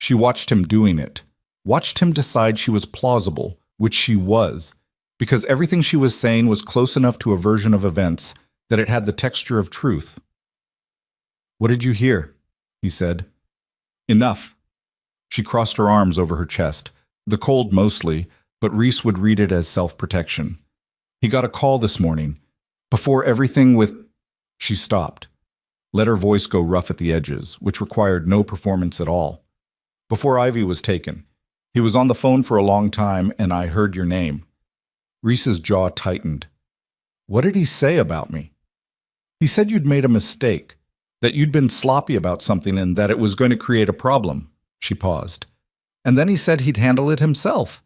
She watched him doing it, watched him decide she was plausible, which she was, because everything she was saying was close enough to a version of events that it had the texture of truth. What did you hear? He said. Enough. She crossed her arms over her chest, the cold mostly, but Reese would read it as self-protection. He got a call this morning. Before everything with... She stopped. Let her voice go rough at the edges, which required no performance at all. Before Ivy was taken. He was on the phone for a long time, and I heard your name. Reese's jaw tightened. What did he say about me? He said you'd made a mistake, that you'd been sloppy about something and that it was going to create a problem. She paused. And then he said he'd handle it himself.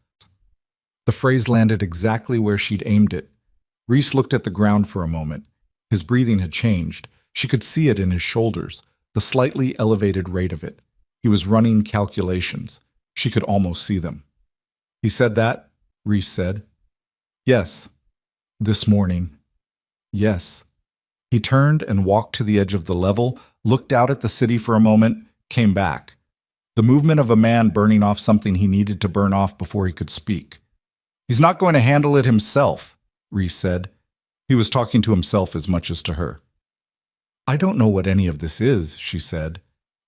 The phrase landed exactly where she'd aimed it. Reese looked at the ground for a moment. His breathing had changed. She could see it in his shoulders, the slightly elevated rate of it. He was running calculations. She could almost see them. He said that? Reese said. Yes. This morning. Yes. He turned and walked to the edge of the level, looked out at the city for a moment, came back. The movement of a man burning off something he needed to burn off before he could speak. He's not going to handle it himself, Reese said. He was talking to himself as much as to her. I don't know what any of this is, she said.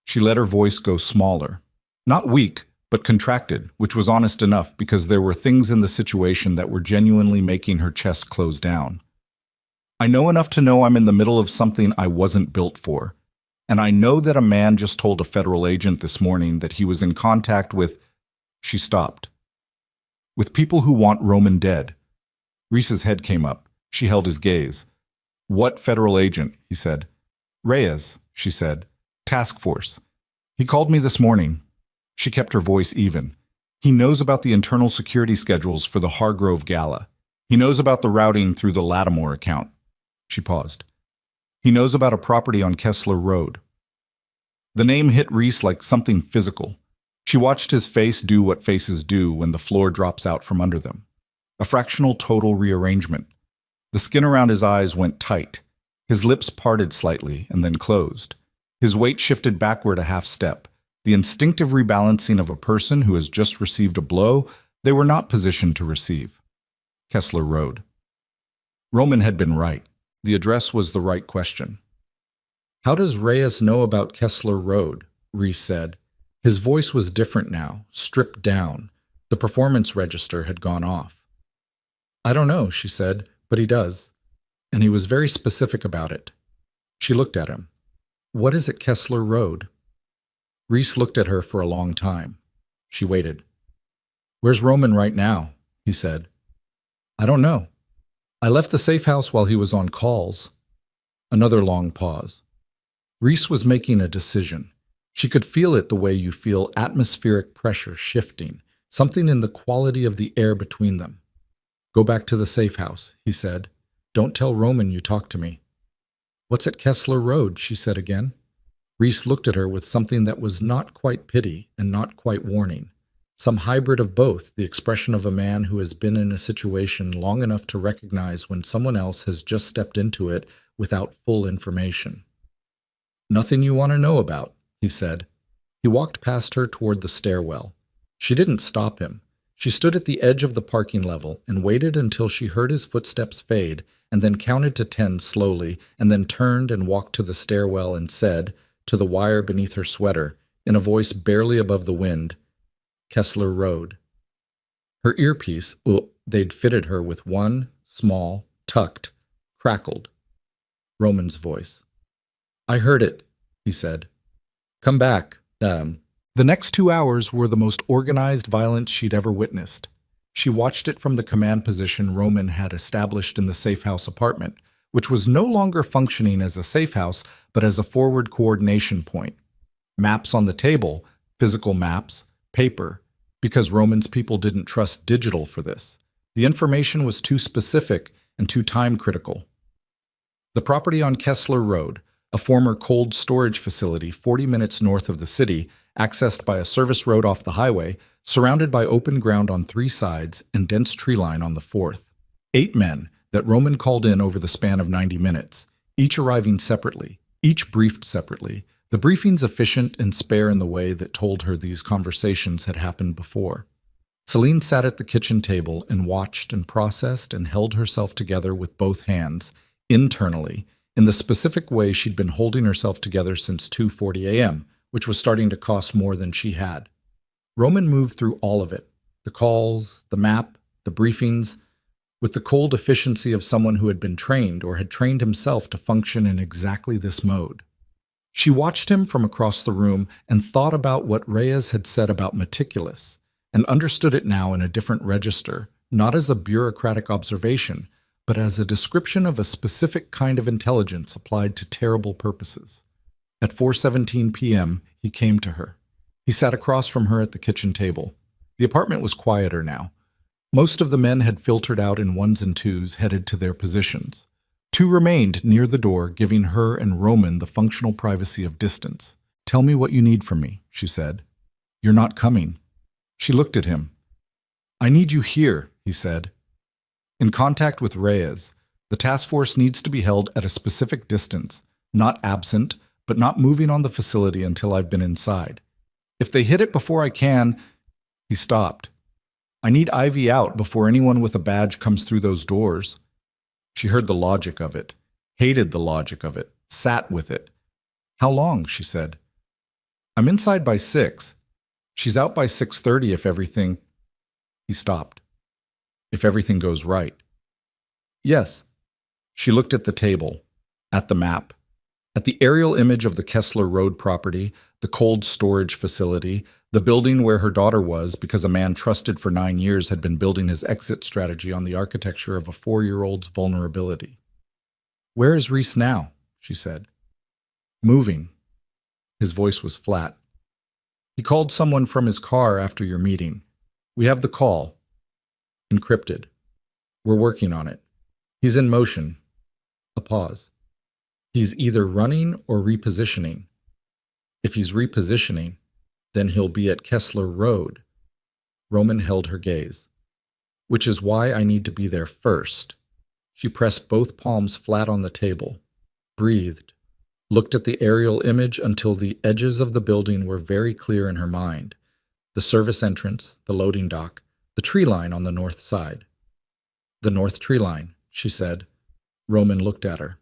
She let her voice go smaller. Not weak, but contracted, which was honest enough because there were things in the situation that were genuinely making her chest close down. I know enough to know I'm in the middle of something I wasn't built for. And I know that a man just told a federal agent this morning that he was in contact with... She stopped. With people who want Roman dead. Reese's head came up. She held his gaze. What federal agent? He said. Reyes, she said. Task force. He called me this morning. She kept her voice even. He knows about the internal security schedules for the Hargrove Gala. He knows about the routing through the Lattimore account. She paused. He knows about a property on Kessler Road. The name hit Reese like something physical. She watched his face do what faces do when the floor drops out from under them. A fractional total rearrangement. The skin around his eyes went tight. His lips parted slightly and then closed. His weight shifted backward a half step, the instinctive rebalancing of a person who has just received a blow they were not positioned to receive. Kessler Road. Roman had been right. The address was the right question. How does Reyes know about Kessler Road? Reese said. His voice was different now, stripped down. The performance register had gone off. I don't know, she said, but he does. And he was very specific about it. She looked at him. What is at Kessler Road? Reese looked at her for a long time. She waited. Where's Roman right now? He said. I don't know. I left the safe house while he was on calls. Another long pause. Reese was making a decision. She could feel it the way you feel atmospheric pressure shifting, something in the quality of the air between them. Go back to the safe house, he said. Don't tell Roman you talked to me. What's at Kessler Road? She said again. Reese looked at her with something that was not quite pity and not quite warning. Some hybrid of both, the expression of a man who has been in a situation long enough to recognize when someone else has just stepped into it without full information. Nothing you want to know about, he said. He walked past her toward the stairwell. She didn't stop him. She stood at the edge of the parking level and waited until she heard his footsteps fade, and then counted to 10 slowly, and then turned and walked to the stairwell and said, to the wire beneath her sweater, in a voice barely above the wind, Kessler Road. Her earpiece, they'd fitted her with one, small, tucked, crackled. Roman's voice. I heard it, he said. Come back, The next 2 hours were the most organized violence she'd ever witnessed. She watched it from the command position Roman had established in the safe house apartment, which was no longer functioning as a safe house, but as a forward coordination point. Maps on the table, physical maps, paper, because Roman's people didn't trust digital for this. The information was too specific and too time-critical. The property on Kessler Road, a former cold storage facility 40 minutes north of the city, accessed by a service road off the highway, surrounded by open ground on 3 sides and dense tree line on the 4th. 8 men that Roman called in over the span of 90 minutes, each arriving separately, each briefed separately, the briefings efficient and spare in the way that told her these conversations had happened before. Celine sat at the kitchen table and watched and processed and held herself together with both hands, internally, in the specific way she'd been holding herself together since 2:40 a.m., which was starting to cost more than she had. Roman moved through all of it, the calls, the map, the briefings, with the cold efficiency of someone who had been trained or had trained himself to function in exactly this mode. She watched him from across the room and thought about what Reyes had said about meticulous, and understood it now in a different register, not as a bureaucratic observation, but as a description of a specific kind of intelligence applied to terrible purposes. At 4:17 p.m., he came to her. He sat across from her at the kitchen table. The apartment was quieter now. Most of the men had filtered out in 1s and 2s, headed to their positions. 2 remained near the door, giving her and Roman the functional privacy of distance. Tell me what you need from me, she said. You're not coming. She looked at him. I need you here, he said. In contact with Reyes, the task force needs to be held at a specific distance, not absent, but not moving on the facility until I've been inside. If they hit it before I can, he stopped. I need Ivy out before anyone with a badge comes through those doors. She heard the logic of it, hated the logic of it, sat with it. How long? She said. I'm inside by 6. She's out by 6:30 if everything... He stopped. If everything goes right. Yes. She looked at the table, at the map, at the aerial image of the Kessler Road property, the cold storage facility, the building where her daughter was because a man trusted for 9 years had been building his exit strategy on the architecture of a 4-year-old's vulnerability. Where is Reese now? She said. Moving. His voice was flat. He called someone from his car after your meeting. We have the call. Encrypted. We're working on it. He's in motion. A pause. He's either running or repositioning. If he's repositioning, then he'll be at Kessler Road. Roman held her gaze. Which is why I need to be there first. She pressed both palms flat on the table, breathed, looked at the aerial image until the edges of the building were very clear in her mind. The service entrance, the loading dock, the tree line on the north side. The north tree line, she said, Roman looked at her.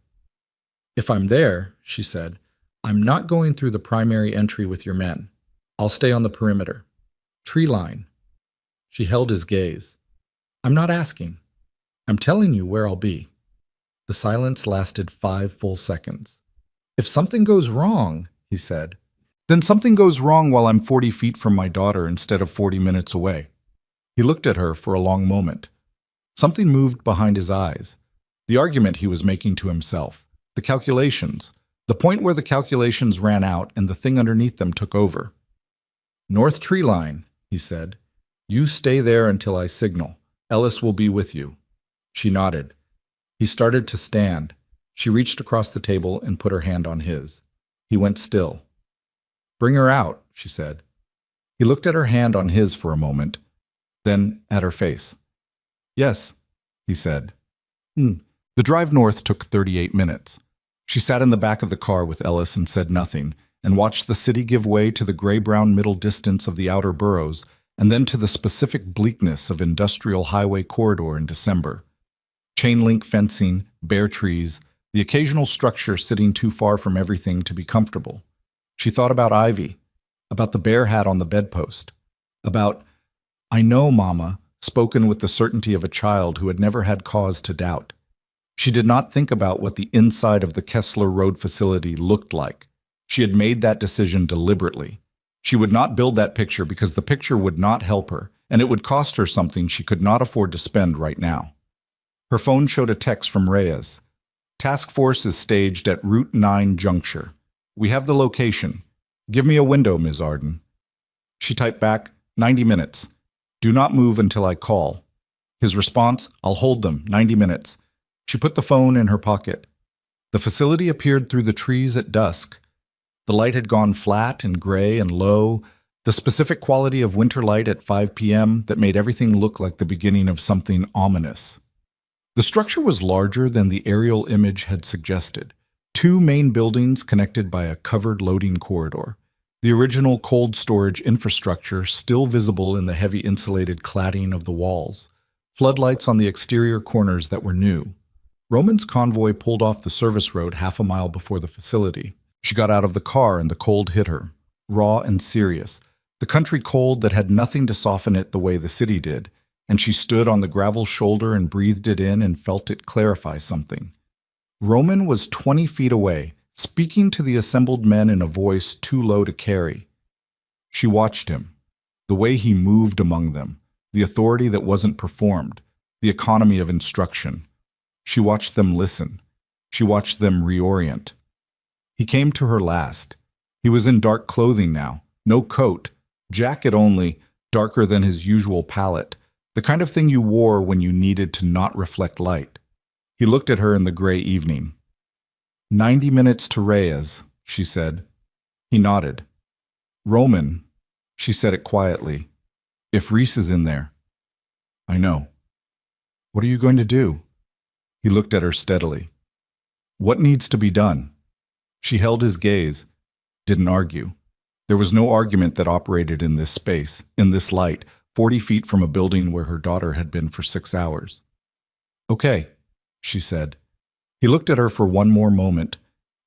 "If I'm there," she said, "I'm not going through the primary entry with your men. I'll stay on the perimeter. Tree line." She held his gaze. "I'm not asking. I'm telling you where I'll be." The silence lasted 5 full seconds. "If something goes wrong," he said. "Then something goes wrong while I'm 40 feet from my daughter instead of 40 minutes away." He looked at her for a long moment. Something moved behind his eyes. The argument he was making to himself. The calculations. The point where the calculations ran out and the thing underneath them took over. "North tree line," he said. "You stay there until I signal. Ellis will be with you." She nodded. He started to stand. She reached across the table and put her hand on his. He went still. "Bring her out," she said. He looked at her hand on his for a moment, then at her face. "Yes," he said. The drive north took 38 minutes. She sat in the back of the car with Ellis and said nothing, and watched the city give way to the gray-brown middle distance of the outer boroughs, and then to the specific bleakness of industrial highway corridor in December. Chain-link fencing, bare trees, the occasional structure sitting too far from everything to be comfortable. She thought about Ivy, about the bear hat on the bedpost, about, "I know, Mama," spoken with the certainty of a child who had never had cause to doubt. She did not think about what the inside of the Kessler Road facility looked like. She had made that decision deliberately. She would not build that picture because the picture would not help her, and it would cost her something she could not afford to spend right now. Her phone showed a text from Reyes. "Task force is staged at Route 9 juncture. We have the location. Give me a window, Ms. Arden." She typed back, 90 minutes. "Do not move until I call." His response, "I'll hold them, 90 minutes. She put the phone in her pocket. The facility appeared through the trees at dusk. The light had gone flat and gray and low, the specific quality of winter light at 5 p.m. that made everything look like the beginning of something ominous. The structure was larger than the aerial image had suggested. 2 main buildings connected by a covered loading corridor. The original cold storage infrastructure still visible in the heavy insulated cladding of the walls. Floodlights on the exterior corners that were new. Roman's convoy pulled off the service road half a mile before the facility. She got out of the car and the cold hit her, raw and serious. The country cold that had nothing to soften it the way the city did, and she stood on the gravel shoulder and breathed it in and felt it clarify something. Roman was 20 feet away, speaking to the assembled men in a voice too low to carry. She watched him, the way he moved among them, the authority that wasn't performed, the economy of instruction. She watched them listen. She watched them reorient. He came to her last. He was in dark clothing now, no coat, jacket only, darker than his usual palette, the kind of thing you wore when you needed to not reflect light. He looked at her in the gray evening. 90 minutes to Reyes, she said. He nodded. Roman, she said it quietly. If Reese is in there. I know. What are you going to do? He looked at her steadily. What needs to be done? She held his gaze, didn't argue. There was no argument that operated in this space, in this light, 40 feet from a building where her daughter had been for 6 hours. Okay, she said. He looked at her for one more moment.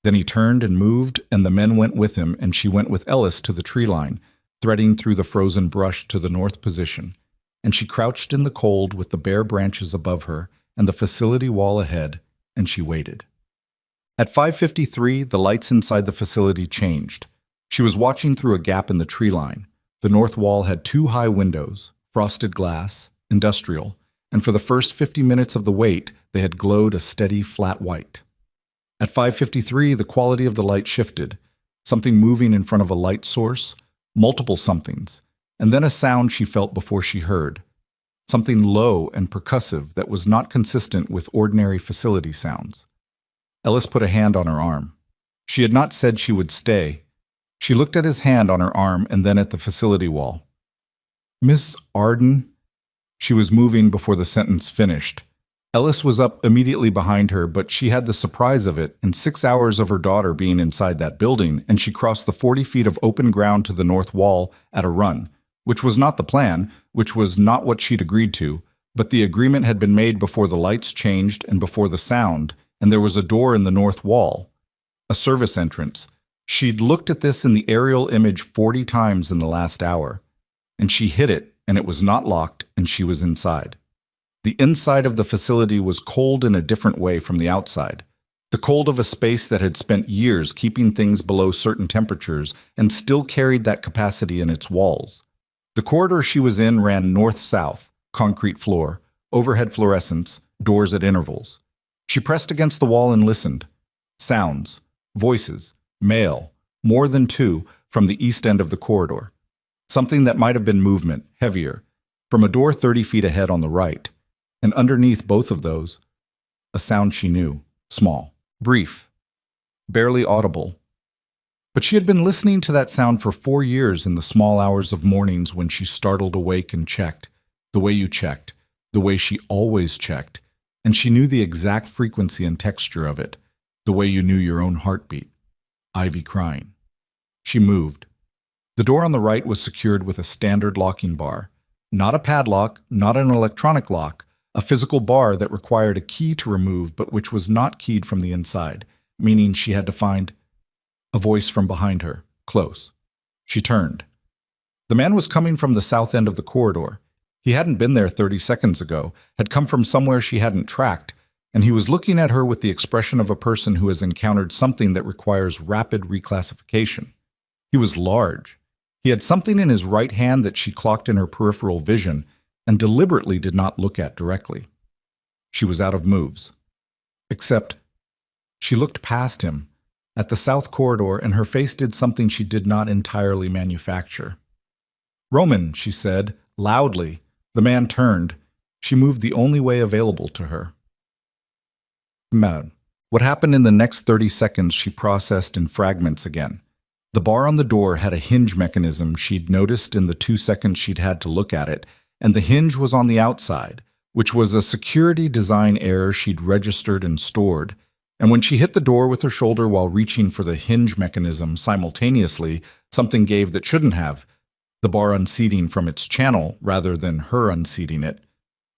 Then he turned and moved, and the men went with him, and she went with Ellis to the tree line, threading through the frozen brush to the north position, and she crouched in the cold with the bare branches above her and the facility wall ahead, and she waited. At 5:53, the lights inside the facility changed. She was watching through a gap in the tree line. The north wall had 2 high windows, frosted glass, industrial, and for the first 50 minutes of the wait, they had glowed a steady flat white. At 5:53, the quality of the light shifted, something moving in front of a light source, multiple somethings, and then a sound she felt before she heard, something low and percussive that was not consistent with ordinary facility sounds. Ellis put a hand on her arm. She had not said she would stay. She looked at his hand on her arm and then at the facility wall. Miss Arden? She was moving before the sentence finished. Ellis was up immediately behind her, but she had the surprise of it and 6 hours of her daughter being inside that building, and she crossed the 40 feet of open ground to the north wall at a run, which was not the plan, which was not what she'd agreed to, but the agreement had been made before the lights changed and before the sound, and there was a door in the north wall, a service entrance. She'd looked at this in the aerial image 40 times in the last hour, and she hit it, and it was not locked, and she was inside. The inside of the facility was cold in a different way from the outside. The cold of a space that had spent years keeping things below certain temperatures and still carried that capacity in its walls. The corridor she was in ran north-south, concrete floor, overhead fluorescents, doors at intervals. She pressed against the wall and listened. Sounds, voices, male, more than two, from the east end of the corridor. Something that might have been movement, heavier, from a door 30 feet ahead on the right. And underneath both of those, a sound she knew, small, brief, barely audible. But she had been listening to that sound for 4 years in the small hours of mornings when she startled awake and checked, the way you checked, the way she always checked, and she knew the exact frequency and texture of it, the way you knew your own heartbeat. Ivy crying. She moved. The door on the right was secured with a standard locking bar. Not a padlock, not an electronic lock, a physical bar that required a key to remove but which was not keyed from the inside, meaning she had to find a voice from behind her, close. She turned. The man was coming from the south end of the corridor. He hadn't been there 30 seconds ago, had come from somewhere she hadn't tracked, and he was looking at her with the expression of a person who has encountered something that requires rapid reclassification. He was large. He had something in his right hand that she clocked in her peripheral vision and deliberately did not look at directly. She was out of moves. Except she looked past him, at the south corridor, and her face did something she did not entirely manufacture. "Roman," she said, loudly. The man turned. She moved the only way available to her. What happened in the next 30 seconds she processed in fragments again. The bar on the door had a hinge mechanism she'd noticed in the 2 seconds she'd had to look at it, and the hinge was on the outside, which was a security design error she'd registered and stored. And when she hit the door with her shoulder while reaching for the hinge mechanism simultaneously, something gave that shouldn't have, the bar unseating from its channel rather than her unseating it.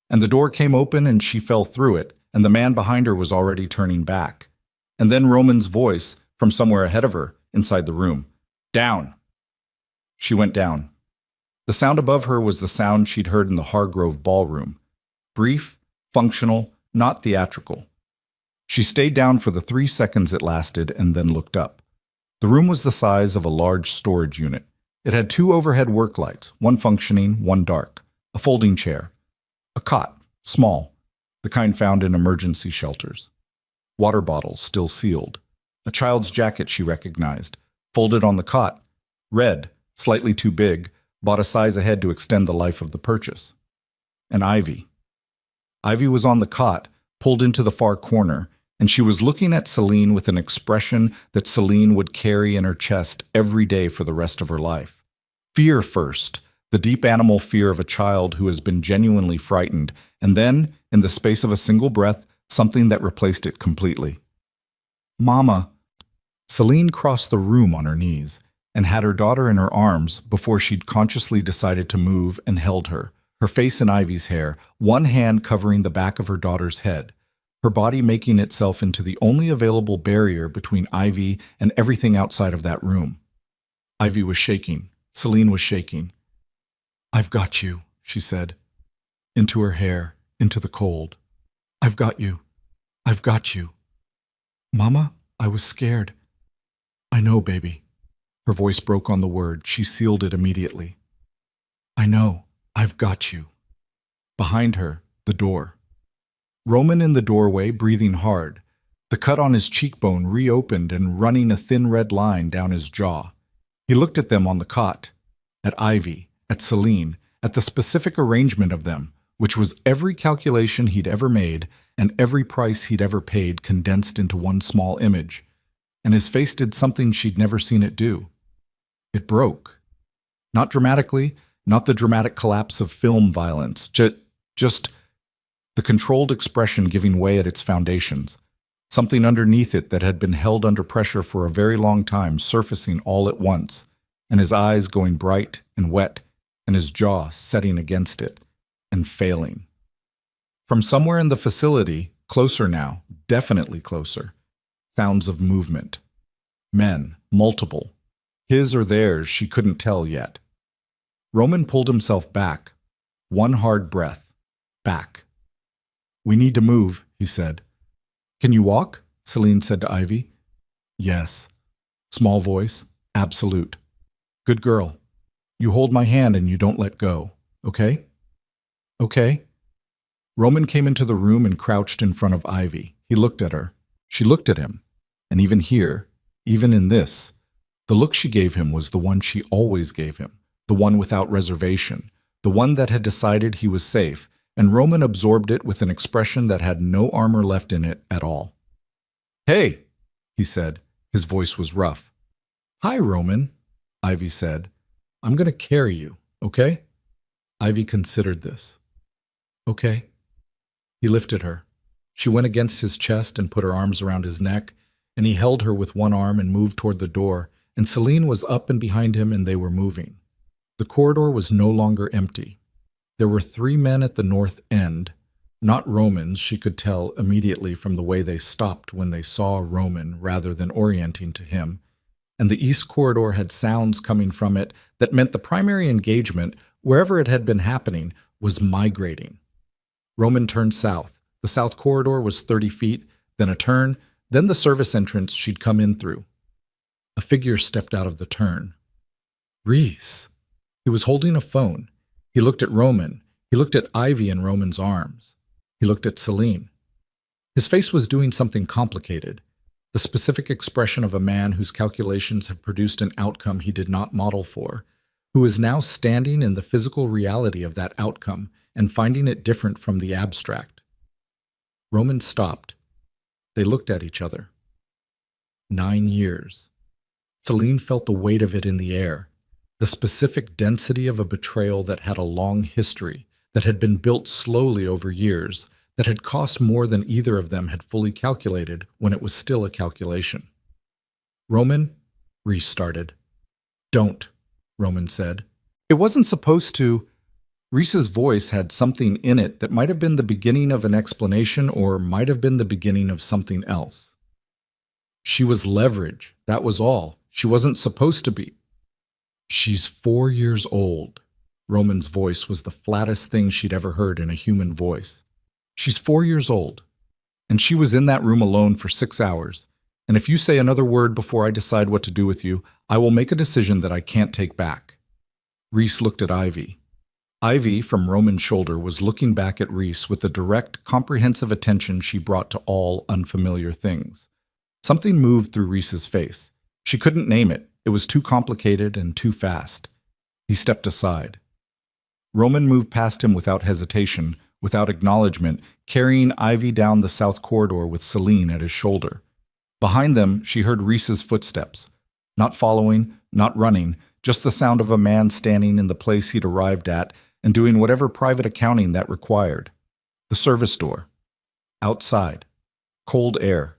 And the door came open and she fell through it, and the man behind her was already turning back. And then Roman's voice, from somewhere ahead of her, inside the room. "Down!" She went down. The sound above her was the sound she'd heard in the Hargrove ballroom. Brief, functional, not theatrical. She stayed down for the 3 seconds it lasted and then looked up. The room was the size of a large storage unit. It had 2 overhead work lights, one functioning, one dark, a folding chair, a cot, small, the kind found in emergency shelters, water bottles still sealed, a child's jacket she recognized, folded on the cot, red, slightly too big, bought a size ahead to extend the life of the purchase. And Ivy. Ivy was on the cot, pulled into the far corner, and she was looking at Celine with an expression that Celine would carry in her chest every day for the rest of her life. Fear first, the deep animal fear of a child who has been genuinely frightened, and then, in the space of a single breath, something that replaced it completely. "Mama." Celine crossed the room on her knees and had her daughter in her arms before she'd consciously decided to move and held her, her face in Ivy's hair, one hand covering the back of her daughter's head, her body making itself into the only available barrier between Ivy and everything outside of that room. Ivy was shaking. Celine was shaking. "I've got you," she said, into her hair, into the cold. "I've got you. I've got you." "Mama, I was scared." "I know, baby." Her voice broke on the word. She sealed it immediately. "I know. I've got you." Behind her, the door. Roman in the doorway, breathing hard. The cut on his cheekbone reopened and running a thin red line down his jaw. He looked at them on the cot, at Ivy, at Celine, at the specific arrangement of them, which was every calculation he'd ever made and every price he'd ever paid condensed into one small image. And his face did something she'd never seen it do. It broke. Not dramatically, not the dramatic collapse of film violence, just the controlled expression giving way at its foundations. Something underneath it that had been held under pressure for a very long time surfacing all at once, and his eyes going bright and wet, and his jaw setting against it, and failing. From somewhere in the facility, closer now, definitely closer. Sounds of movement. Men, multiple. His or theirs, she couldn't tell yet. Roman pulled himself back. One hard breath. Back. "We need to move," he said. "Can you walk?" Celine said to Ivy. "Yes." Small voice. Absolute. "Good girl. You hold my hand and you don't let go, okay?" "Okay." Roman came into the room and crouched in front of Ivy. He looked at her. She looked at him. And even here, even in this, the look she gave him was the one she always gave him, the one without reservation, the one that had decided he was safe, and Roman absorbed it with an expression that had no armor left in it at all. "Hey," he said. His voice was rough. "Hi, Roman," Ivy said. "I'm going to carry you, okay?" Ivy considered this. "Okay." He lifted her. She went against his chest and put her arms around his neck, and he held her with one arm and moved toward the door, and Celine was up and behind him and they were moving. The corridor was no longer empty. There were 3 men at the north end, not Romans, she could tell immediately from the way they stopped when they saw Roman rather than orienting to him, and the east corridor had sounds coming from it that meant the primary engagement, wherever it had been happening, was migrating. Roman turned south. The south corridor was 30 feet, then a turn, then the service entrance she'd come in through. A figure stepped out of the turn. Reese. He was holding a phone. He looked at Roman. He looked at Ivy in Roman's arms. He looked at Celine. His face was doing something complicated, the specific expression of a man whose calculations have produced an outcome he did not model for, who is now standing in the physical reality of that outcome and finding it different from the abstract. Roman stopped. They looked at each other. 9 years. Celine felt the weight of it in the air, the specific density of a betrayal that had a long history, that had been built slowly over years, that had cost more than either of them had fully calculated when it was still a calculation. "Roman," Reese started. "Don't," Roman said. "It wasn't supposed to." Reese's voice had something in it that might have been the beginning of an explanation or might have been the beginning of something else. She was leverage, that was all. She wasn't supposed to be. "She's 4 years old." Roman's voice was the flattest thing she'd ever heard in a human voice. "She's 4 years old. And she was in that room alone for 6 hours. And if you say another word before I decide what to do with you, I will make a decision that I can't take back." Reese looked at Ivy. Ivy, from Roman's shoulder, was looking back at Reese with the direct, comprehensive attention she brought to all unfamiliar things. Something moved through Reese's face. She couldn't name it. It was too complicated and too fast. He stepped aside. Roman moved past him without hesitation, without acknowledgement, carrying Ivy down the south corridor with Celine at his shoulder. Behind them, she heard Reese's footsteps. Not following, not running, just the sound of a man standing in the place he'd arrived at and doing whatever private accounting that required. The service door. Outside. Cold air.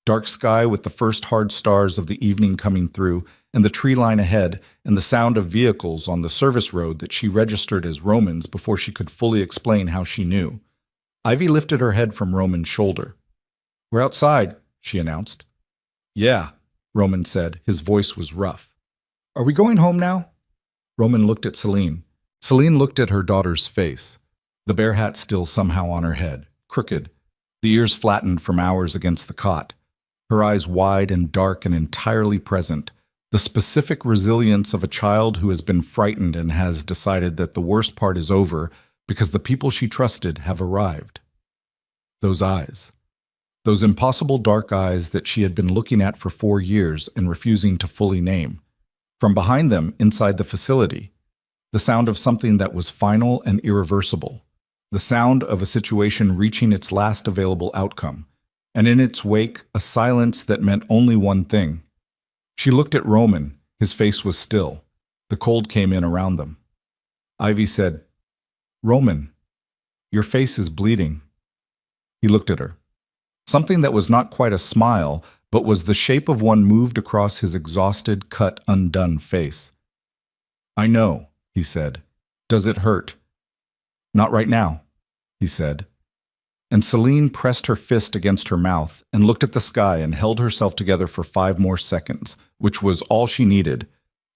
Dark sky with the first hard stars of the evening coming through, and the tree line ahead, and the sound of vehicles on the service road that she registered as Roman's before she could fully explain how she knew. Ivy lifted her head from Roman's shoulder. "We're outside," she announced. "Yeah," Roman said. His voice was rough. "Are we going home now?" Roman looked at Celine. Celine looked at her daughter's face, the bear hat still somehow on her head, crooked, the ears flattened from hours against the cot, her eyes wide and dark and entirely present, the specific resilience of a child who has been frightened and has decided that the worst part is over because the people she trusted have arrived. Those eyes. Those impossible dark eyes that she had been looking at for 4 years and refusing to fully name. From behind them, inside the facility, the sound of something that was final and irreversible, the sound of a situation reaching its last available outcome, and in its wake, a silence that meant only one thing. She looked at Roman. His face was still. The cold came in around them. Ivy said, "Roman, your face is bleeding." He looked at her. Something that was not quite a smile, but was the shape of one moved across his exhausted, cut, undone face. "I know," he said. "Does it hurt?" "Not right now," he said. and Celine pressed her fist against her mouth and looked at the sky and held herself together for 5 more seconds, which was all she needed,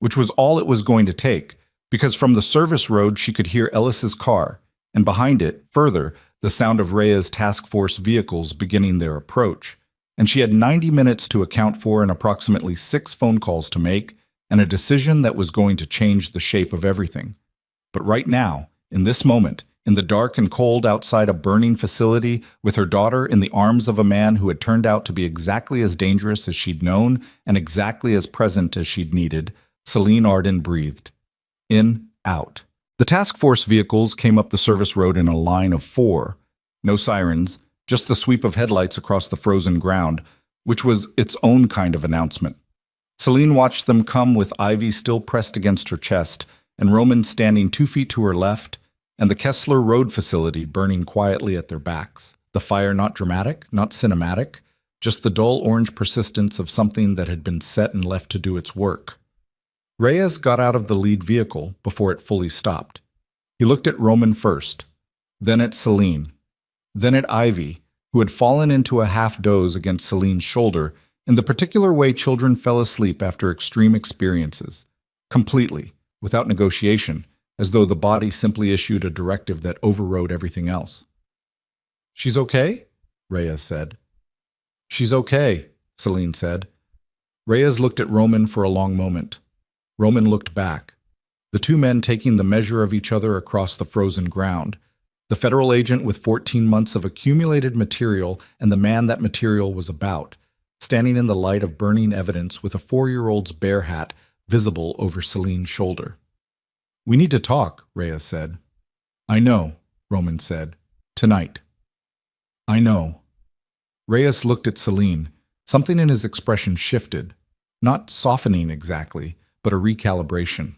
which was all it was going to take, because from the service road she could hear Ellis's car, and behind it, further, the sound of Rhea's task force vehicles beginning their approach. And she had 90 minutes to account for and approximately 6 phone calls to make, and a decision that was going to change the shape of everything. But right now, in this moment, in the dark and cold outside a burning facility, with her daughter in the arms of a man who had turned out to be exactly as dangerous as she'd known and exactly as present as she'd needed, Celine Arden breathed. In, out. The task force vehicles came up the service road in a line of 4. No sirens, just the sweep of headlights across the frozen ground, which was its own kind of announcement. Celine watched them come with Ivy still pressed against her chest, and Roman standing 2 feet to her left, and the Kessler Road facility burning quietly at their backs. The fire not dramatic, not cinematic, just the dull orange persistence of something that had been set and left to do its work. Reyes got out of the lead vehicle before it fully stopped. He looked at Roman first, then at Celine, then at Ivy, who had fallen into a half-doze against Celine's shoulder in the particular way children fell asleep after extreme experiences, completely, without negotiation, as though the body simply issued a directive that overrode everything else. "She's okay?" Reyes said. "She's okay," Celine said. Reyes looked at Roman for a long moment. Roman looked back, the 2 men taking the measure of each other across the frozen ground, the federal agent with 14 months of accumulated material and the man that material was about, standing in the light of burning evidence with a 4-year-old's bear hat visible over Celine's shoulder. "We need to talk," Reyes said. "I know," Roman said. "Tonight." "I know." Reyes looked at Celine. Something in his expression shifted. Not softening exactly, but a recalibration.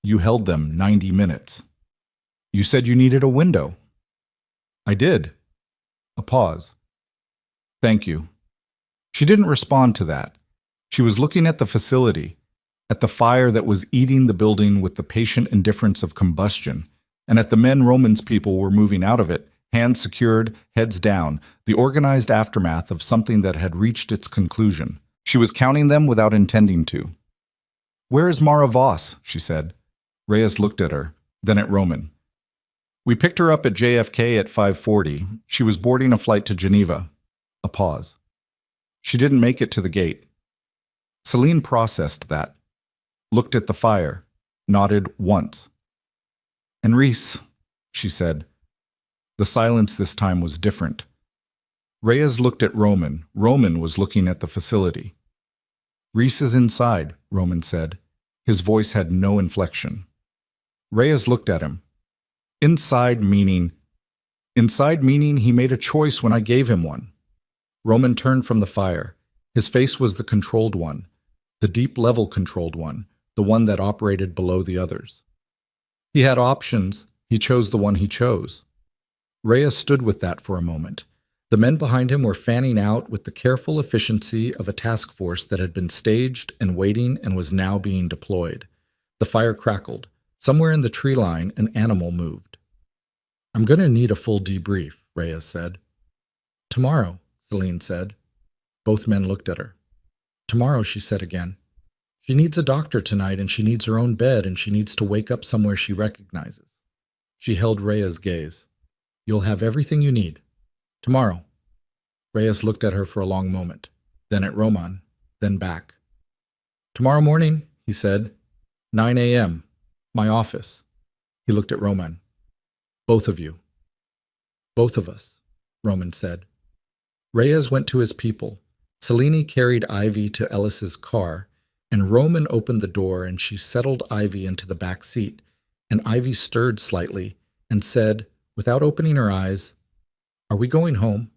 "You held them 90 minutes. You said you needed a window." "I did." A pause. "Thank you." She didn't respond to that. She was looking at the facility, at the fire that was eating the building with the patient indifference of combustion, and at the men Roman's people were moving out of it, hands secured, heads down, the organized aftermath of something that had reached its conclusion. She was counting them without intending to. "Where is Mara Voss?" she said. Reyes looked at her, then at Roman. "We picked her up at JFK at 5:40. She was boarding a flight to Geneva." A pause. "She didn't make it to the gate." Celine processed that, looked at the fire, nodded once. "And Reese," she said. The silence this time was different. Reyes looked at Roman. Roman was looking at the facility. "Reese is inside," Roman said. His voice had no inflection. Reyes looked at him. Inside meaning he made a choice when I gave him one." Roman turned from the fire. His face was the controlled one, the deep-level controlled one, the one that operated below the others. He had options. He chose the one he chose. Reyes stood with that for a moment. The men behind him were fanning out with the careful efficiency of a task force that had been staged and waiting and was now being deployed. The fire crackled. Somewhere in the tree line, an animal moved. "I'm going to need a full debrief," Reyes said. "Tomorrow," Celine said. Both men looked at her. "Tomorrow," she said again. "She needs a doctor tonight, and she needs her own bed, and she needs to wake up somewhere she recognizes." She held Reyes' gaze. "You'll have everything you need. Tomorrow." Reyes looked at her for a long moment, then at Roman, then back. "Tomorrow morning," he said. 9 a.m. My office." He looked at Roman. "Both of you." "Both of us," Roman said. Reyes went to his people. Celine carried Ivy to Ellis's car, and Roman opened the door and she settled Ivy into the back seat, and Ivy stirred slightly and said, without opening her eyes, "Are we going home?"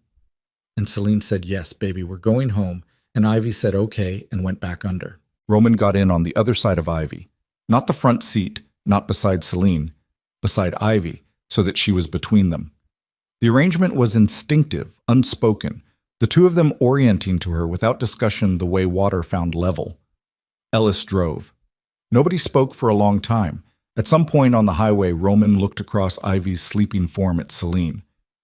And Celine said, "Yes, baby, we're going home," and Ivy said, "Okay," and went back under. Roman got in on the other side of Ivy. Not the front seat, not beside Celine, beside Ivy, so that she was between them. The arrangement was instinctive, unspoken, the 2 of them orienting to her without discussion the way water found level. Ellis drove. Nobody spoke for a long time. At some point on the highway, Roman looked across Ivy's sleeping form at Celine.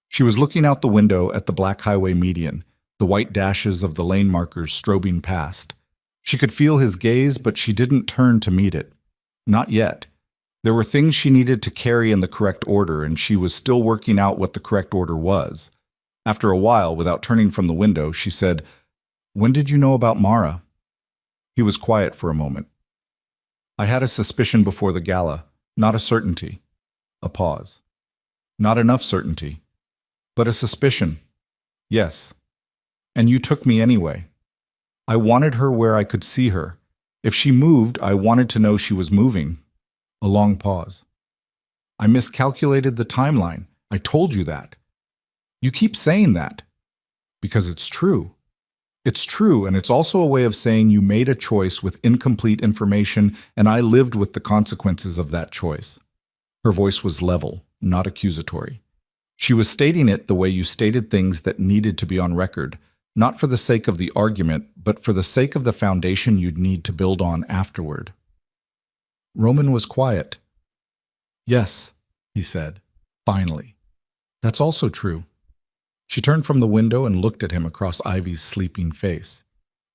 She was looking out the window at the black highway median, the white dashes of the lane markers strobing past. She could feel his gaze, but she didn't turn to meet it. Not yet. There were things she needed to carry in the correct order, and she was still working out what the correct order was. After a while, without turning from the window, she said, "When did you know about Mara?" He was quiet for a moment. "I had a suspicion before the gala, not a certainty." A pause. "Not enough certainty, but a suspicion." "Yes. And you took me anyway. I wanted her where I could see her. If she moved, I wanted to know she was moving." A long pause. "I miscalculated the timeline. I told you that." "You keep saying that." "Because it's true. It's true, and it's also a way of saying you made a choice with incomplete information, and I lived with the consequences of that choice." Her voice was level, not accusatory. She was stating it the way you stated things that needed to be on record, not for the sake of the argument, but for the sake of the foundation you'd need to build on afterward. Roman was quiet. "Yes," he said, finally. "That's also true." She turned from the window and looked at him across Ivy's sleeping face.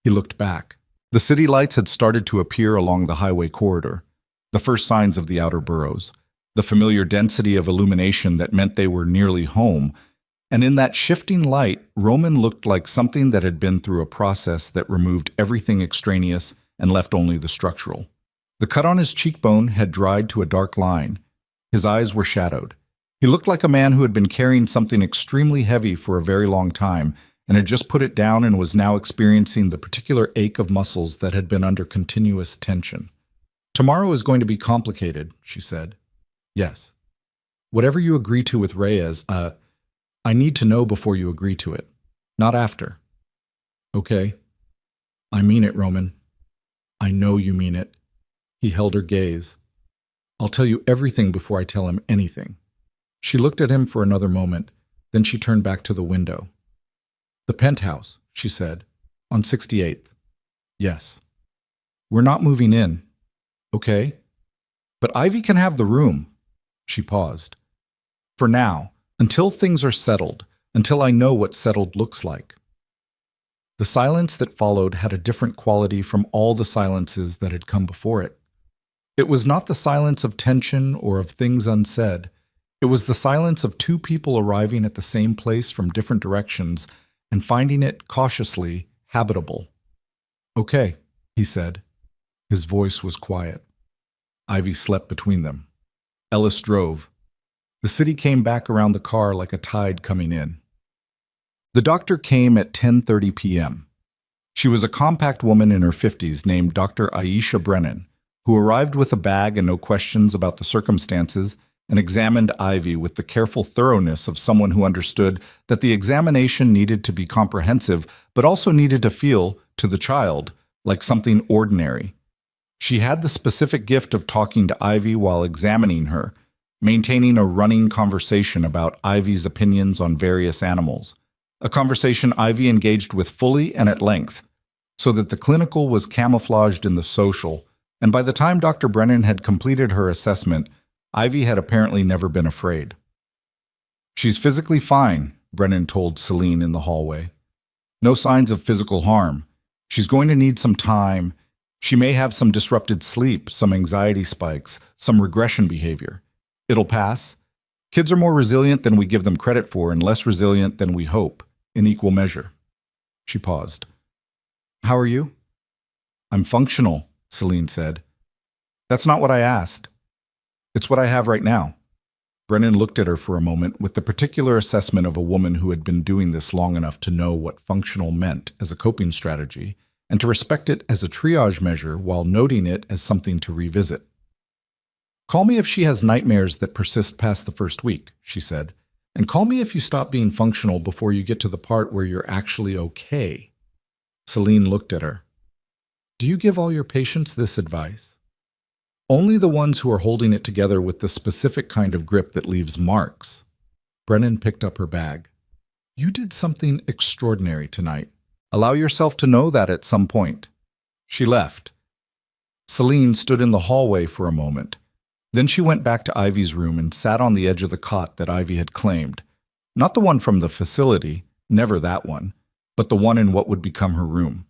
He looked back. The city lights had started to appear along the highway corridor, the first signs of the outer boroughs, the familiar density of illumination that meant they were nearly home, and in that shifting light, Roman looked like something that had been through a process that removed everything extraneous and left only the structural. The cut on his cheekbone had dried to a dark line. His eyes were shadowed. He looked like a man who had been carrying something extremely heavy for a very long time and had just put it down and was now experiencing the particular ache of muscles that had been under continuous tension. "Tomorrow is going to be complicated," she said. "Yes. Whatever you agree to with Reyes, I need to know before you agree to it, not after." "Okay. I mean it, Roman. I know you mean it." He held her gaze. "I'll tell you everything before I tell him anything." She looked at him for another moment, then she turned back to the window. "The penthouse," she said, "on 68th. "Yes." "We're not moving in." "Okay. But Ivy can have the room." She paused. "For now, until things are settled, until I know what settled looks like." The silence that followed had a different quality from all the silences that had come before it. It was not the silence of tension or of things unsaid. It was the silence of two people arriving at the same place from different directions and finding it cautiously habitable. "Okay," he said. His voice was quiet. Ivy slept between them. Ellis drove. The city came back around the car like a tide coming in. The doctor came at 10:30 p.m. She was a compact woman in her 50s named Dr. Aisha Brennan, who arrived with a bag and no questions about the circumstances and examined Ivy with the careful thoroughness of someone who understood that the examination needed to be comprehensive but also needed to feel, to the child, like something ordinary. She had the specific gift of talking to Ivy while examining her, maintaining a running conversation about Ivy's opinions on various animals, a conversation Ivy engaged with fully and at length, so that the clinical was camouflaged in the social, and by the time Dr. Brennan had completed her assessment, Ivy had apparently never been afraid. "She's physically fine," Brennan told Celine in the hallway. "No signs of physical harm. She's going to need some time. She may have some disrupted sleep, some anxiety spikes, some regression behavior. It'll pass. Kids are more resilient than we give them credit for and less resilient than we hope, in equal measure." She paused. "How are you?" "I'm functional," Celine said. "That's not what I asked. It's what I have right now." Brennan looked at her for a moment with the particular assessment of a woman who had been doing this long enough to know what functional meant as a coping strategy and to respect it as a triage measure while noting it as something to revisit. "Call me if she has nightmares that persist past the first week," she said, "and call me if you stop being functional before you get to the part where you're actually okay." Celine looked at her. "Do you give all your patients this advice?" "Only the ones who are holding it together with the specific kind of grip that leaves marks." Brennan picked up her bag. "You did something extraordinary tonight. Allow yourself to know that at some point." She left. Celine stood in the hallway for a moment. Then she went back to Ivy's room and sat on the edge of the cot that Ivy had claimed. Not the one from the facility, never that one, but the one in what would become her room,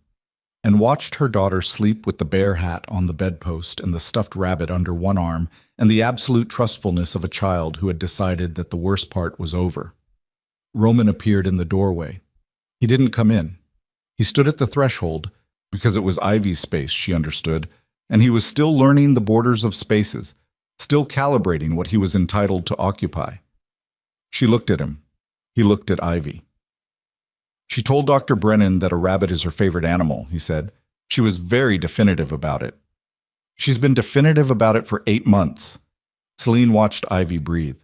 and watched her daughter sleep with the bear hat on the bedpost and the stuffed rabbit under one arm and the absolute trustfulness of a child who had decided that the worst part was over. Roman appeared in the doorway. He didn't come in. He stood at the threshold, because it was Ivy's space, she understood, and he was still learning the borders of spaces, still calibrating what he was entitled to occupy. She looked at him. He looked at Ivy. She told Dr. Brennan that a rabbit is her favorite animal, he said. She was very definitive about it. She's been definitive about it for 8 months. Celine watched Ivy breathe.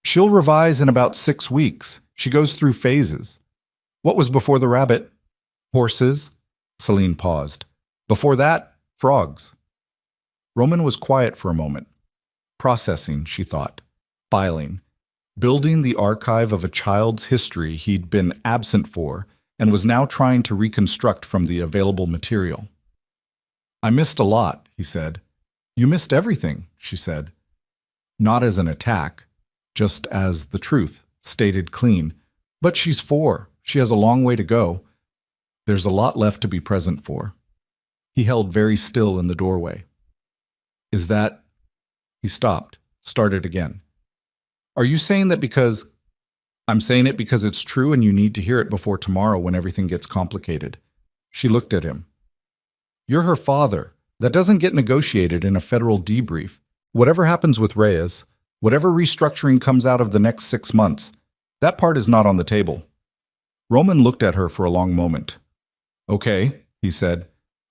She'll revise in about 6 weeks. She goes through phases. What was before the rabbit? Horses? Celine paused. Before that, frogs. Roman was quiet for a moment. Processing, she thought. Filing. Building the archive of a child's history he'd been absent for and was now trying to reconstruct from the available material. I missed a lot, he said. You missed everything, she said. Not as an attack, just as the truth, stated clean. But she's 4. She has a long way to go. There's a lot left to be present for. He held very still in the doorway. Is that... He stopped, started again. Are you saying that because... I'm saying it because it's true and you need to hear it before tomorrow when everything gets complicated. She looked at him. You're her father. That doesn't get negotiated in a federal debrief. Whatever happens with Reyes, whatever restructuring comes out of the next 6 months, that part is not on the table. Roman looked at her for a long moment. Okay, he said.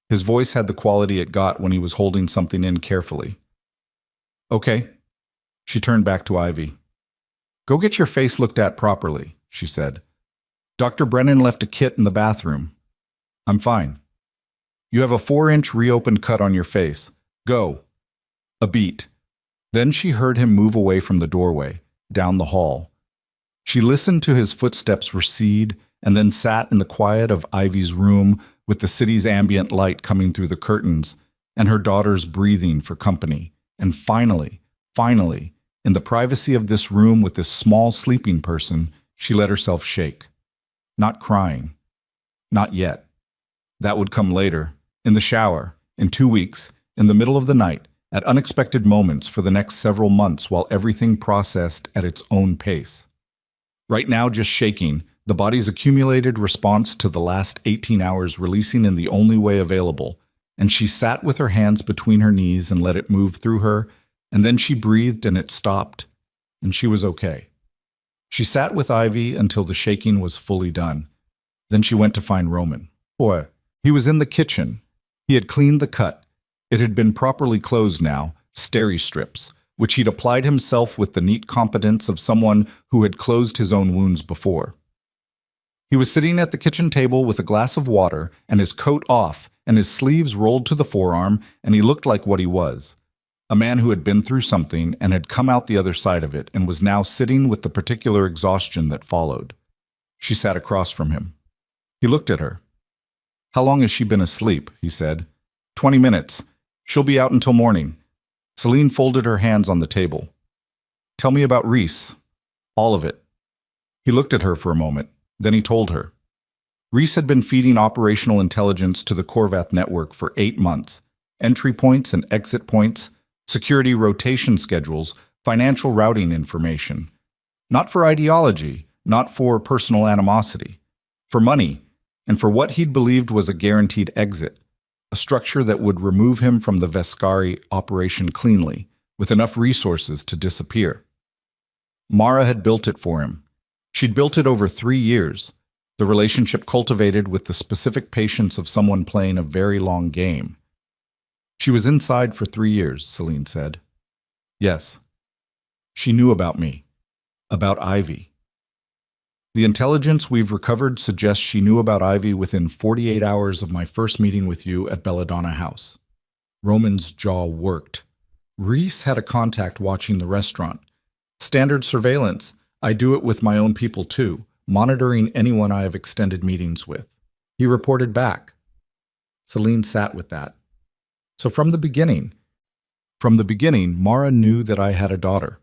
His voice had the quality it got when he was holding something in carefully. Okay. She turned back to Ivy. Go get your face looked at properly, she said. Dr. Brennan left a kit in the bathroom. I'm fine. You have a 4-inch reopened cut on your face. Go. A beat. Then she heard him move away from the doorway, down the hall. She listened to his footsteps recede and then sat in the quiet of Ivy's room with the city's ambient light coming through the curtains and her daughter's breathing for company. And finally, in the privacy of this room with this small sleeping person, she let herself shake. Not crying. Not yet. That would come later, in the shower, in 2 weeks, in the middle of the night, at unexpected moments for the next several months while everything processed at its own pace. Right now, just shaking, the body's accumulated response to the last 18 hours releasing in the only way available, and she sat with her hands between her knees and let it move through her, and then she breathed and it stopped, and she was okay. She sat with Ivy until the shaking was fully done. Then she went to find Roman. Boy, he was in the kitchen. He had cleaned the cut. It had been properly closed now, steri strips, which he'd applied himself with the neat competence of someone who had closed his own wounds before. He was sitting at the kitchen table with a glass of water and his coat off and his sleeves rolled to the forearm, and he looked like what he was. A man who had been through something and had come out the other side of it and was now sitting with the particular exhaustion that followed. She sat across from him. He looked at her. How long has she been asleep? He said. 20 minutes. She'll be out until morning. Celine folded her hands on the table. Tell me about Reese. All of it. He looked at her for a moment. Then he told her. Reese had been feeding operational intelligence to the Corvath network for 8 months. Entry points and exit points, security rotation schedules, financial routing information. Not for ideology, not for personal animosity. For money, and for what he'd believed was a guaranteed exit. A structure that would remove him from the Vescari operation cleanly, with enough resources to disappear. Mara had built it for him. She'd built it over 3 years, the relationship cultivated with the specific patience of someone playing a very long game. She was inside for 3 years, Celine said. Yes. She knew about me. About Ivy. The intelligence we've recovered suggests she knew about Ivy within 48 hours of my first meeting with you at Belladonna House. Roman's jaw worked. Reese had a contact watching the restaurant. Standard surveillance. I do it with my own people too, monitoring anyone I have extended meetings with. He reported back. Celine sat with that. So from the beginning, Mara knew that I had a daughter.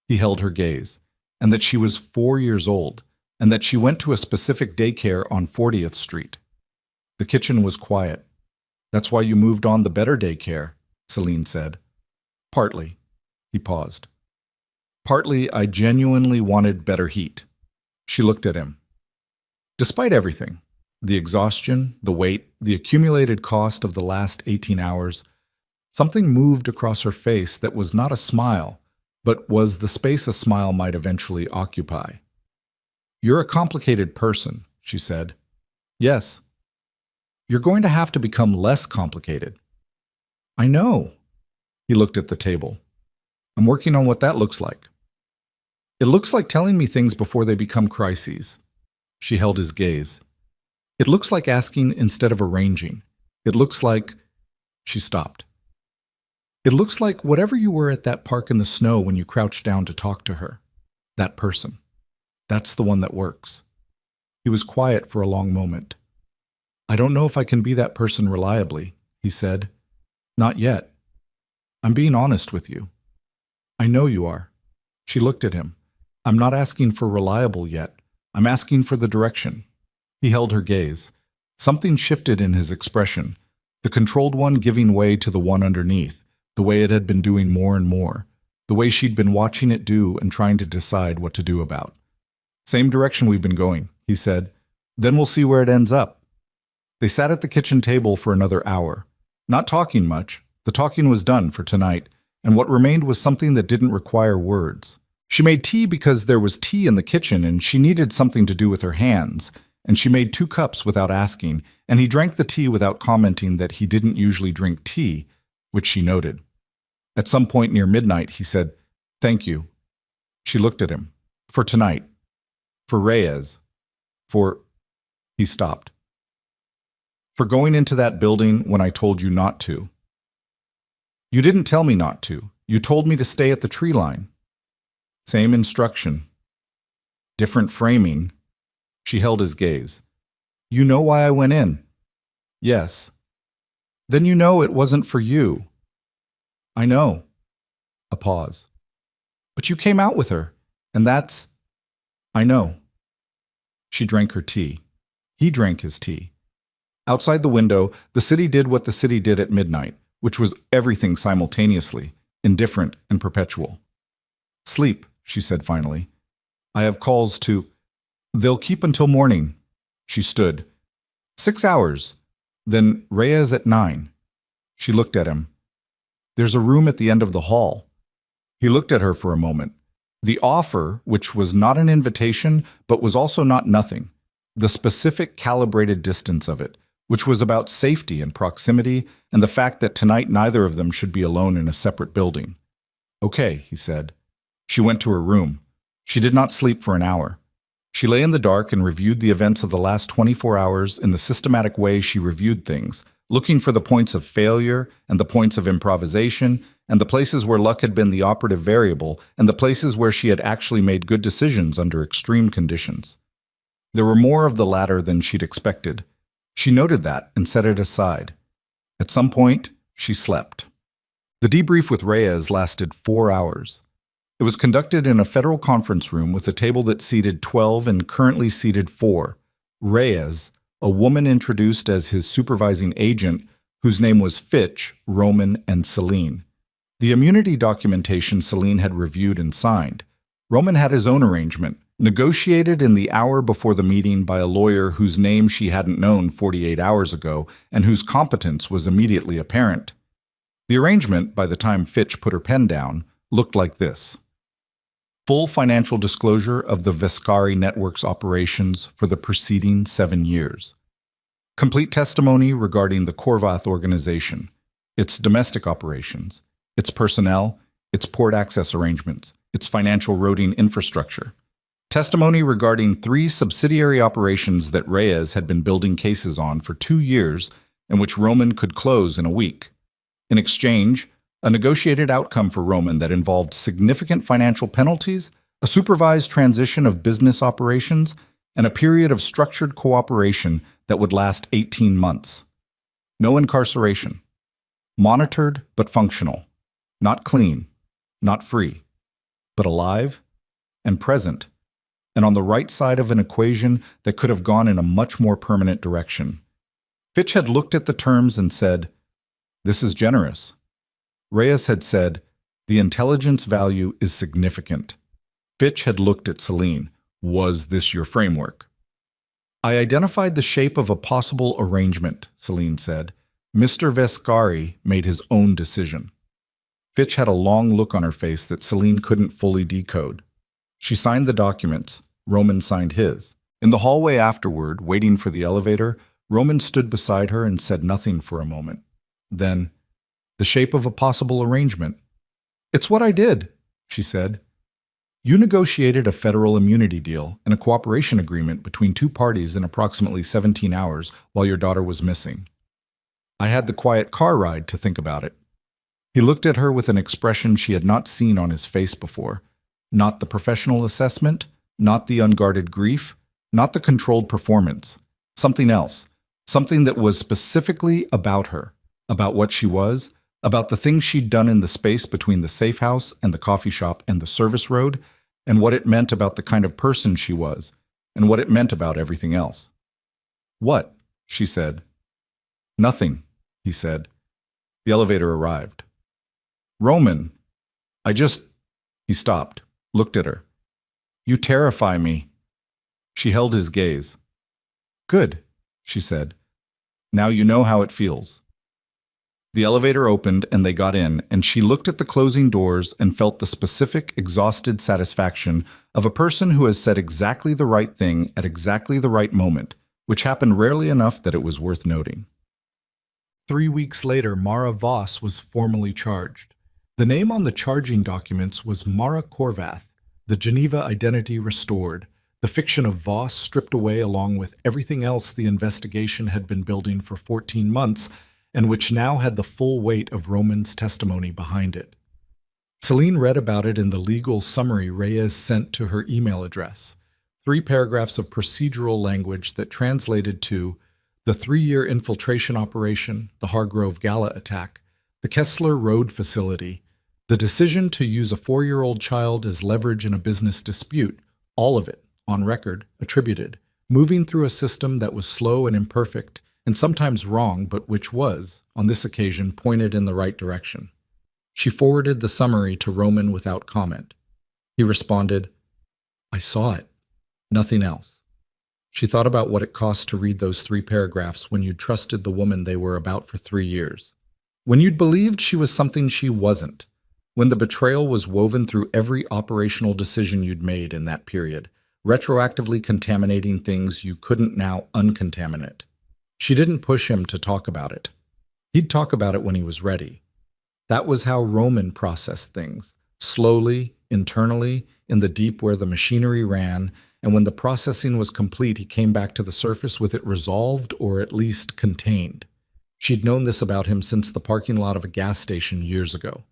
He held her gaze. and that she was 4 years old, and that she went to a specific daycare on 40th Street. The kitchen was quiet. That's why you moved on the better daycare, Celine said. Partly. He paused. Partly, I genuinely wanted better heat. She looked at him. Despite everything, the exhaustion, the weight, the accumulated cost of the last 18 hours, something moved across her face that was not a smile, but was the space a smile might eventually occupy. You're a complicated person, she said. Yes. You're going to have to become less complicated. I know. He looked at the table. I'm working on what that looks like. It looks like telling me things before they become crises. She held his gaze. It looks like asking instead of arranging. It looks like... She stopped. It looks like whatever you were at that park in the snow when you crouched down to talk to her. That person. That's the one that works. He was quiet for a long moment. I don't know if I can be that person reliably, he said. Not yet. I'm being honest with you. I know you are. She looked at him. I'm not asking for reliable yet. I'm asking for the direction. He held her gaze. Something shifted in his expression, the controlled one giving way to the one underneath, the way it had been doing more and more, the way she'd been watching it do and trying to decide what to do about. Same direction we've been going, he said. Then we'll see where it ends up. They sat at the kitchen table for another hour, not talking much. The talking was done for tonight, and what remained was something that didn't require words. She made tea because there was tea in the kitchen and she needed something to do with her hands, and she made 2 cups without asking, and he drank the tea without commenting that he didn't usually drink tea, which she noted. At some point near midnight, he said, Thank you. She looked at him. For tonight. For Reyes. For... He stopped. For going into that building when I told you not to. You didn't tell me not to. You told me to stay at the tree line. Same instruction. Different framing. She held his gaze. You know why I went in? Yes. Then you know it wasn't for you. I know. A pause. But you came out with her, and that's... I know. She drank her tea. He drank his tea. Outside the window, the city did what the city did at midnight, which was everything simultaneously, indifferent and perpetual. Sleep, she said finally. I have calls to... They'll keep until morning. She stood. 6 hours. Then Reyes at 9. She looked at him. There's a room at the end of the hall. He looked at her for a moment. The offer, which was not an invitation, but was also not nothing. The specific calibrated distance of it, which was about safety and proximity, and the fact that tonight neither of them should be alone in a separate building. Okay, he said. She went to her room. She did not sleep for an hour. She lay in the dark and reviewed the events of the last 24 hours in the systematic way she reviewed things, looking for the points of failure and the points of improvisation and the places where luck had been the operative variable and the places where she had actually made good decisions under extreme conditions. There were more of the latter than she'd expected. She noted that and set it aside. At some point, she slept. The debrief with Reyes lasted 4 hours. It was conducted in a federal conference room with a table that seated 12 and currently seated 4. Reyes, a woman introduced as his supervising agent, whose name was Fitch, Roman, and Celine. The immunity documentation Celine had reviewed and signed. Roman had his own arrangement, negotiated in the hour before the meeting by a lawyer whose name she hadn't known 48 hours ago and whose competence was immediately apparent. The arrangement, by the time Fitch put her pen down, looked like this. Full financial disclosure of the Vescari Network's operations for the preceding 7 years. Complete testimony regarding the Corvath organization, its domestic operations, its personnel, its port access arrangements, its financial routing infrastructure. Testimony regarding 3 subsidiary operations that Reyes had been building cases on for 2 years and which Roman could close in a week. In exchange, a negotiated outcome for Roman that involved significant financial penalties, a supervised transition of business operations, and a period of structured cooperation that would last 18 months. No incarceration. Monitored but functional. Not clean. Not free. But alive and present, and on the right side of an equation that could have gone in a much more permanent direction. Fitch had looked at the terms and said, "This is generous." Reyes had said, "The intelligence value is significant." Fitch had looked at Celine. "Was this your framework?" "I identified the shape of a possible arrangement," Celine said. "Mr. Vescari made his own decision." Fitch had a long look on her face that Celine couldn't fully decode. She signed the documents. Roman signed his. In the hallway afterward, waiting for the elevator, Roman stood beside her and said nothing for a moment. Then, "The shape of a possible arrangement." "It's what I did," she said. "You negotiated a federal immunity deal and a cooperation agreement between two parties in approximately 17 hours while your daughter was missing. I had the quiet car ride to think about it." He looked at her with an expression she had not seen on his face before. Not the professional assessment, not the unguarded grief, not the controlled performance. Something else. Something that was specifically about her, about what she was, about the things she'd done in the space between the safe house and the coffee shop and the service road, and what it meant about the kind of person she was, and what it meant about everything else. "What?" she said. "Nothing," he said. The elevator arrived. "Roman, He stopped, looked at her. "You terrify me." She held his gaze. "Good," she said. "Now you know how it feels." The elevator opened and they got in, and she looked at the closing doors and felt the specific, exhausted satisfaction of a person who has said exactly the right thing at exactly the right moment, which happened rarely enough that it was worth noting. 3 weeks later, Mara Voss was formally charged. The name on the charging documents was Mara Korvath, the Geneva identity restored, the fiction of Voss stripped away along with everything else the investigation had been building for 14 months, and which now had the full weight of Roman's testimony behind it. Celine read about it in the legal summary Reyes sent to her email address. 3 paragraphs of procedural language that translated to the 3-year infiltration operation, the Hargrove Gala attack, the Kessler Road facility, the decision to use a 4-year-old child as leverage in a business dispute, all of it, on record, attributed, moving through a system that was slow and imperfect, and sometimes wrong, but which was, on this occasion, pointed in the right direction. She forwarded the summary to Roman without comment. He responded, "I saw it. Nothing else." She thought about what it cost to read those 3 paragraphs when you'd trusted the woman they were about for 3 years. When you'd believed she was something she wasn't. When the betrayal was woven through every operational decision you'd made in that period, retroactively contaminating things you couldn't now uncontaminate. She didn't push him to talk about it. He'd talk about it when he was ready. That was how Roman processed things, slowly, internally, in the deep where the machinery ran, and when the processing was complete, he came back to the surface with it resolved or at least contained. She'd known this about him since the parking lot of a gas station years ago.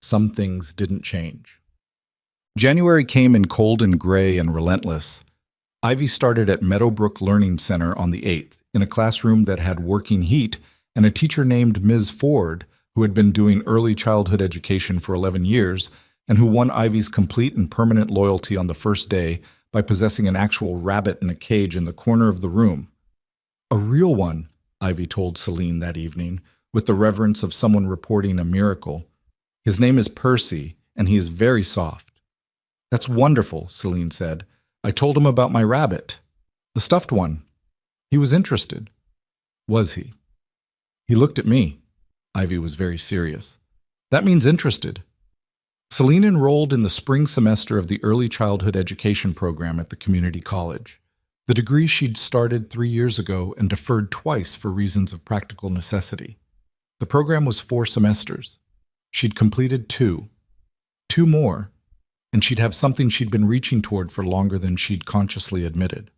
Some things didn't change. January came in cold and gray and relentless. Ivy started at Meadowbrook Learning Center on the 8th, in a classroom that had working heat, and a teacher named Ms. Ford, who had been doing early childhood education for 11 years, and who won Ivy's complete and permanent loyalty on the first day by possessing an actual rabbit in a cage in the corner of the room. "A real one," Ivy told Celine that evening, with the reverence of someone reporting a miracle. "His name is Percy, and he is very soft." "That's wonderful," Celine said. "I told him about my rabbit. The stuffed one. He was interested." "Was he?" "He looked at me." Ivy was very serious. "That means interested." Celine enrolled in the spring semester of the early childhood education program at the community college, the degree she'd started 3 years ago and deferred twice for reasons of practical necessity. The program was 4 semesters. She'd completed 2. 2 more, and she'd have something she'd been reaching toward for longer than she'd consciously admitted.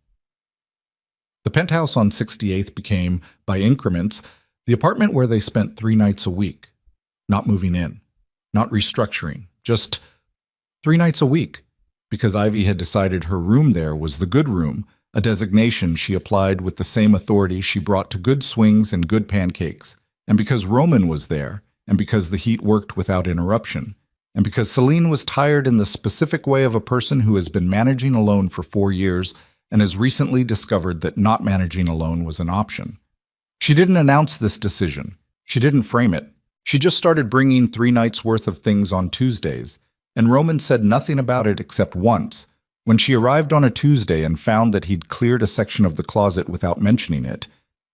The penthouse on 68th became, by increments, the apartment where they spent 3 nights a week, not moving in, not restructuring, just 3 nights a week, because Ivy had decided her room there was the good room, a designation she applied with the same authority she brought to good swings and good pancakes, and because Roman was there, and because the heat worked without interruption, and because Celine was tired in the specific way of a person who has been managing alone for 4 years and has recently discovered that not managing alone was an option. She didn't announce this decision. She didn't frame it. She just started bringing 3 nights' worth of things on Tuesdays, and Roman said nothing about it except once, when she arrived on a Tuesday and found that he'd cleared a section of the closet without mentioning it,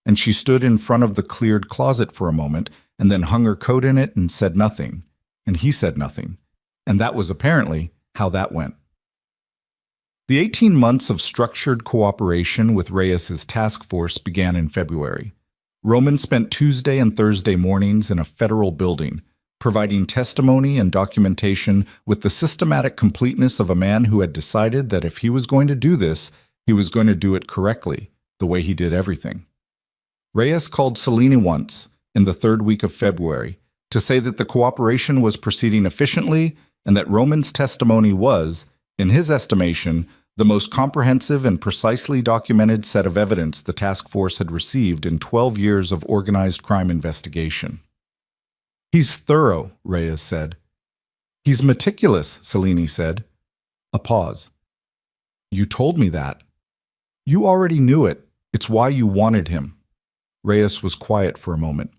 and she stood in front of the cleared closet for a moment and then hung her coat in it and said nothing, and he said nothing, and that was apparently how that went. The 18 months of structured cooperation with Reyes's task force began in February. Roman spent Tuesday and Thursday mornings in a federal building, providing testimony and documentation with the systematic completeness of a man who had decided that if he was going to do this, he was going to do it correctly, the way he did everything. Reyes called Celine once, in the 3rd week of February, to say that the cooperation was proceeding efficiently and that Roman's testimony was, in his estimation, the most comprehensive and precisely documented set of evidence the task force had received in 12 years of organized crime investigation. "He's thorough," Reyes said. "He's meticulous," Celine said. A pause. "You told me that." "You already knew it. It's why you wanted him." Reyes was quiet for a moment.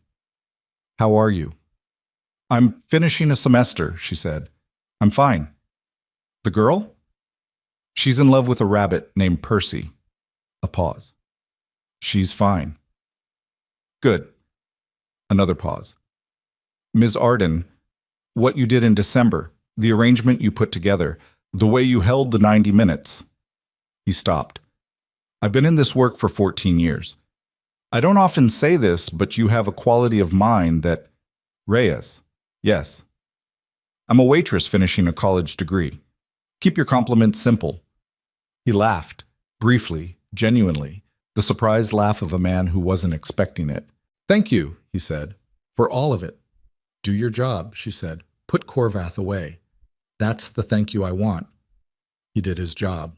"How are you?" "I'm finishing a semester," she said. "I'm fine." "The girl?" "She's in love with a rabbit named Percy." A pause. "She's fine." "Good." Another pause. "Ms. Arden, what you did in December, the arrangement you put together, the way you held the 90 minutes." He stopped. "I've been in this work for 14 years. I don't often say this, but you have a quality of mind that—" "Reyes." "Yes." "I'm a waitress finishing a college degree. Keep your compliments simple." He laughed, briefly, genuinely, the surprised laugh of a man who wasn't expecting it. "Thank you," he said, "for all of it." "Do your job," she said. "Put Corvath away. That's the thank you I want." He did his job.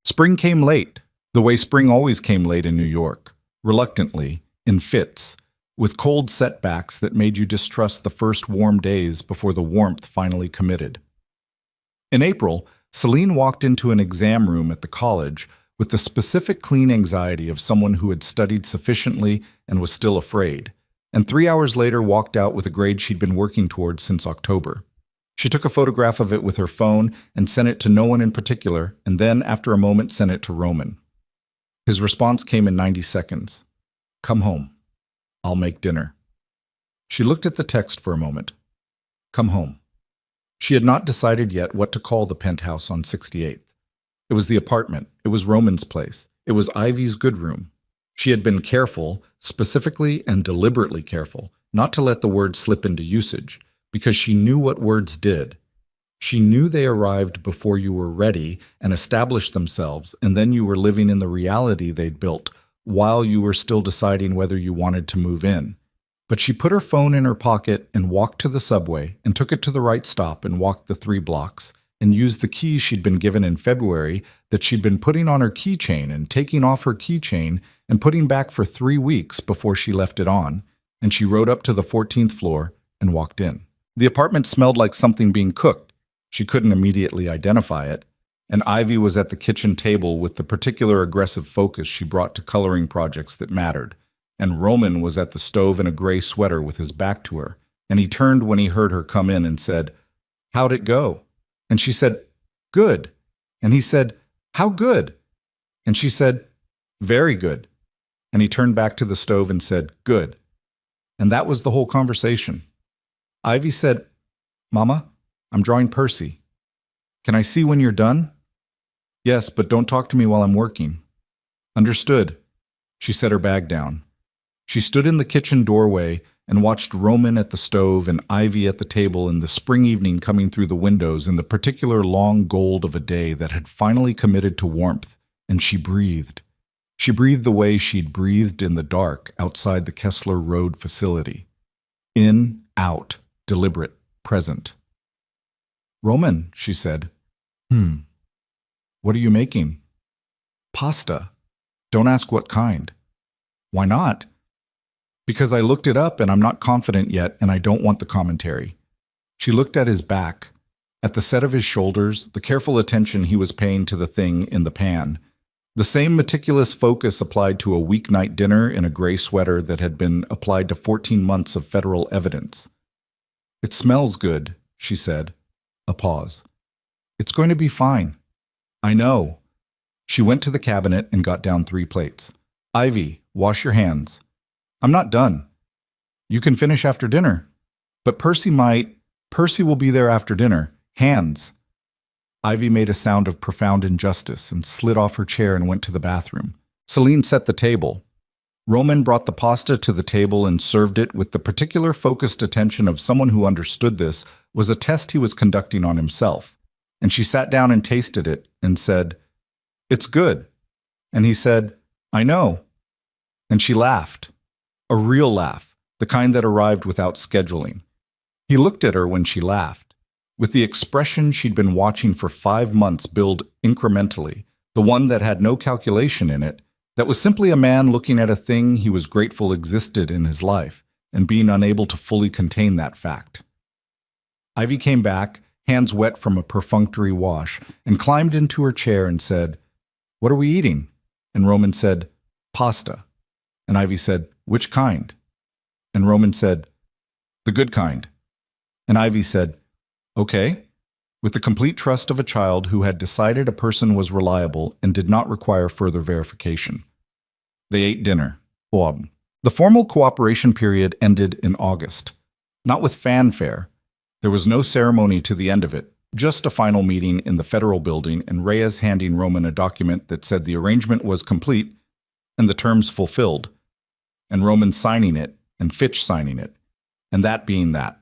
Spring came late, the way spring always came late in New York, reluctantly, in fits, with cold setbacks that made you distrust the first warm days before the warmth finally committed. In April, Celine walked into an exam room at the college with the specific clean anxiety of someone who had studied sufficiently and was still afraid, and 3 hours later walked out with a grade she'd been working towards since October. She took a photograph of it with her phone and sent it to no one in particular, and then, after a moment, sent it to Roman. His response came in 90 seconds. "Come home. I'll make dinner." She looked at the text for a moment. "Come home." She had not decided yet what to call the penthouse on 68th. It was the apartment. It was Roman's place. It was Ivy's good room. She had been careful, specifically and deliberately careful, not to let the word slip into usage, because she knew what words did. She knew they arrived before you were ready and established themselves, and then you were living in the reality they'd built, while you were still deciding whether you wanted to move in. But she put her phone in her pocket and walked to the subway and took it to the right stop and walked the 3 blocks and used the key she'd been given in February that she'd been putting on her keychain and taking off her keychain and putting back for 3 weeks before she left it on, and she rode up to the 14th floor and walked in. The apartment smelled like something being cooked. She couldn't immediately identify it, and Ivy was at the kitchen table with the particular aggressive focus she brought to coloring projects that mattered. And Roman was at the stove in a gray sweater with his back to her, and he turned when he heard her come in and said, "How'd it go?" And she said, "Good." And he said, "How good?" And she said, "Very good." And he turned back to the stove and said, "Good." And that was the whole conversation. Ivy said, "Mama, I'm drawing Percy. Can I see when you're done?" "Yes, but don't talk to me while I'm working." "Understood." She set her bag down. She stood in the kitchen doorway and watched Roman at the stove and Ivy at the table in the spring evening coming through the windows in the particular long gold of a day that had finally committed to warmth, and she breathed. She breathed the way she'd breathed in the dark outside the Kessler Road facility. In, out, deliberate, present. "Roman," she said. What are you making?" "Pasta." "Don't ask what kind." "Why not?" "Because I looked it up and I'm not confident yet and I don't want the commentary." She looked at his back, at the set of his shoulders, the careful attention he was paying to the thing in the pan. The same meticulous focus applied to a weeknight dinner in a gray sweater that had been applied to 14 months of federal evidence. "It smells good," she said. A pause. "It's going to be fine." "I know." She went to the cabinet and got down 3 plates. "Ivy, wash your hands." "I'm not done." "You can finish after dinner." "But Percy might." "Percy will be there after dinner. Hands." Ivy made a sound of profound injustice and slid off her chair and went to the bathroom. Celine set the table. Roman brought the pasta to the table and served it with the particular focused attention of someone who understood this was a test he was conducting on himself. And she sat down and tasted it and said, "It's good." And he said, "I know." And she laughed. A real laugh, the kind that arrived without scheduling. He looked at her when she laughed, with the expression she'd been watching for 5 months build incrementally, the one that had no calculation in it, that was simply a man looking at a thing he was grateful existed in his life, and being unable to fully contain that fact. Ivy came back, hands wet from a perfunctory wash, and climbed into her chair and said, "What are we eating?" And Roman said, "Pasta." And Ivy said, "Which kind?" And Roman said, "The good kind." And Ivy said, "Okay," with the complete trust of a child who had decided a person was reliable and did not require further verification. They ate dinner. The formal cooperation period ended in August. Not with fanfare. There was no ceremony to the end of it, just a final meeting in the federal building and Reyes handing Roman a document that said the arrangement was complete and the terms fulfilled, and Roman signing it and Fitch signing it, and that being that.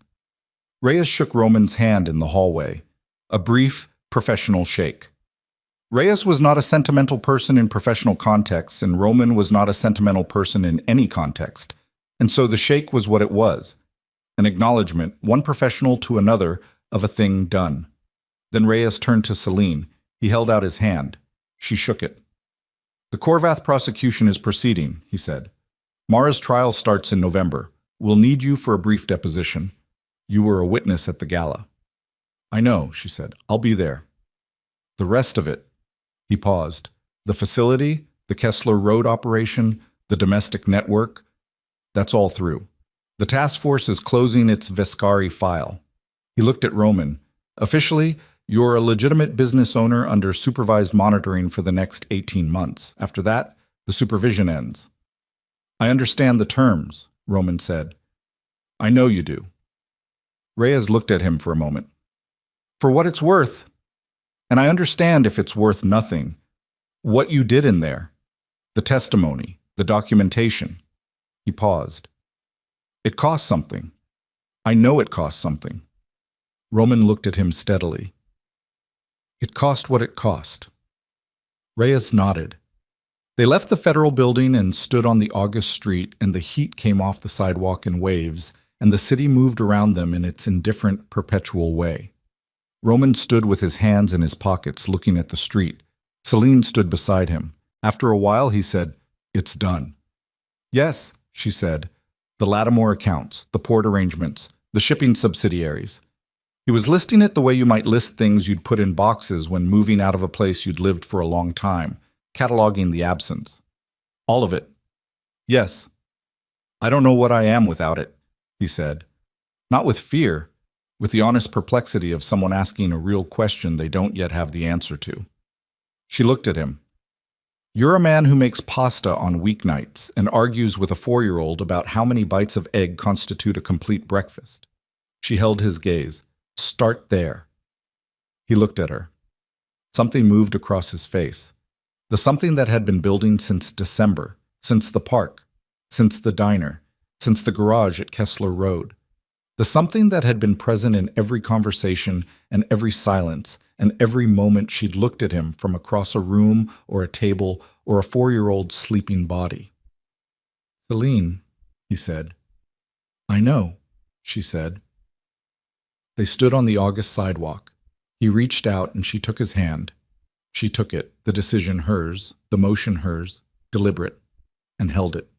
Reyes shook Roman's hand in the hallway, a brief, professional shake. Reyes was not a sentimental person in professional contexts, and Roman was not a sentimental person in any context, and so the shake was what it was, an acknowledgement, one professional to another, of a thing done. Then Reyes turned to Celine. He held out his hand. She shook it. "The Corvath prosecution is proceeding," he said. "Mara's trial starts in November. We'll need you for a brief deposition. You were a witness at the gala." "I know," she said. "I'll be there." "The rest of it." He paused. "The facility, the Kessler Road operation, the domestic network, that's all through. The task force is closing its Vescari file." He looked at Roman. "Officially, you're a legitimate business owner under supervised monitoring for the next 18 months. After that, the supervision ends." "I understand the terms," Roman said. "I know you do." Reyes looked at him for a moment. "For what it's worth, and I understand if it's worth nothing, what you did in there, the testimony, the documentation." He paused. "It cost something. I know it cost something." Roman looked at him steadily. "It cost what it cost." Reyes nodded. They left the federal building and stood on the August street, and the heat came off the sidewalk in waves, and the city moved around them in its indifferent, perpetual way. Roman stood with his hands in his pockets, looking at the street. Celine stood beside him. After a while, he said, "It's done." "Yes," she said. "The Lattimore accounts, the port arrangements, the shipping subsidiaries." He was listing it the way you might list things you'd put in boxes when moving out of a place you'd lived for a long time, cataloging the absence. "All of it." "Yes." "I don't know what I am without it," he said. Not with fear, with the honest perplexity of someone asking a real question they don't yet have the answer to. She looked at him. "You're a man who makes pasta on weeknights and argues with a 4-year-old about how many bites of egg constitute a complete breakfast." She held his gaze. "Start there." He looked at her. Something moved across his face. The something that had been building since December, since the park, since the diner, since the garage at Kessler Road. The something that had been present in every conversation and every silence and every moment she'd looked at him from across a room or a table or a 4-year-old's sleeping body. "Celine," he said. "I know," she said. They stood on the August sidewalk. He reached out and she took his hand. She took it, the decision hers, the motion hers, deliberate, and held it.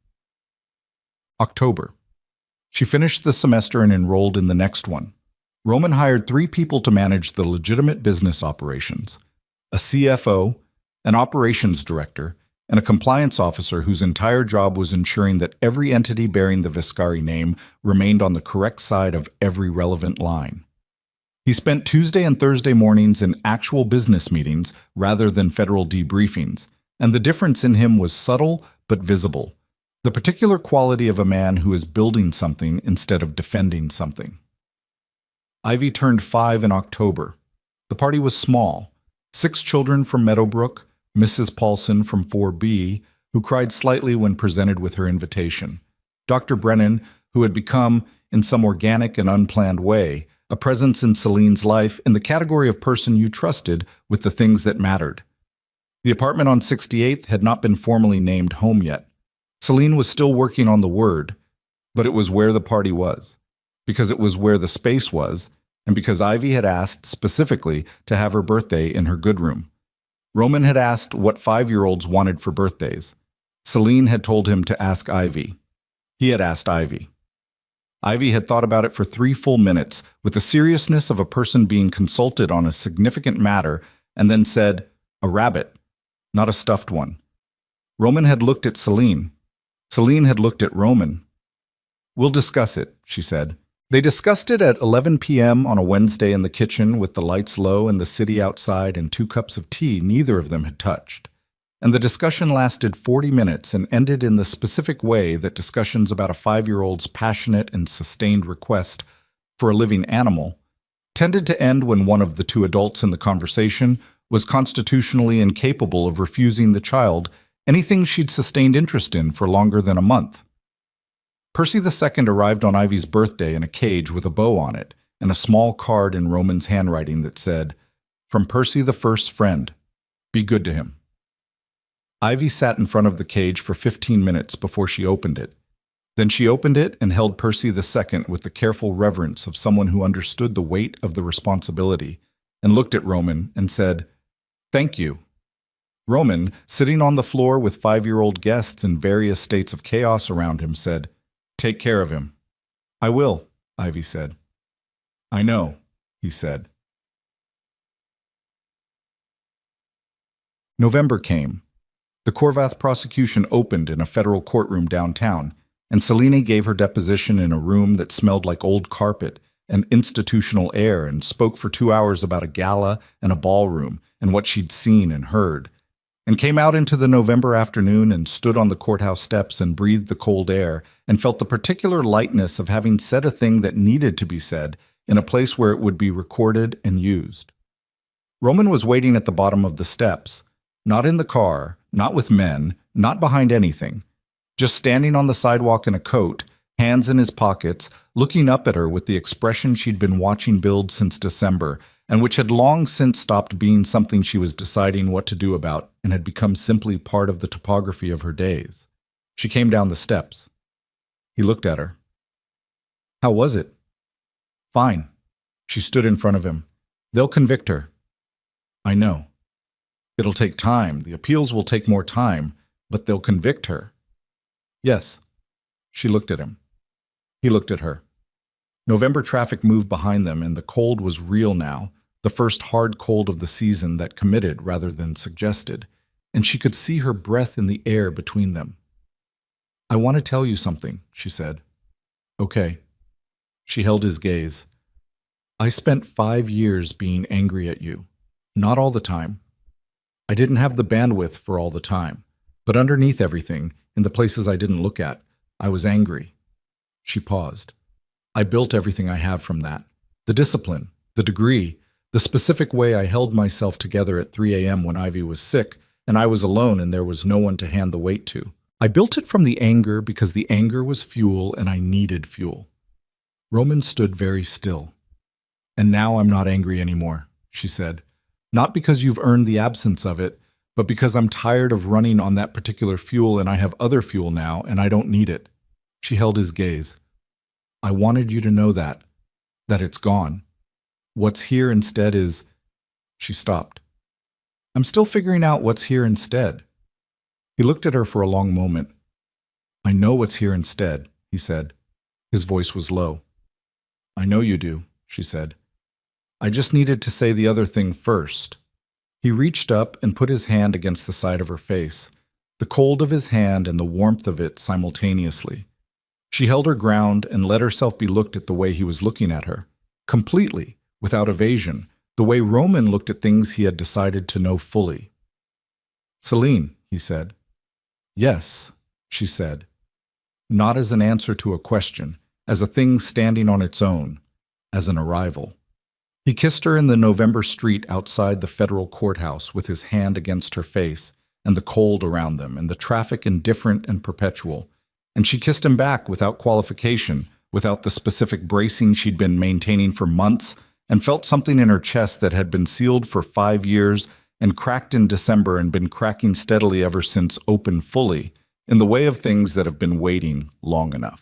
October. She finished the semester and enrolled in the next one. Roman hired 3 people to manage the legitimate business operations: a CFO, an operations director, and a compliance officer whose entire job was ensuring that every entity bearing the Viscari name remained on the correct side of every relevant line. He spent Tuesday and Thursday mornings in actual business meetings rather than federal debriefings, and the difference in him was subtle but visible, the particular quality of a man who is building something instead of defending something. Ivy turned 5 in October. The party was small: 6 children from Meadowbrook, Mrs. Paulson from 4B, who cried slightly when presented with her invitation, Dr. Brennan, who had become, in some organic and unplanned way, a presence in Celine's life in the category of person you trusted with the things that mattered. The apartment on 68th had not been formally named home yet. Celine was still working on the word, but it was where the party was, because it was where the space was, and because Ivy had asked specifically to have her birthday in her good room. Roman had asked what 5-year-olds wanted for birthdays. Celine had told him to ask Ivy. He had asked Ivy. Ivy had thought about it for 3 full minutes, with the seriousness of a person being consulted on a significant matter, and then said, "A rabbit, not a stuffed one." Roman had looked at Celine. Celine had looked at Roman. "We'll discuss it," she said. They discussed it at 11 p.m. on a Wednesday in the kitchen with the lights low and the city outside and 2 cups of tea neither of them had touched. And the discussion lasted 40 minutes and ended in the specific way that discussions about a 5-year-old's passionate and sustained request for a living animal tended to end when one of the 2 adults in the conversation was constitutionally incapable of refusing the child anything she'd sustained interest in for longer than a month. Percy II arrived on Ivy's birthday in a cage with a bow on it and a small card in Roman's handwriting that said, "From Percy the First's friend. Be good to him." Ivy sat in front of the cage for 15 minutes before she opened it. Then she opened it and held Percy II with the careful reverence of someone who understood the weight of the responsibility, and looked at Roman and said, "Thank you." Roman, sitting on the floor with 5-year-old guests in various states of chaos around him, said, "Take care of him." "I will," Ivy said. "I know," he said. November came. The Corvath prosecution opened in a federal courtroom downtown, and Selene gave her deposition in a room that smelled like old carpet and institutional air and spoke for 2 hours about a gala and a ballroom and what she'd seen and heard, and came out into the November afternoon and stood on the courthouse steps and breathed the cold air and felt the particular lightness of having said a thing that needed to be said in a place where it would be recorded and used. Roman was waiting at the bottom of the steps, not in the car, not with men, not behind anything, just standing on the sidewalk in a coat, hands in his pockets, looking up at her with the expression she'd been watching build since December, and which had long since stopped being something she was deciding what to do about and had become simply part of the topography of her days. She came down the steps. He looked at her. "How was it?" "Fine." She stood in front of him. "They'll convict her." "I know. It'll take time. The appeals will take more time, but they'll convict her." "Yes." She looked at him. He looked at her. November traffic moved behind them, and the cold was real now, the first hard cold of the season that committed rather than suggested, and she could see her breath in the air between them. "I want to tell you something," she said. "Okay." She held his gaze. "I spent 5 years being angry at you. Not all the time. I didn't have the bandwidth for all the time, but underneath everything, in the places I didn't look at, I was angry." She paused. "I built everything I have from that. The discipline, the degree, the specific way I held myself together at 3 a.m. when Ivy was sick, and I was alone and there was no one to hand the weight to. I built it from the anger because the anger was fuel and I needed fuel." Roman stood very still. "And now I'm not angry anymore," she said. "Not because you've earned the absence of it, but because I'm tired of running on that particular fuel and I have other fuel now and I don't need it." She held his gaze. "I wanted you to know that it's gone. What's here instead is—" She stopped. "I'm still figuring out what's here instead." He looked at her for a long moment. "I know what's here instead," he said. His voice was low. "I know you do," she said. I just needed to say the other thing first. He reached up and put his hand against the side of her face, the cold of his hand and the warmth of it simultaneously. She held her ground and let herself be looked at the way he was looking at her, completely, without evasion, the way Roman looked at things he had decided to know fully. Celine, he said. Yes, she said. Not as an answer to a question, as a thing standing on its own, as an arrival. He kissed her in the November street outside the federal courthouse with his hand against her face, and the cold around them, and the traffic indifferent and perpetual. And she kissed him back without qualification, without the specific bracing she'd been maintaining for months, and felt something in her chest that had been sealed for 5 years and cracked in December and been cracking steadily ever since open fully, in the way of things that have been waiting long enough.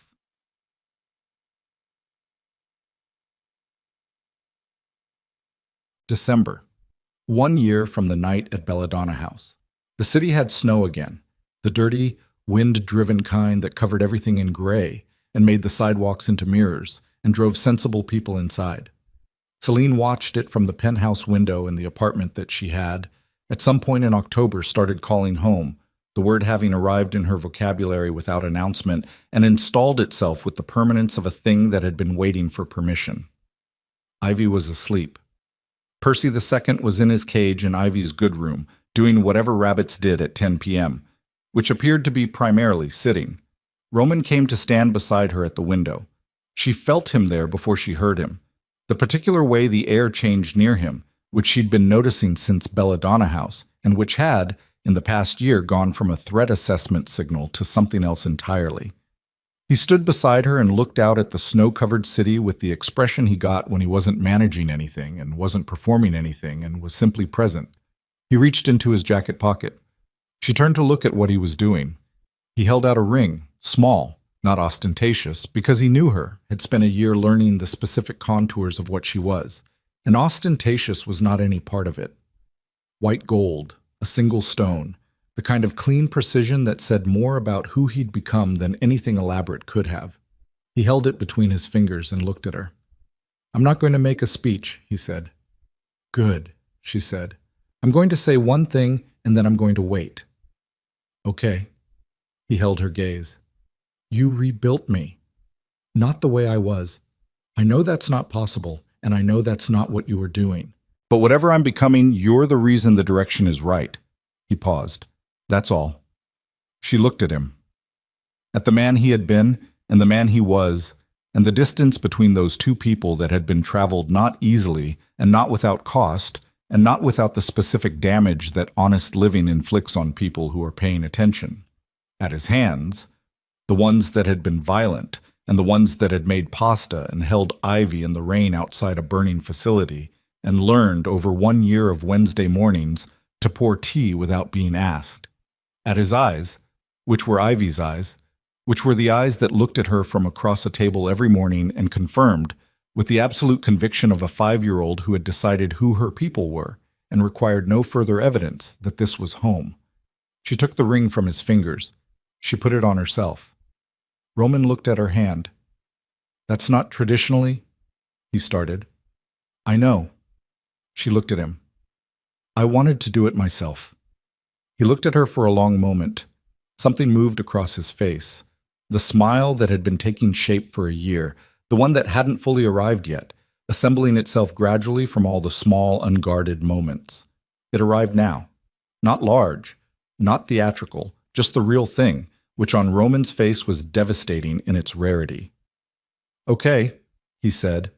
December. 1 year from the night at Belladonna House. The city had snow again, the dirty, wind-driven kind that covered everything in gray and made the sidewalks into mirrors and drove sensible people inside. Celine watched it from the penthouse window in the apartment that she had, at some point in October, started calling home, the word having arrived in her vocabulary without announcement and installed itself with the permanence of a thing that had been waiting for permission. Ivy was asleep. Percy II was in his cage in Ivy's good room, doing whatever rabbits did at 10 p.m., which appeared to be primarily sitting. Roman came to stand beside her at the window. She felt him there before she heard him. The particular way the air changed near him, which she'd been noticing since Belladonna House, and which had, in the past year, gone from a threat assessment signal to something else entirely. He stood beside her and looked out at the snow-covered city with the expression he got when he wasn't managing anything and wasn't performing anything and was simply present. He reached into his jacket pocket. She turned to look at what he was doing. He held out a ring, small, not ostentatious, because he knew her, had spent a year learning the specific contours of what she was, and ostentatious was not any part of it. White gold, a single stone, the kind of clean precision that said more about who he'd become than anything elaborate could have. He held it between his fingers and looked at her. I'm not going to make a speech, he said. Good, she said. I'm going to say one thing and then I'm going to wait. Okay. He held her gaze. You rebuilt me. Not the way I was. I know that's not possible, and I know that's not what you were doing. But whatever I'm becoming, you're the reason the direction is right. He paused. That's all. She looked at him. At the man he had been, and the man he was, and the distance between those two people that had been traveled not easily, and not without cost, and not without the specific damage that honest living inflicts on people who are paying attention. At his hands, the ones that had been violent, and the ones that had made pasta and held Ivy in the rain outside a burning facility, and learned over 1 year of Wednesday mornings to pour tea without being asked. At his eyes, which were Ivy's eyes, which were the eyes that looked at her from across a table every morning and confirmed, with the absolute conviction of a 5-year-old who had decided who her people were and required no further evidence that this was home. She took the ring from his fingers. She put it on herself. Roman looked at her hand. That's not traditionally, he started. I know. She looked at him. I wanted to do it myself. He looked at her for a long moment. Something moved across his face. The smile that had been taking shape for a year, the one that hadn't fully arrived yet, assembling itself gradually from all the small, unguarded moments. It arrived now. Not large, not theatrical, just the real thing, which on Roman's face was devastating in its rarity. Okay, he said.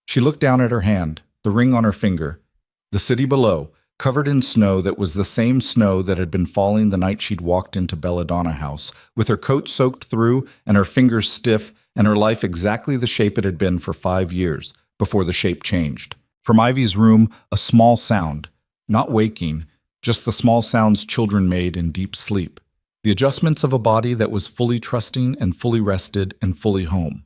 She looked down at her hand, the ring on her finger. The city below, covered in snow that was the same snow that had been falling the night she'd walked into Belladonna House, with her coat soaked through and her fingers stiff and her life exactly the shape it had been for 5 years, before the shape changed. From Ivy's room, a small sound, not waking, just the small sounds children made in deep sleep. The adjustments of a body that was fully trusting and fully rested and fully home.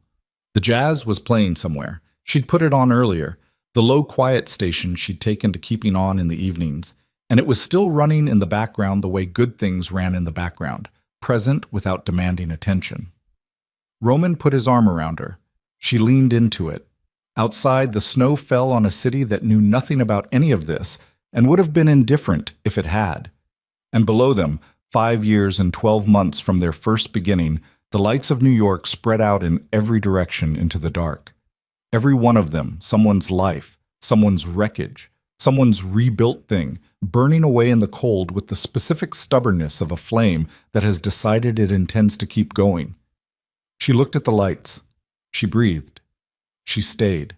The jazz was playing somewhere. She'd put it on earlier, the low quiet station she'd taken to keeping on in the evenings, and it was still running in the background the way good things ran in the background, present without demanding attention. Roman put his arm around her. She leaned into it. Outside, the snow fell on a city that knew nothing about any of this and would have been indifferent if it had. And below them, 5 years and 12 months from their first beginning, the lights of New York spread out in every direction into the dark. Every one of them, someone's life, someone's wreckage, someone's rebuilt thing, burning away in the cold with the specific stubbornness of a flame that has decided it intends to keep going. She looked at the lights. She breathed. She stayed.